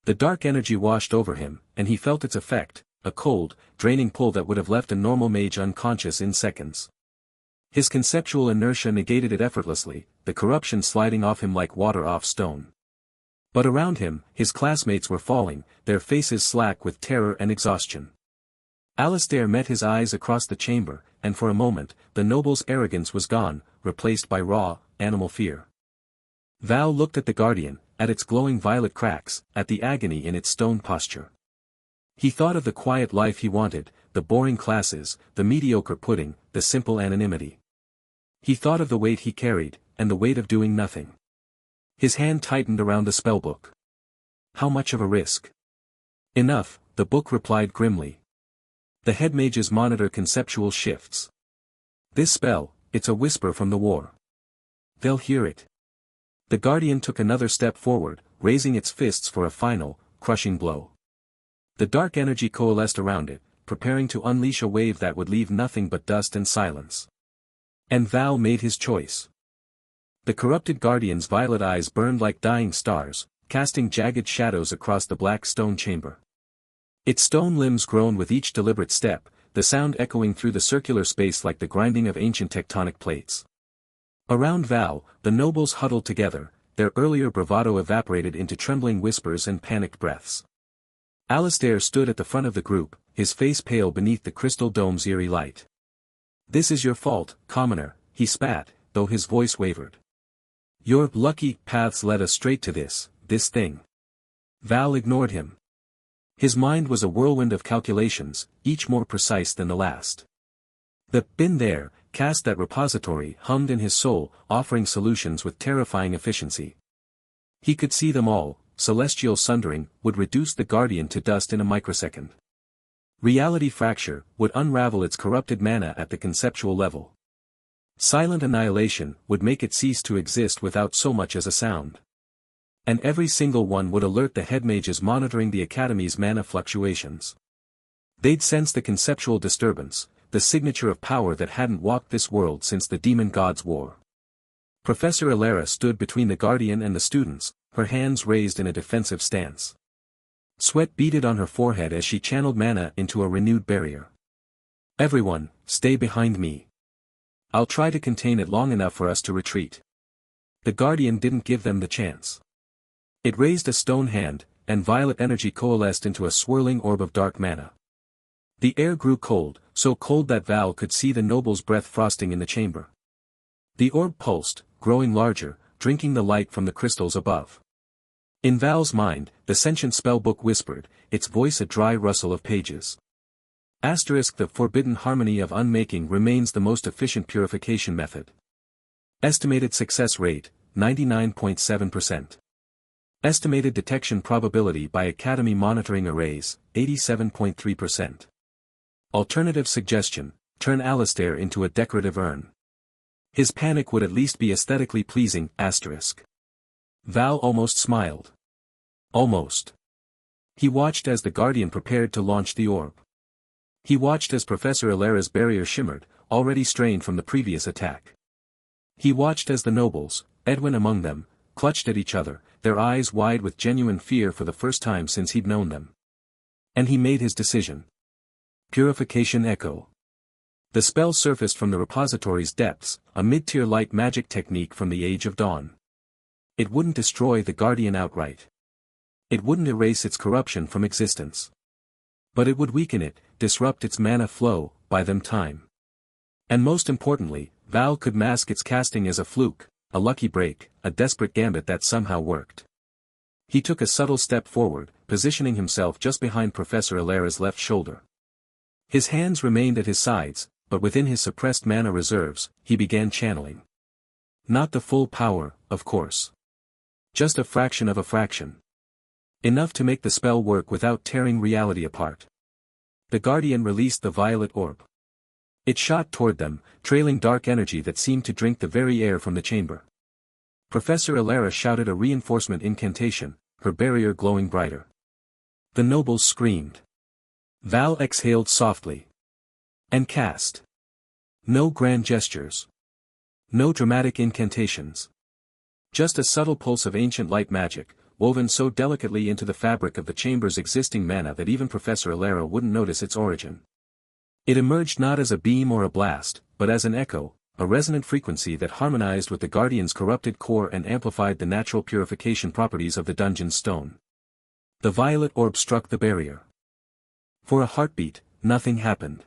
Speaker 1: The dark energy washed over him, and he felt its effect, a cold, draining pull that would have left a normal mage unconscious in seconds. His conceptual inertia negated it effortlessly, the corruption sliding off him like water off stone. But around him, his classmates were falling, their faces slack with terror and exhaustion. Alistair met his eyes across the chamber, and for a moment, the noble's arrogance was gone, replaced by raw, animal fear. Val looked at the Guardian, at its glowing violet cracks, at the agony in its stone posture. He thought of the quiet life he wanted, the boring classes, the mediocre pudding, the simple anonymity. He thought of the weight he carried, and the weight of doing nothing. His hand tightened around the spellbook. How much of a risk? Enough, the book replied grimly. The headmages monitor conceptual shifts. This spell, it's a whisper from the war. They'll hear it. The Guardian took another step forward, raising its fists for a final, crushing blow. The dark energy coalesced around it, preparing to unleash a wave that would leave nothing but dust and silence. And Val made his choice. The corrupted Guardian's violet eyes burned like dying stars, casting jagged shadows across the black stone chamber. Its stone limbs groaned with each deliberate step, the sound echoing through the circular space like the grinding of ancient tectonic plates. Around Val, the nobles huddled together, their earlier bravado evaporated into trembling whispers and panicked breaths. Alistair stood at the front of the group, his face pale beneath the crystal dome's eerie light. This is your fault, commoner, he spat, though his voice wavered. Your lucky paths led us straight to this thing. Val ignored him. His mind was a whirlwind of calculations, each more precise than the last. The "been there" cast that repository hummed in his soul, offering solutions with terrifying efficiency. He could see them all, celestial sundering, would reduce the Guardian to dust in a microsecond. Reality fracture would unravel its corrupted mana at the conceptual level. Silent annihilation would make it cease to exist without so much as a sound. And every single one would alert the headmages monitoring the Academy's mana fluctuations. They'd sense the conceptual disturbance, the signature of power that hadn't walked this world since the Demon Gods' War. Professor Elara stood between the Guardian and the students, her hands raised in a defensive stance. Sweat beaded on her forehead as she channeled mana into a renewed barrier. "Everyone, stay behind me. I'll try to contain it long enough for us to retreat." The Guardian didn't give them the chance. It raised a stone hand, and violet energy coalesced into a swirling orb of dark mana. The air grew cold, so cold that Val could see the noble's breath frosting in the chamber. The orb pulsed, growing larger, drinking the light from the crystals above. In Val's mind, the sentient spellbook whispered, its voice a dry rustle of pages. The forbidden harmony of unmaking remains the most efficient purification method. Estimated success rate, 99.7%. Estimated detection probability by Academy monitoring arrays, 87.3%. Alternative suggestion, turn Alistair into a decorative urn. His panic would at least be aesthetically pleasing, Val almost smiled. Almost. He watched as the Guardian prepared to launch the orb. He watched as Professor Elara's barrier shimmered, already strained from the previous attack. He watched as the nobles, Edwin among them, clutched at each other, their eyes wide with genuine fear for the first time since he'd known them. And he made his decision. Purification Echo. The spell surfaced from the repository's depths, a mid-tier light magic technique from the Age of Dawn. It wouldn't destroy the Guardian outright. It wouldn't erase its corruption from existence. But it would weaken it, disrupt its mana flow, buy them time. And most importantly, Val could mask its casting as a fluke, a lucky break, a desperate gambit that somehow worked. He took a subtle step forward, positioning himself just behind Professor Elara's left shoulder. His hands remained at his sides, but within his suppressed mana reserves, he began channeling. Not the full power, of course. Just a fraction of a fraction. Enough to make the spell work without tearing reality apart. The Guardian released the violet orb. It shot toward them, trailing dark energy that seemed to drink the very air from the chamber. Professor Elara shouted a reinforcement incantation, her barrier glowing brighter. The nobles screamed. Val exhaled softly. And cast. No grand gestures. No dramatic incantations. Just a subtle pulse of ancient light magic, woven so delicately into the fabric of the chamber's existing mana that even Professor Elara wouldn't notice its origin. It emerged not as a beam or a blast, but as an echo, a resonant frequency that harmonized with the Guardian's corrupted core and amplified the natural purification properties of the dungeon's stone. The violet orb struck the barrier. For a heartbeat, nothing happened.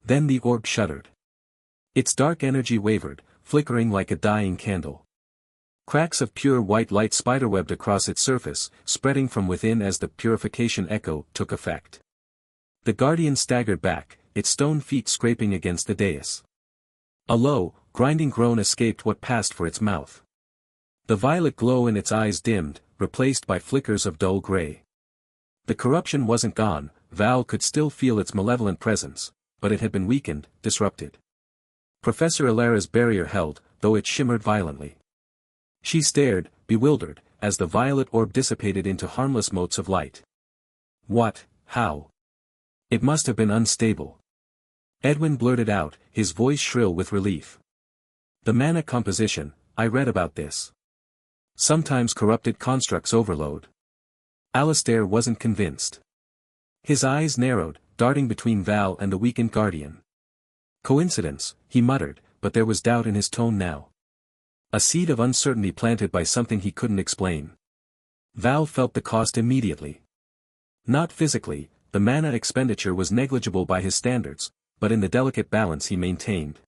Speaker 1: Then the orb shuddered. Its dark energy wavered, flickering like a dying candle. Cracks of pure white light spiderwebbed across its surface, spreading from within as the purification echo took effect. The Guardian staggered back, its stone feet scraping against the dais. A low, grinding groan escaped what passed for its mouth. The violet glow in its eyes dimmed, replaced by flickers of dull gray. The corruption wasn't gone, Val could still feel its malevolent presence, but it had been weakened, disrupted. Professor Elara's barrier held, though it shimmered violently. She stared, bewildered, as the violet orb dissipated into harmless motes of light. What, how? It must have been unstable. Edwin blurted out, his voice shrill with relief. The mana composition, I read about this. Sometimes corrupted constructs overload. Alistair wasn't convinced. His eyes narrowed, darting between Val and the weakened Guardian. Coincidence, he muttered, but there was doubt in his tone now. A seed of uncertainty planted by something he couldn't explain. Val felt the cost immediately. Not physically, the mana expenditure was negligible by his standards, but in the delicate balance he maintained.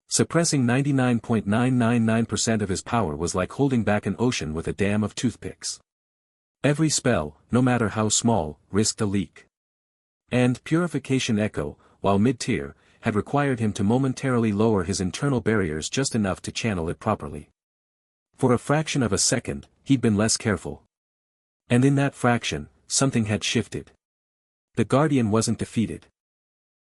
Speaker 1: Suppressing 99.999% of his power was like holding back an ocean with a dam of toothpicks. Every spell, no matter how small, risked a leak. And Purification Echo, while mid-tier, had required him to momentarily lower his internal barriers just enough to channel it properly. For a fraction of a second, he'd been less careful. And in that fraction, something had shifted. The Guardian wasn't defeated.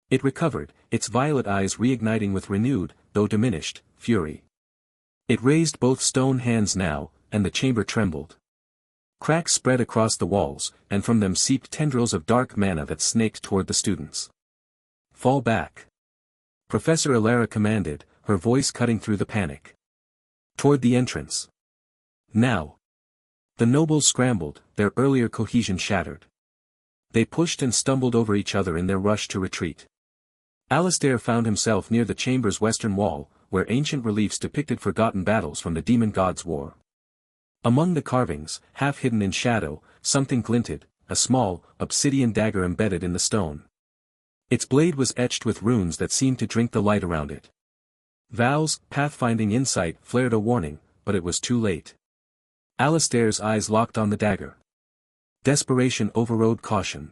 Speaker 1: It recovered, its violet eyes reigniting with renewed, though diminished, fury. It raised both stone hands now, and the chamber trembled. Cracks spread across the walls, and from them seeped tendrils of dark mana that snaked toward the students. "Fall back," Professor Alara commanded, her voice cutting through the panic. "Toward the entrance. Now." The nobles scrambled, their earlier cohesion shattered. They pushed and stumbled over each other in their rush to retreat. Alistair found himself near the chamber's western wall, where ancient reliefs depicted forgotten battles from the demon god's war. Among the carvings, half hidden in shadow, something glinted, a small, obsidian dagger embedded in the stone. Its blade was etched with runes that seemed to drink the light around it. Val's pathfinding insight flared a warning, but it was too late. Alistair's eyes locked on the dagger. Desperation overrode caution.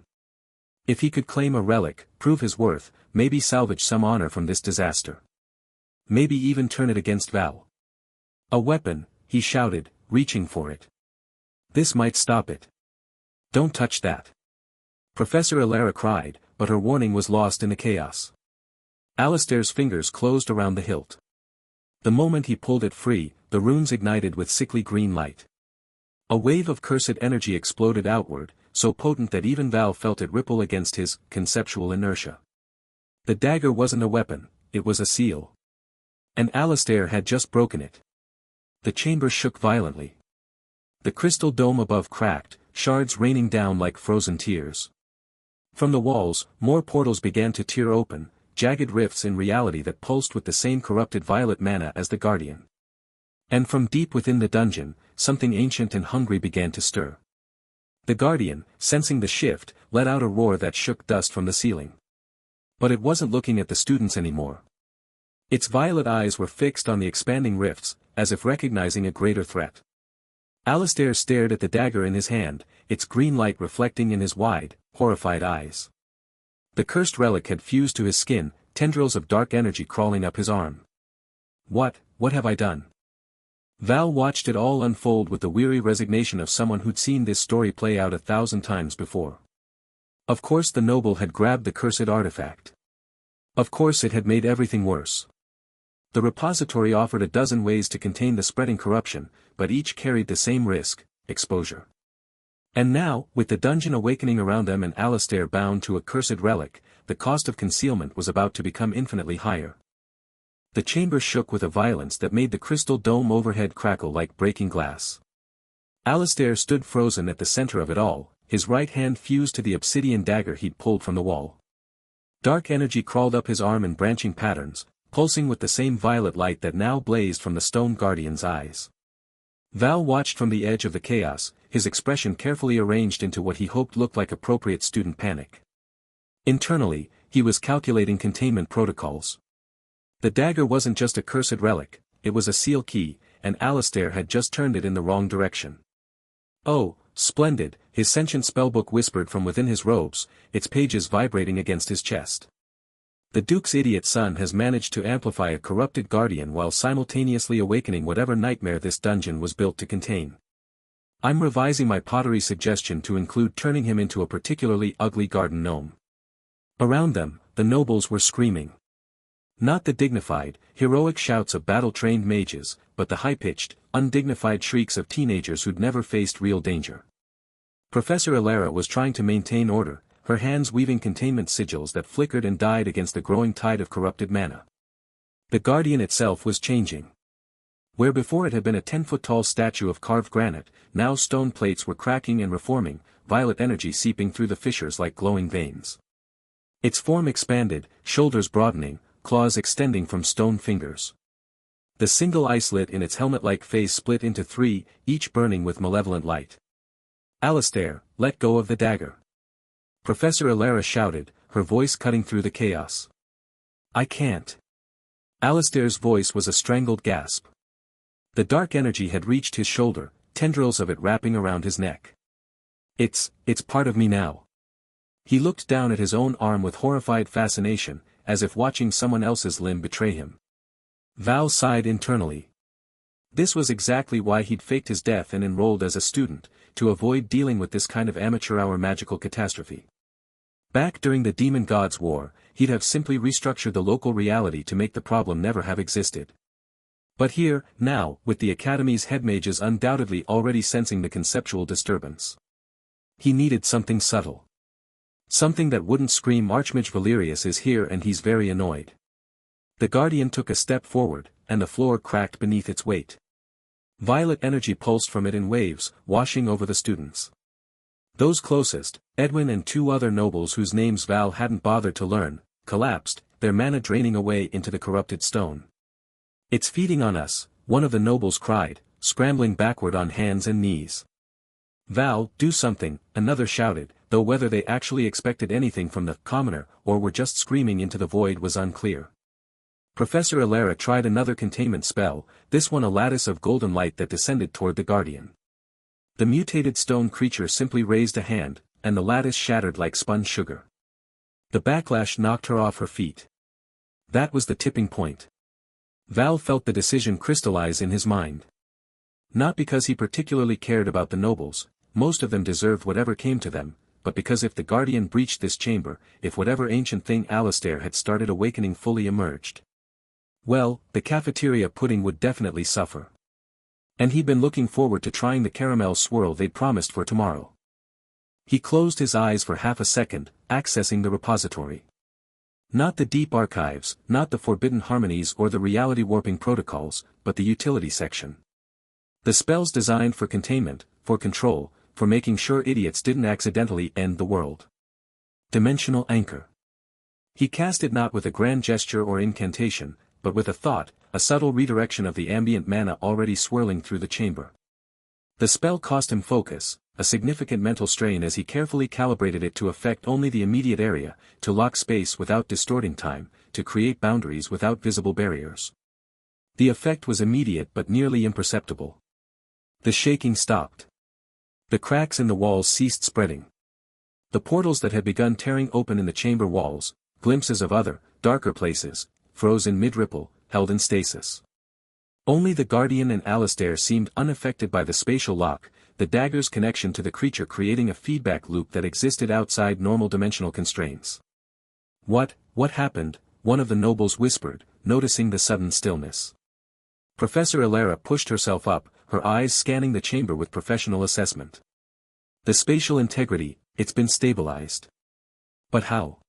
Speaker 1: If he could claim a relic, prove his worth, maybe salvage some honor from this disaster. Maybe even turn it against Val. "A weapon," he shouted, reaching for it. "This might stop it." "Don't touch that," Professor Alara cried, but her warning was lost in the chaos. Alistair's fingers closed around the hilt. The moment he pulled it free, the runes ignited with sickly green light. A wave of cursed energy exploded outward, so potent that even Val felt it ripple against his conceptual inertia. The dagger wasn't a weapon, it was a seal. And Alistair had just broken it. The chamber shook violently. The crystal dome above cracked, shards raining down like frozen tears. From the walls, more portals began to tear open, jagged rifts in reality that pulsed with the same corrupted violet mana as the Guardian. And from deep within the dungeon, something ancient and hungry began to stir. The Guardian, sensing the shift, let out a roar that shook dust from the ceiling. But it wasn't looking at the students anymore. Its violet eyes were fixed on the expanding rifts, as if recognizing a greater threat. Alistair stared at the dagger in his hand, its green light reflecting in his wide, horrified eyes. The cursed relic had fused to his skin, tendrils of dark energy crawling up his arm. What have I done?" Val watched it all unfold with the weary resignation of someone who'd seen this story play out 1,000 times before. Of course the noble had grabbed the cursed artifact. Of course it had made everything worse. The repository offered a dozen ways to contain the spreading corruption, but each carried the same risk, exposure. And now, with the dungeon awakening around them and Alistair bound to a cursed relic, the cost of concealment was about to become infinitely higher. The chamber shook with a violence that made the crystal dome overhead crackle like breaking glass. Alistair stood frozen at the center of it all, his right hand fused to the obsidian dagger he'd pulled from the wall. Dark energy crawled up his arm in branching patterns, pulsing with the same violet light that now blazed from the stone guardian's eyes. Val watched from the edge of the chaos, his expression carefully arranged into what he hoped looked like appropriate student panic. Internally, he was calculating containment protocols. The dagger wasn't just a cursed relic, it was a seal key, and Alistair had just turned it in the wrong direction. "Oh, splendid," his sentient spellbook whispered from within his robes, its pages vibrating against his chest. "The Duke's idiot son has managed to amplify a corrupted guardian while simultaneously awakening whatever nightmare this dungeon was built to contain. I'm revising my pottery suggestion to include turning him into a particularly ugly garden gnome." Around them, the nobles were screaming. Not the dignified, heroic shouts of battle-trained mages, but the high-pitched, undignified shrieks of teenagers who'd never faced real danger. Professor Alara was trying to maintain order, her hands weaving containment sigils that flickered and died against the growing tide of corrupted mana. The Guardian itself was changing. Where before it had been a 10-foot-tall statue of carved granite, now stone plates were cracking and reforming, violet energy seeping through the fissures like glowing veins. Its form expanded, shoulders broadening, claws extending from stone fingers. The single eye slit in its helmet-like face split into 3, each burning with malevolent light. "Alistair, let go of the dagger," Professor Alara shouted, her voice cutting through the chaos. "I can't." Alistair's voice was a strangled gasp. The dark energy had reached his shoulder, tendrils of it wrapping around his neck. It's part of me now." He looked down at his own arm with horrified fascination, as if watching someone else's limb betray him. Val sighed internally. This was exactly why he'd faked his death and enrolled as a student, to avoid dealing with this kind of amateur-hour magical catastrophe. Back during the Demon Gods War, he'd have simply restructured the local reality to make the problem never have existed. But here, now, with the Academy's headmages undoubtedly already sensing the conceptual disturbance, he needed something subtle. Something that wouldn't scream Archmage Valerius is here and he's very annoyed. The Guardian took a step forward, and the floor cracked beneath its weight. Violet energy pulsed from it in waves, washing over the students. Those closest, Edwin and two other nobles whose names Val hadn't bothered to learn, collapsed, their mana draining away into the corrupted stone. "It's feeding on us," one of the nobles cried, scrambling backward on hands and knees. "Val, do something," another shouted, though whether they actually expected anything from the commoner or were just screaming into the void was unclear. Professor Ilera tried another containment spell, this one a lattice of golden light that descended toward the Guardian. The mutated stone creature simply raised a hand, and the lattice shattered like spun sugar. The backlash knocked her off her feet. That was the tipping point. Val felt the decision crystallize in his mind. Not because he particularly cared about the nobles, most of them deserved whatever came to them, but because if the Guardian breached this chamber, if whatever ancient thing Alistair had started awakening fully emerged, well, the cafeteria pudding would definitely suffer. And he'd been looking forward to trying the caramel swirl they'd promised for tomorrow. He closed his eyes for half a second, accessing the repository. Not the deep archives, not the forbidden harmonies or the reality warping protocols, but the utility section. The spells designed for containment, for control, for making sure idiots didn't accidentally end the world. Dimensional Anchor. He cast it not with a grand gesture or incantation, but with a thought, a subtle redirection of the ambient mana already swirling through the chamber. The spell cost him focus, a significant mental strain as he carefully calibrated it to affect only the immediate area, to lock space without distorting time, to create boundaries without visible barriers. The effect was immediate but nearly imperceptible. The shaking stopped. The cracks in the walls ceased spreading. The portals that had begun tearing open in the chamber walls, glimpses of other, darker places, froze in mid-ripple, held in stasis. Only the Guardian and Alistair seemed unaffected by the spatial lock, the dagger's connection to the creature creating a feedback loop that existed outside normal dimensional constraints. What happened?" one of the nobles whispered, noticing the sudden stillness. Professor Ilera pushed herself up, her eyes scanning the chamber with professional assessment. "The spatial integrity, it's been stabilized." "But how?"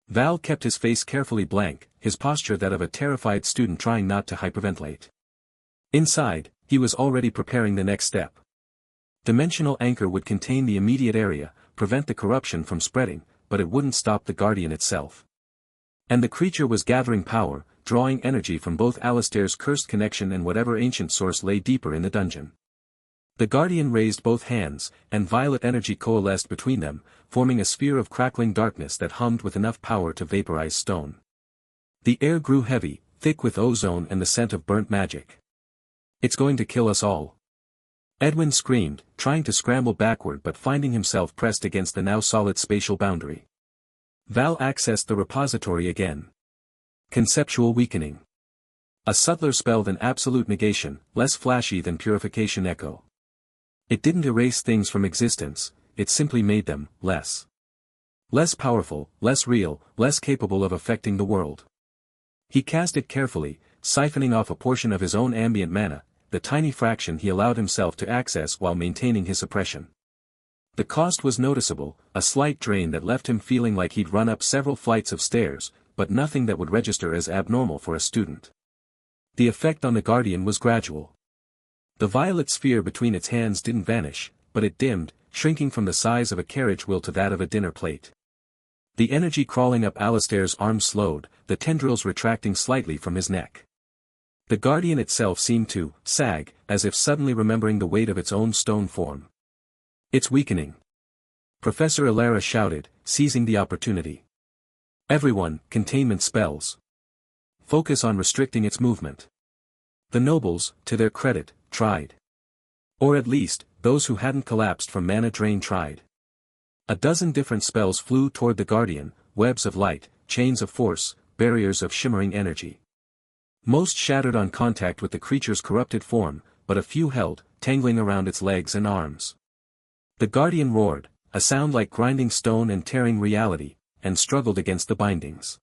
Speaker 1: Val kept his face carefully blank, his posture that of a terrified student trying not to hyperventilate. Inside, he was already preparing the next step. Dimensional Anchor would contain the immediate area, prevent the corruption from spreading, but it wouldn't stop the Guardian itself. And the creature was gathering power, drawing energy from both Alistair's cursed connection and whatever ancient source lay deeper in the dungeon. The Guardian raised both hands, and violet energy coalesced between them, forming a sphere of crackling darkness that hummed with enough power to vaporize stone. The air grew heavy, thick with ozone and the scent of burnt magic. "It's going to kill us all." Edwin screamed, trying to scramble backward but finding himself pressed against the now solid spatial boundary. Val accessed the repository again. Conceptual Weakening. A subtler spell than absolute negation, less flashy than purification echo. It didn't erase things from existence, it simply made them less powerful, less real, less capable of affecting the world. He cast it carefully, siphoning off a portion of his own ambient mana, the tiny fraction he allowed himself to access while maintaining his suppression. The cost was noticeable, a slight drain that left him feeling like he'd run up several flights of stairs, but nothing that would register as abnormal for a student. The effect on the Guardian was gradual. The violet sphere between its hands didn't vanish, but it dimmed, shrinking from the size of a carriage wheel to that of a dinner plate. The energy crawling up Alistair's arms slowed, the tendrils retracting slightly from his neck. The Guardian itself seemed to sag, as if suddenly remembering the weight of its own stone form. "It's weakening," Professor Ilera shouted, seizing the opportunity. "Everyone, containment spells. Focus on restricting its movement." The nobles, to their credit, tried. Or at least, those who hadn't collapsed from mana drain tried. A dozen different spells flew toward the Guardian, webs of light, chains of force, barriers of shimmering energy. Most shattered on contact with the creature's corrupted form, but a few held, tangling around its legs and arms. The guardian roared, a sound like grinding stone and tearing reality, and struggled against the bindings.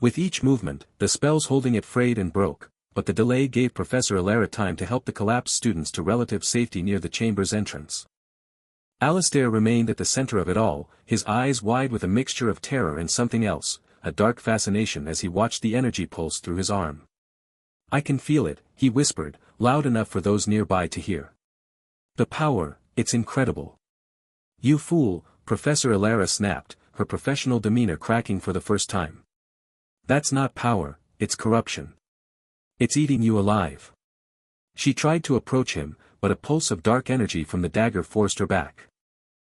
Speaker 1: With each movement, the spells holding it frayed and broke, but the delay gave Professor Alara time to help the collapsed students to relative safety near the chamber's entrance. Alistair remained at the center of it all, his eyes wide with a mixture of terror and something else, a dark fascination as he watched the energy pulse through his arm. "I can feel it," he whispered, loud enough for those nearby to hear. "The power, it's incredible." "You fool," Professor Alara snapped, her professional demeanor cracking for the first time. "That's not power, it's corruption. It's eating you alive." She tried to approach him, but a pulse of dark energy from the dagger forced her back.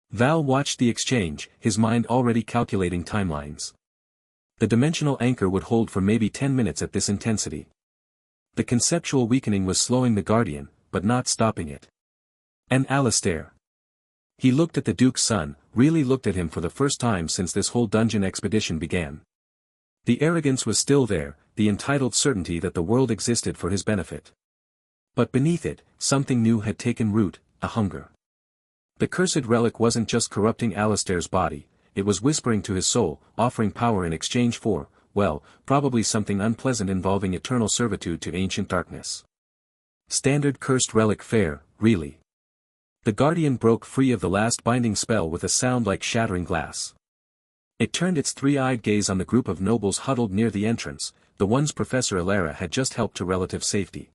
Speaker 1: Val watched the exchange, his mind already calculating timelines. The dimensional anchor would hold for maybe 10 minutes at this intensity. The conceptual weakening was slowing the Guardian, but not stopping it. And Alistair. He looked at the Duke's son, really looked at him for the first time since this whole dungeon expedition began. The arrogance was still there, the entitled certainty that the world existed for his benefit. But beneath it, something new had taken root, a hunger. The cursed relic wasn't just corrupting Alistair's body, it was whispering to his soul, offering power in exchange for, well, probably something unpleasant involving eternal servitude to ancient darkness. Standard cursed relic fare, really. The Guardian broke free of the last binding spell with a sound like shattering glass. It turned its three-eyed gaze on the group of nobles huddled near the entrance, the ones Professor Alara had just helped to relative safety.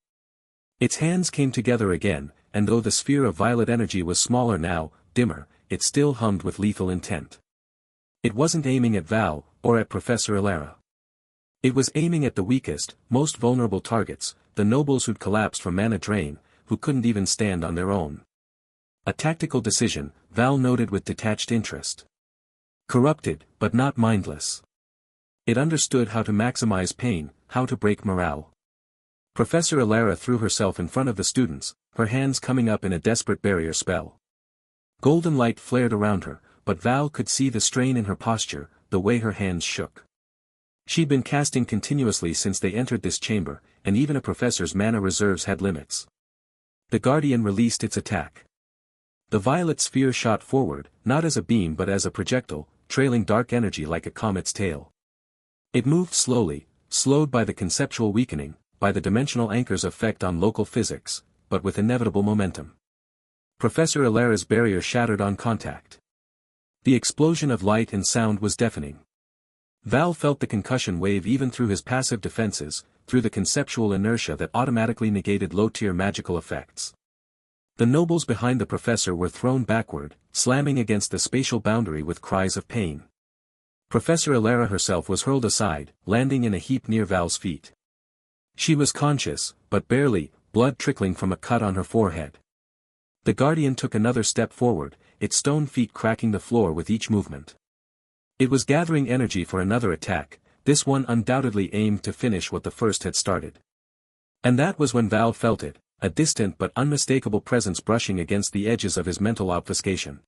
Speaker 1: Its hands came together again, and though the sphere of violet energy was smaller now, dimmer, it still hummed with lethal intent. It wasn't aiming at Val, or at Professor Alara. It was aiming at the weakest, most vulnerable targets, the nobles who'd collapsed from mana drain, who couldn't even stand on their own. A tactical decision, Val noted with detached interest. Corrupted, but not mindless. It understood how to maximize pain, how to break morale. Professor Alara threw herself in front of the students, her hands coming up in a desperate barrier spell. Golden light flared around her, but Val could see the strain in her posture, the way her hands shook. She'd been casting continuously since they entered this chamber, and even a professor's mana reserves had limits. The Guardian released its attack. The violet sphere shot forward, not as a beam but as a projectile, trailing dark energy like a comet's tail. It moved slowly, slowed by the conceptual weakening, by the dimensional anchor's effect on local physics, but with inevitable momentum. Professor Alara's barrier shattered on contact. The explosion of light and sound was deafening. Val felt the concussion wave even through his passive defenses, through the conceptual inertia that automatically negated low-tier magical effects. The nobles behind the professor were thrown backward, slamming against the spatial boundary with cries of pain. Professor Alara herself was hurled aside, landing in a heap near Val's feet. She was conscious, but barely, blood trickling from a cut on her forehead. The Guardian took another step forward, its stone feet cracking the floor with each movement. It was gathering energy for another attack, this one undoubtedly aimed to finish what the first had started. And that was when Val felt it, a distant but unmistakable presence brushing against the edges of his mental obfuscation.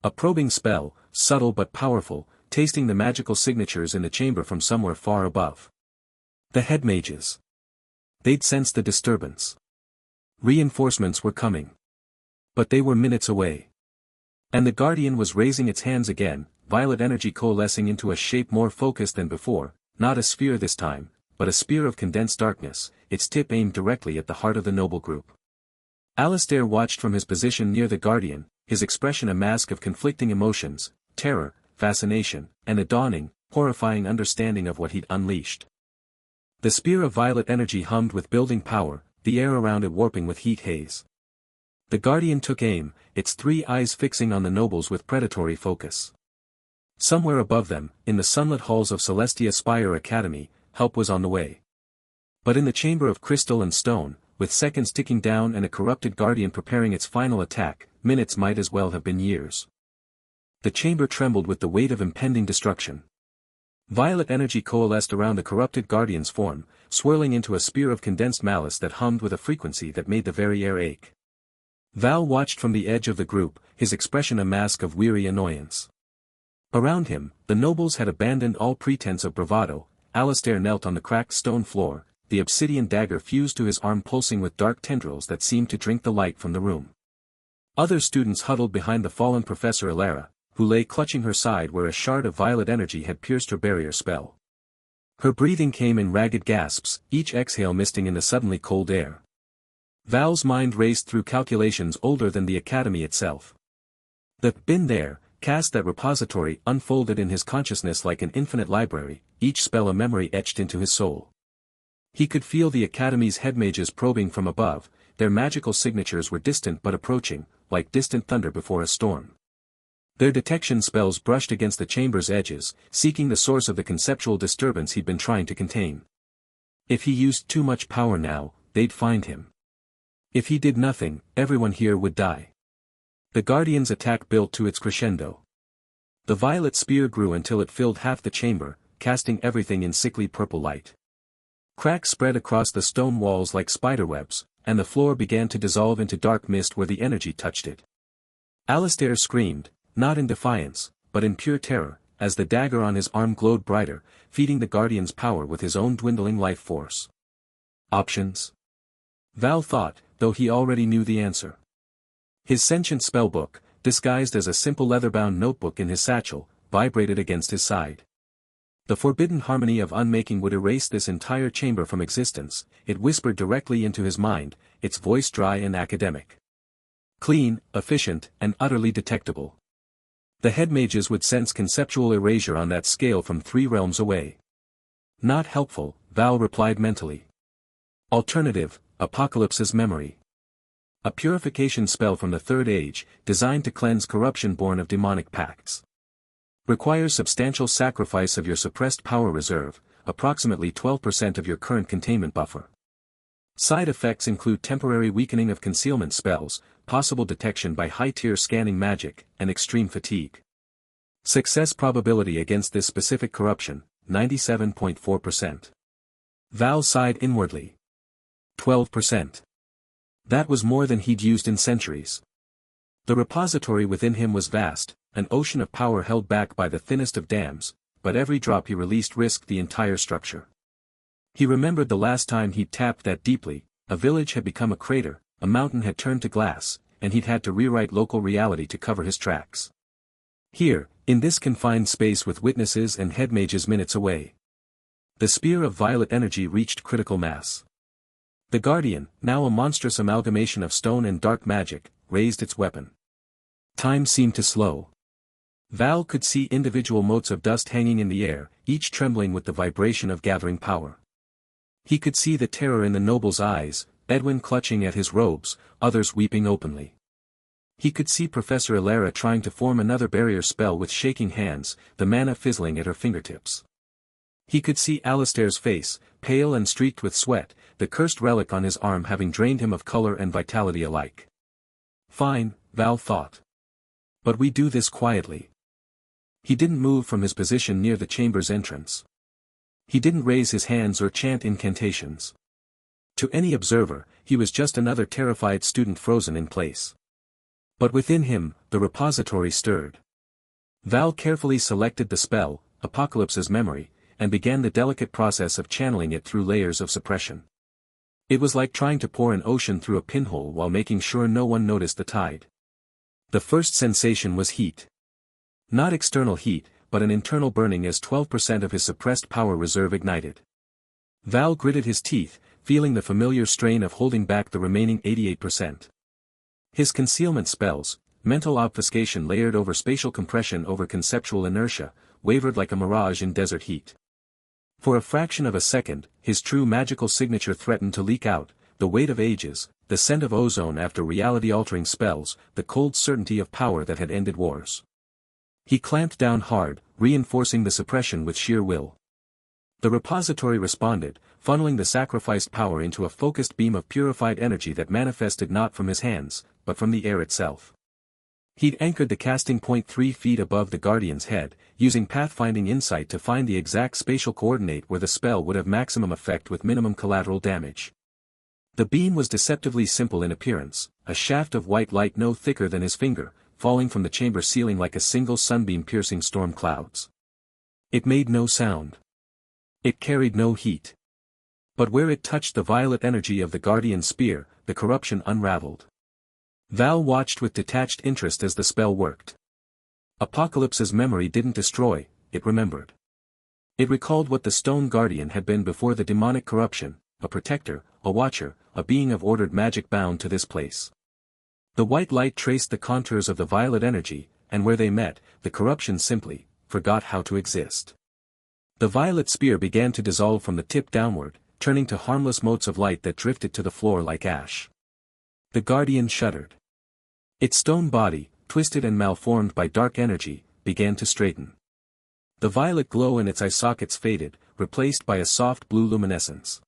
Speaker 1: A probing spell, subtle but powerful, tasting the magical signatures in the chamber from somewhere far above. The head mages. They'd sensed the disturbance. Reinforcements were coming. But they were minutes away. And the Guardian was raising its hands again, violet energy coalescing into a shape more focused than before, not a sphere this time, but a spear of condensed darkness, its tip aimed directly at the heart of the noble group. Alistair watched from his position near the Guardian, his expression a mask of conflicting emotions, terror, fascination, and a dawning, horrifying understanding of what he'd unleashed. The spear of violet energy hummed with building power, the air around it warping with heat haze. The Guardian took aim, its three eyes fixing on the nobles with predatory focus. Somewhere above them, in the sunlit halls of Celestia Spire Academy, help was on the way. But in the chamber of crystal and stone, with seconds ticking down and a corrupted Guardian preparing its final attack, minutes might as well have been years. The chamber trembled with the weight of impending destruction. Violet energy coalesced around the corrupted Guardian's form, swirling into a spear of condensed malice that hummed with a frequency that made the very air ache. Val watched from the edge of the group, his expression a mask of weary annoyance. Around him, the nobles had abandoned all pretense of bravado. Alistair knelt on the cracked stone floor, the obsidian dagger fused to his arm pulsing with dark tendrils that seemed to drink the light from the room. Other students huddled behind the fallen Professor Elara, who lay clutching her side where a shard of violet energy had pierced her barrier spell. Her breathing came in ragged gasps, each exhale misting in the suddenly cold air. Val's mind raced through calculations older than the academy itself. The "been there" cast that repository unfolded in his consciousness like an infinite library, each spell a memory etched into his soul. He could feel the academy's headmages probing from above, their magical signatures were distant but approaching, like distant thunder before a storm. Their detection spells brushed against the chamber's edges, seeking the source of the conceptual disturbance he'd been trying to contain. If he used too much power now, they'd find him. If he did nothing, everyone here would die. The Guardian's attack built to its crescendo. The violet spear grew until it filled half the chamber, casting everything in sickly purple light. Cracks spread across the stone walls like spiderwebs, and the floor began to dissolve into dark mist where the energy touched it. Alistair screamed, not in defiance, but in pure terror, as the dagger on his arm glowed brighter, feeding the Guardian's power with his own dwindling life force. Options? Val thought, though he already knew the answer. His sentient spellbook, disguised as a simple leather-bound notebook in his satchel, vibrated against his side. The forbidden harmony of unmaking would erase this entire chamber from existence, it whispered directly into his mind, its voice dry and academic. Clean, efficient, and utterly detectable. The headmages would sense conceptual erasure on that scale from 3 realms away. Not helpful, Val replied mentally. Alternative, Apocalypse's memory. A purification spell from the Third Age, designed to cleanse corruption born of demonic pacts. Requires substantial sacrifice of your suppressed power reserve, approximately 12% of your current containment buffer. Side effects include temporary weakening of concealment spells, possible detection by high-tier scanning magic, and extreme fatigue. Success probability against this specific corruption, 97.4%. Val sighed inwardly. 12%. That was more than he'd used in centuries. The repository within him was vast, an ocean of power held back by the thinnest of dams, but every drop he released risked the entire structure. He remembered the last time he'd tapped that deeply, a village had become a crater, a mountain had turned to glass, and he'd had to rewrite local reality to cover his tracks. Here, in this confined space with witnesses and headmages minutes away. The spear of violet energy reached critical mass. The Guardian, now a monstrous amalgamation of stone and dark magic, raised its weapon. Time seemed to slow. Val could see individual motes of dust hanging in the air, each trembling with the vibration of gathering power. He could see the terror in the noble's eyes, Edwin clutching at his robes, others weeping openly. He could see Professor Elara trying to form another barrier spell with shaking hands, the mana fizzling at her fingertips. He could see Alistair's face, pale and streaked with sweat, the cursed relic on his arm having drained him of color and vitality alike. Fine, Val thought. But we do this quietly. He didn't move from his position near the chamber's entrance. He didn't raise his hands or chant incantations. To any observer, he was just another terrified student frozen in place. But within him, the repository stirred. Val carefully selected the spell, Apocalypse's memory, and began the delicate process of channeling it through layers of suppression. It was like trying to pour an ocean through a pinhole while making sure no one noticed the tide. The first sensation was heat. Not external heat, but an internal burning as 12% of his suppressed power reserve ignited. Val gritted his teeth, feeling the familiar strain of holding back the remaining 88%. His concealment spells, mental obfuscation layered over spatial compression over conceptual inertia, wavered like a mirage in desert heat. For a fraction of a second, his true magical signature threatened to leak out, the weight of ages, the scent of ozone after reality-altering spells, the cold certainty of power that had ended wars. He clamped down hard, reinforcing the suppression with sheer will. The repository responded, funneling the sacrificed power into a focused beam of purified energy that manifested not from his hands, but from the air itself. He'd anchored the casting point 3 feet above the Guardian's head, using pathfinding insight to find the exact spatial coordinate where the spell would have maximum effect with minimum collateral damage. The beam was deceptively simple in appearance, a shaft of white light no thicker than his finger, falling from the chamber ceiling like a single sunbeam piercing storm clouds. It made no sound. It carried no heat. But where it touched the violet energy of the Guardian's spear, the corruption unraveled. Val watched with detached interest as the spell worked. Apocalypse's memory didn't destroy, it remembered. It recalled what the Stone Guardian had been before the demonic corruption, a protector, a watcher, a being of ordered magic bound to this place. The white light traced the contours of the violet energy, and where they met, the corruption simply forgot how to exist. The violet spear began to dissolve from the tip downward, turning to harmless motes of light that drifted to the floor like ash. The Guardian shuddered. Its stone body, twisted and malformed by dark energy, began to straighten. The violet glow in its eye sockets faded, replaced by a soft blue luminescence.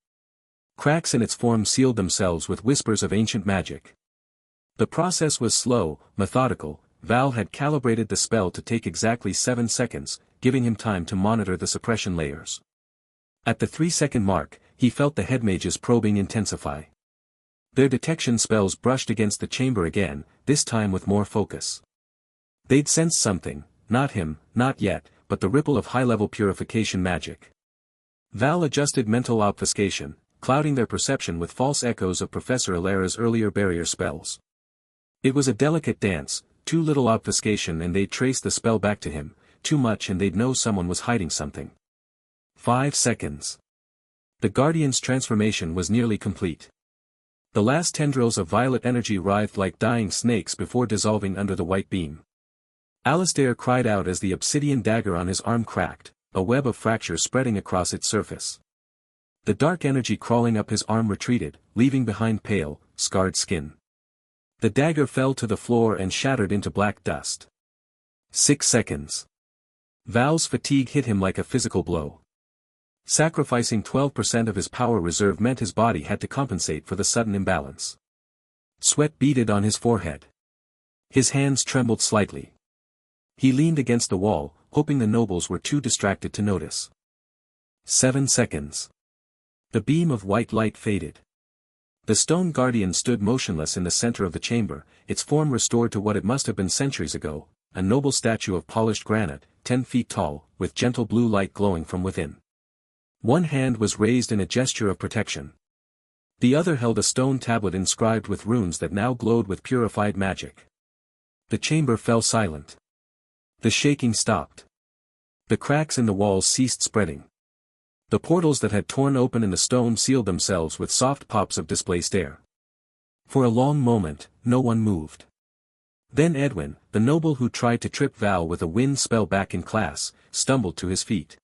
Speaker 1: Cracks in its form sealed themselves with whispers of ancient magic. The process was slow, methodical. Val had calibrated the spell to take exactly 7 seconds, giving him time to monitor the suppression layers. At the 3-second mark, he felt the headmages probing intensify. Their detection spells brushed against the chamber again, this time with more focus. They'd sensed something, not him, not yet, but the ripple of high-level purification magic. Val adjusted mental obfuscation, clouding their perception with false echoes of Professor Alara's earlier barrier spells. It was a delicate dance, too little obfuscation and they'd trace the spell back to him, too much and they'd know someone was hiding something. 5 seconds. The Guardian's transformation was nearly complete. The last tendrils of violet energy writhed like dying snakes before dissolving under the white beam. Alistair cried out as the obsidian dagger on his arm cracked, a web of fractures spreading across its surface. The dark energy crawling up his arm retreated, leaving behind pale, scarred skin. The dagger fell to the floor and shattered into black dust. 6 seconds. Val's fatigue hit him like a physical blow. Sacrificing 12% of his power reserve meant his body had to compensate for the sudden imbalance. Sweat beaded on his forehead. His hands trembled slightly. He leaned against the wall, hoping the nobles were too distracted to notice. 7 seconds. The beam of white light faded. The Stone Guardian stood motionless in the center of the chamber, its form restored to what it must have been centuries ago, a noble statue of polished granite, 10 feet tall, with gentle blue light glowing from within. One hand was raised in a gesture of protection. The other held a stone tablet inscribed with runes that now glowed with purified magic. The chamber fell silent. The shaking stopped. The cracks in the walls ceased spreading. The portals that had torn open in the stone sealed themselves with soft pops of displaced air. For a long moment, no one moved. Then Edwin, the noble who tried to trip Val with a wind spell back in class, stumbled to his feet.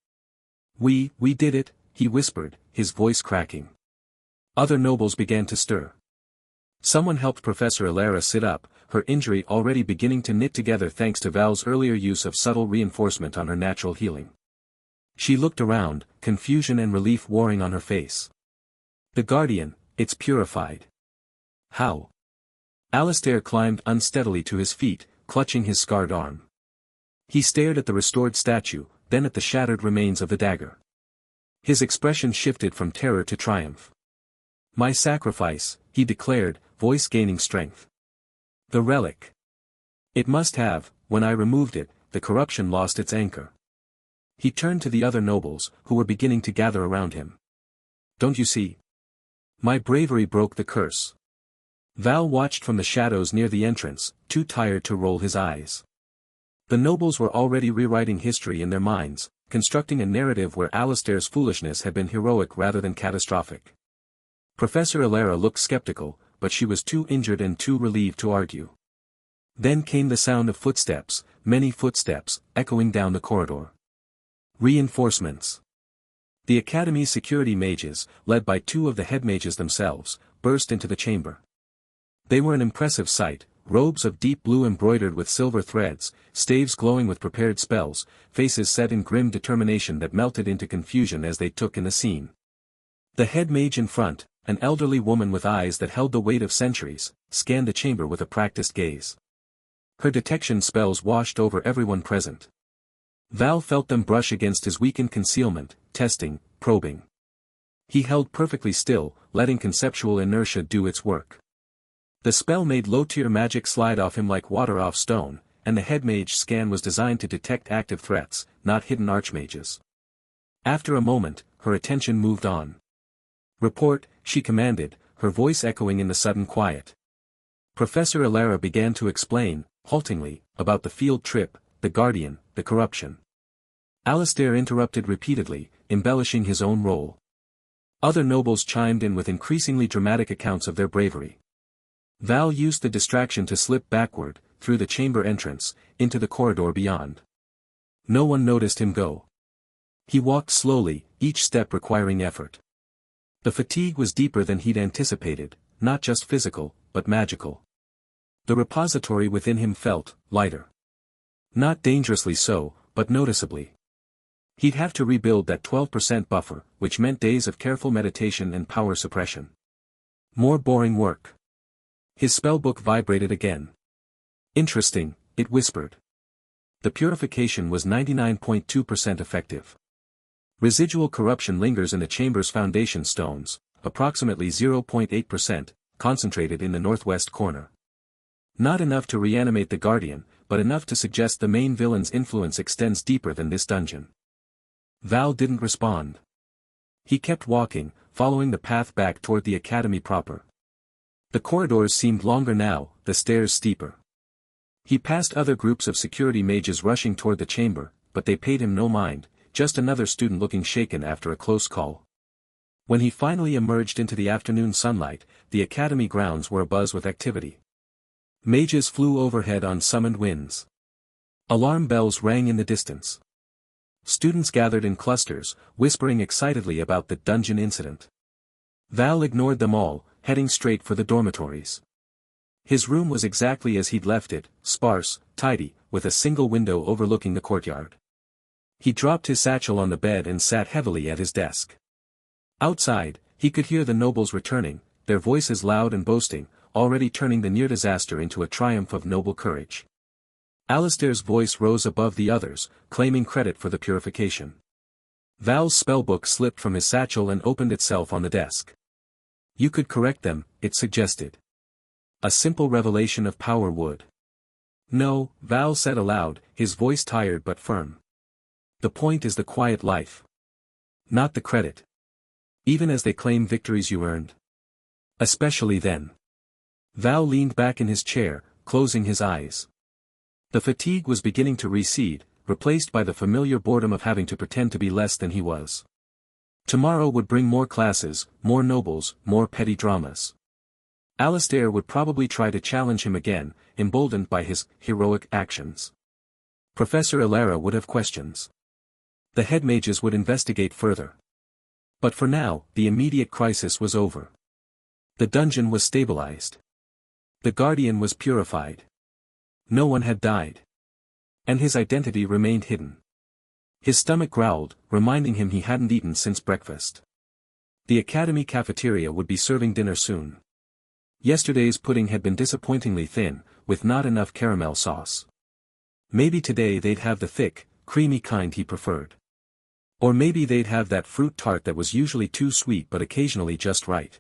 Speaker 1: We did it," he whispered, his voice cracking. Other nobles began to stir. Someone helped Professor Alara sit up, her injury already beginning to knit together thanks to Val's earlier use of subtle reinforcement on her natural healing. She looked around, confusion and relief warring on her face. "The Guardian, it's purified." "How?" Alistair climbed unsteadily to his feet, clutching his scarred arm. He stared at the restored statue, then at the shattered remains of the dagger. His expression shifted from terror to triumph. "My sacrifice," he declared, voice gaining strength. "The relic. It must have, when I removed it, the corruption lost its anchor." He turned to the other nobles, who were beginning to gather around him. "Don't you see? My bravery broke the curse." Val watched from the shadows near the entrance, too tired to roll his eyes. The nobles were already rewriting history in their minds, constructing a narrative where Alistair's foolishness had been heroic rather than catastrophic. Professor Alara looked skeptical, but she was too injured and too relieved to argue. Then came the sound of footsteps, many footsteps, echoing down the corridor. Reinforcements. The Academy's security mages, led by 2 of the head mages themselves, burst into the chamber. They were an impressive sight, robes of deep blue embroidered with silver threads, staves glowing with prepared spells, faces set in grim determination that melted into confusion as they took in the scene. The head mage in front, an elderly woman with eyes that held the weight of centuries, scanned the chamber with a practiced gaze. Her detection spells washed over everyone present. Val felt them brush against his weakened concealment, testing, probing. He held perfectly still, letting conceptual inertia do its work. The spell made low-tier magic slide off him like water off stone, and the head mage scan was designed to detect active threats, not hidden archmages. After a moment, her attention moved on. "Report," she commanded, her voice echoing in the sudden quiet. Professor Alara began to explain, haltingly, about the field trip, the Guardian, the corruption. Alistair interrupted repeatedly, embellishing his own role. Other nobles chimed in with increasingly dramatic accounts of their bravery. Val used the distraction to slip backward, through the chamber entrance, into the corridor beyond. No one noticed him go. He walked slowly, each step requiring effort. The fatigue was deeper than he'd anticipated, not just physical, but magical. The repository within him felt lighter. Not dangerously so, but noticeably. He'd have to rebuild that 12% buffer, which meant days of careful meditation and power suppression. More boring work. His spellbook vibrated again. Interesting, it whispered. The purification was 99.2% effective. Residual corruption lingers in the chamber's foundation stones, approximately 0.8%, concentrated in the northwest corner. Not enough to reanimate the Guardian, but enough to suggest the main villain's influence extends deeper than this dungeon. Val didn't respond. He kept walking, following the path back toward the academy proper. The corridors seemed longer now, the stairs steeper. He passed other groups of security mages rushing toward the chamber, but they paid him no mind, just another student looking shaken after a close call. When he finally emerged into the afternoon sunlight, the academy grounds were abuzz with activity. Mages flew overhead on summoned winds. Alarm bells rang in the distance. Students gathered in clusters, whispering excitedly about the dungeon incident. Val ignored them all, heading straight for the dormitories. His room was exactly as he'd left it, sparse, tidy, with a single window overlooking the courtyard. He dropped his satchel on the bed and sat heavily at his desk. Outside, he could hear the nobles returning, their voices loud and boasting, already turning the near disaster into a triumph of noble courage. Alistair's voice rose above the others, claiming credit for the purification. Val's spellbook slipped from his satchel and opened itself on the desk. You could correct them, it suggested. A simple revelation of power would. No, Val said aloud, his voice tired but firm. The point is the quiet life. Not the credit. Even as they claim victories you earned. Especially then. Val leaned back in his chair, closing his eyes. The fatigue was beginning to recede, replaced by the familiar boredom of having to pretend to be less than he was. Tomorrow would bring more classes, more nobles, more petty dramas. Alistair would probably try to challenge him again, emboldened by his heroic actions. Professor Alara would have questions. The head mages would investigate further. But for now, the immediate crisis was over. The dungeon was stabilized. The Guardian was purified. No one had died. And his identity remained hidden. His stomach growled, reminding him he hadn't eaten since breakfast. The academy cafeteria would be serving dinner soon. Yesterday's pudding had been disappointingly thin, with not enough caramel sauce. Maybe today they'd have the thick, creamy kind he preferred. Or maybe they'd have that fruit tart that was usually too sweet but occasionally just right.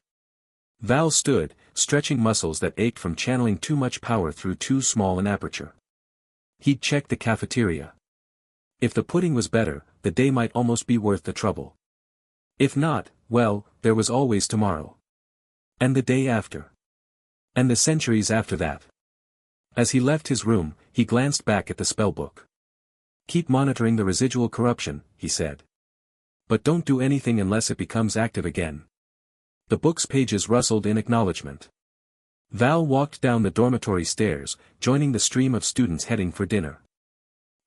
Speaker 1: Val stood, stretching muscles that ached from channeling too much power through too small an aperture. He'd check the cafeteria. If the pudding was better, the day might almost be worth the trouble. If not, well, there was always tomorrow. And the day after. And the centuries after that. As he left his room, he glanced back at the spellbook. Keep monitoring the residual corruption, he said. But don't do anything unless it becomes active again. The book's pages rustled in acknowledgement. Val walked down the dormitory stairs, joining the stream of students heading for dinner.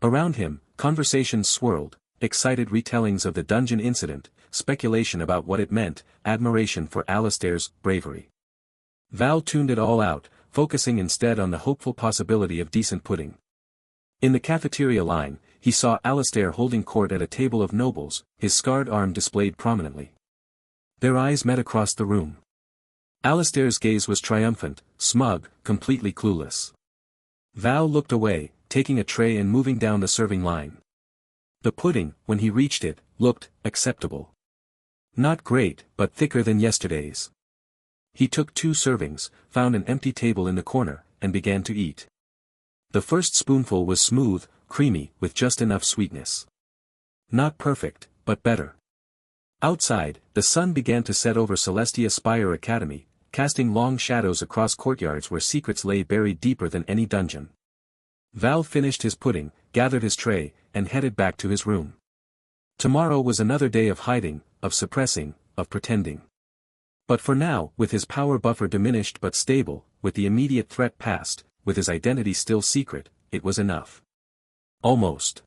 Speaker 1: Around him, conversations swirled, excited retellings of the dungeon incident, speculation about what it meant, admiration for Alistair's bravery. Val tuned it all out, focusing instead on the hopeful possibility of decent pudding. In the cafeteria line, he saw Alistair holding court at a table of nobles, his scarred arm displayed prominently. Their eyes met across the room. Alistair's gaze was triumphant, smug, completely clueless. Val looked away, taking a tray and moving down the serving line. The pudding, when he reached it, looked acceptable. Not great, but thicker than yesterday's. He took 2 servings, found an empty table in the corner, and began to eat. The first spoonful was smooth, creamy, with just enough sweetness. Not perfect, but better. Outside, the sun began to set over Celestia Spire Academy, casting long shadows across courtyards where secrets lay buried deeper than any dungeon. Val finished his pudding, gathered his tray, and headed back to his room. Tomorrow was another day of hiding, of suppressing, of pretending. But for now, with his power buffer diminished but stable, with the immediate threat past, with his identity still secret, it was enough. Almost.